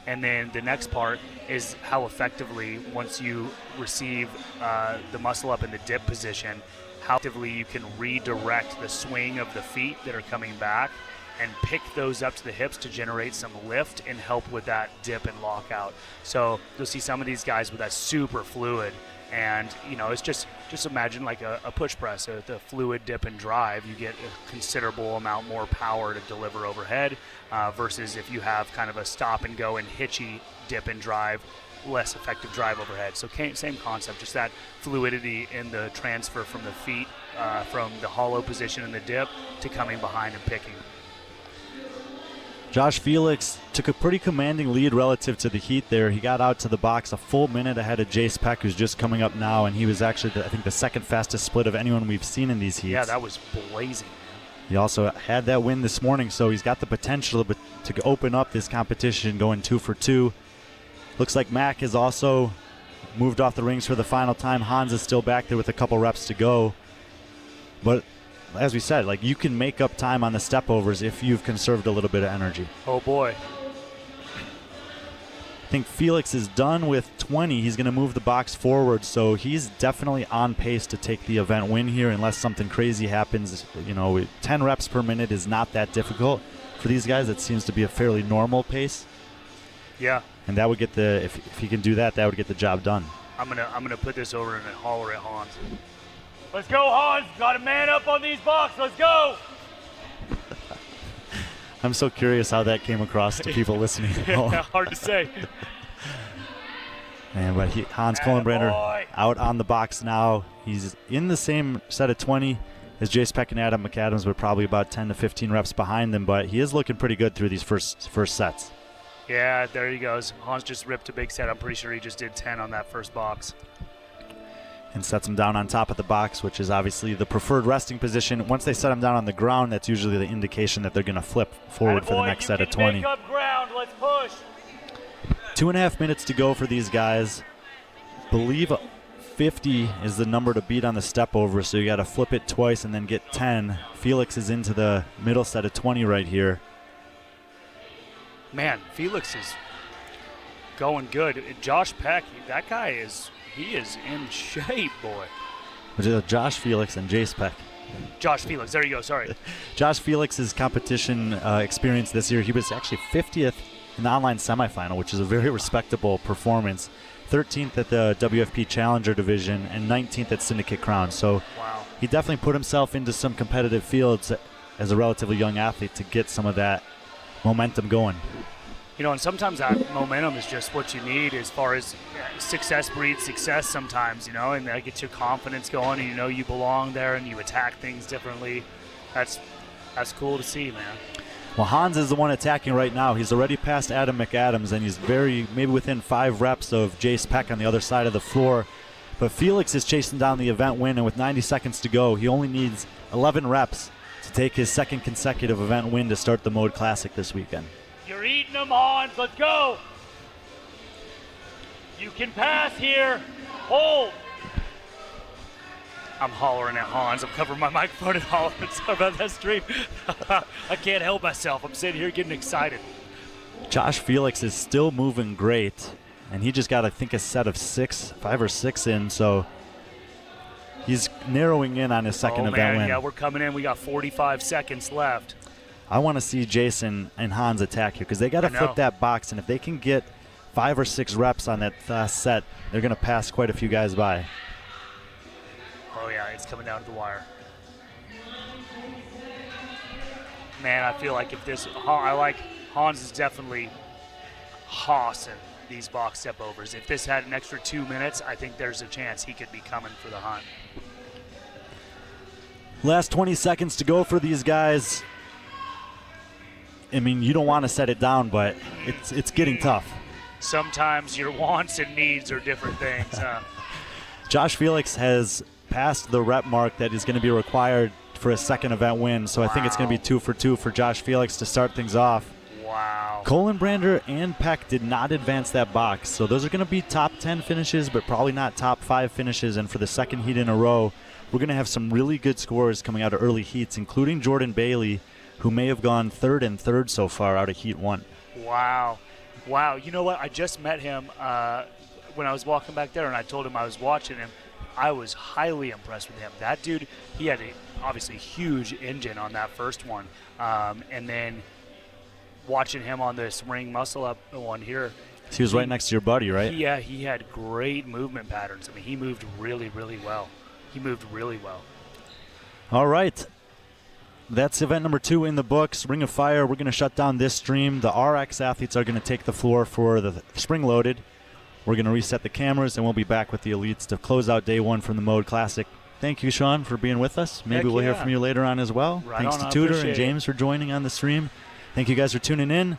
Speaker 8: And then the next part is how effectively, once you receive the muscle up in the dip position, how effectively you can redirect the swing of the feet that are coming back and pick those up to the hips to generate some lift and help with that dip and lockout. So you'll see some of these guys with that super fluid. And, it's just imagine like a push press, the fluid dip and drive, you get a considerable amount more power to deliver overhead versus if you have kind of a stop and go and hitchy dip and drive, less effective drive overhead. So same concept, just that fluidity in the transfer from the feet, from the hollow position in the dip to coming behind and picking.
Speaker 1: Josh Felix took a pretty commanding lead relative to the heat there. He got out to the box a full minute ahead of Jace Peck, who's just coming up now, and he was actually, I think, the second fastest split of anyone we've seen in these heats.
Speaker 8: Yeah, that was blazing.
Speaker 1: He also had that win this morning, so he's got the potential to open up this competition going 2 for 2. Looks like Mac is also moved off the rings for the final time. Hans is still back there with a couple reps to go. But as we said, like, you can make up time on the step overs if you've conserved a little bit of energy.
Speaker 8: Oh boy.
Speaker 1: I think Felix is done with 20. He's going to move the box forward, so he's definitely on pace to take the event win here unless something crazy happens. 10 reps per minute is not that difficult for these guys. It seems to be a fairly normal pace.
Speaker 8: Yeah.
Speaker 1: And that would get if he can do that, that would get the job done.
Speaker 8: I'm gonna put this over and holler at Hans. Let's go, Hans! Got to man up on these boxes. Let's go!
Speaker 1: I'm so curious how that came across to people listening.
Speaker 8: Yeah, hard to say.
Speaker 1: But Hans Kohlenbrander out on the box now. He's in the same set of 20 as Jace Peck and Adam McAdams, but probably about 10 to 15 reps behind them. But he is looking pretty good through these first sets.
Speaker 8: Yeah, there he goes. Hans just ripped a big set. I'm pretty sure he just did 10 on that first box.
Speaker 1: And sets him down on top of the box, which is obviously the preferred resting position. Once they set him down on the ground, that's usually the indication that they're going to flip forward for the next set of 20.
Speaker 8: Make up ground. Let's push.
Speaker 1: 2.5 minutes to go for these guys. Believe 50 is the number to beat on the step over, so you got to flip it twice and then get 10. Felix is into the middle set of 20 right here.
Speaker 8: Man, Felix is going good. Josh Peck, that guy is in shape, boy.
Speaker 1: Which is Josh Felix and Jace Peck.
Speaker 8: Josh Felix, there you go, sorry.
Speaker 1: Josh Felix's competition experience this year, he was actually 50th in the online semifinal, which is a very respectable performance. 13th at the WFP Challenger Division and 19th at Syndicate Crown. So
Speaker 8: wow.
Speaker 1: He definitely put himself into some competitive fields as a relatively young athlete to get some of that momentum going.
Speaker 8: And sometimes that momentum is just what you need as far as success breeds success sometimes, and that gets your confidence going and you belong there and you attack things differently. That's cool to see, man.
Speaker 1: Well, Hans is the one attacking right now. He's already past Adam McAdams, and he's maybe within 5 reps of Jace Peck on the other side of the floor. But Felix is chasing down the event win, and with 90 seconds to go, he only needs 11 reps to take his second consecutive event win to start the Mode Classic this weekend.
Speaker 8: You're eating them, Hans. Let's go. You can pass here. Hold. I'm hollering at Hans. I'm covering my microphone and hollering. Sorry about that stream. I can't help myself. I'm sitting here getting excited.
Speaker 1: Josh Felix is still moving great, and he just got, I think, a set of 5 or 6 in, so he's narrowing in on his second event win.
Speaker 8: Yeah, we're coming in. We got 45 seconds left.
Speaker 1: I want to see Jason and Hans attack here because they got to flip that box, and if they can get 5 or 6 reps on that set, they're going to pass quite a few guys by.
Speaker 8: Oh, yeah, it's coming down to the wire. Man, I feel like Hans is definitely hossing these box step overs. If this had an extra 2 minutes, I think there's a chance he could be coming for the hunt.
Speaker 1: Last 20 seconds to go for these guys. I mean, you don't want to set it down, but it's getting tough.
Speaker 8: Sometimes your wants and needs are different things.
Speaker 1: Josh Felix has passed the rep mark that is going to be required for a second event win, so I think it's going to be 2 for 2 for Josh Felix to start things off.
Speaker 8: Wow.
Speaker 1: Kohlenbrander and Peck did not advance that box, so those are going to be top 10 finishes, but probably not top 5 finishes, and for the second heat in a row, we're going to have some really good scores coming out of early heats, including Jordan Bailey, who may have gone 3rd and 3rd so far out of Heat 1.
Speaker 8: Wow. You know what? I just met him when I was walking back there, and I told him I was watching him. I was highly impressed with him. That dude, he had obviously huge engine on that first one. And then watching him on this ring muscle up one here.
Speaker 1: He was right next to your buddy, right?
Speaker 8: Yeah, he had great movement patterns. I mean, he moved really, really well.
Speaker 1: All right. That's event number 2 in the books. Ring of Fire, we're going to shut down this stream. The RX athletes are going to take the floor for the spring loaded. We're going to reset the cameras, and we'll be back with the elites to close out day 1 from the Mode Classic. Thank you, Sean, for being with us. Maybe we'll hear from you later on as well.
Speaker 8: Right
Speaker 1: Thanks
Speaker 8: on,
Speaker 1: to Tudor
Speaker 8: appreciate
Speaker 1: and James for joining on the stream. Thank you guys for tuning in.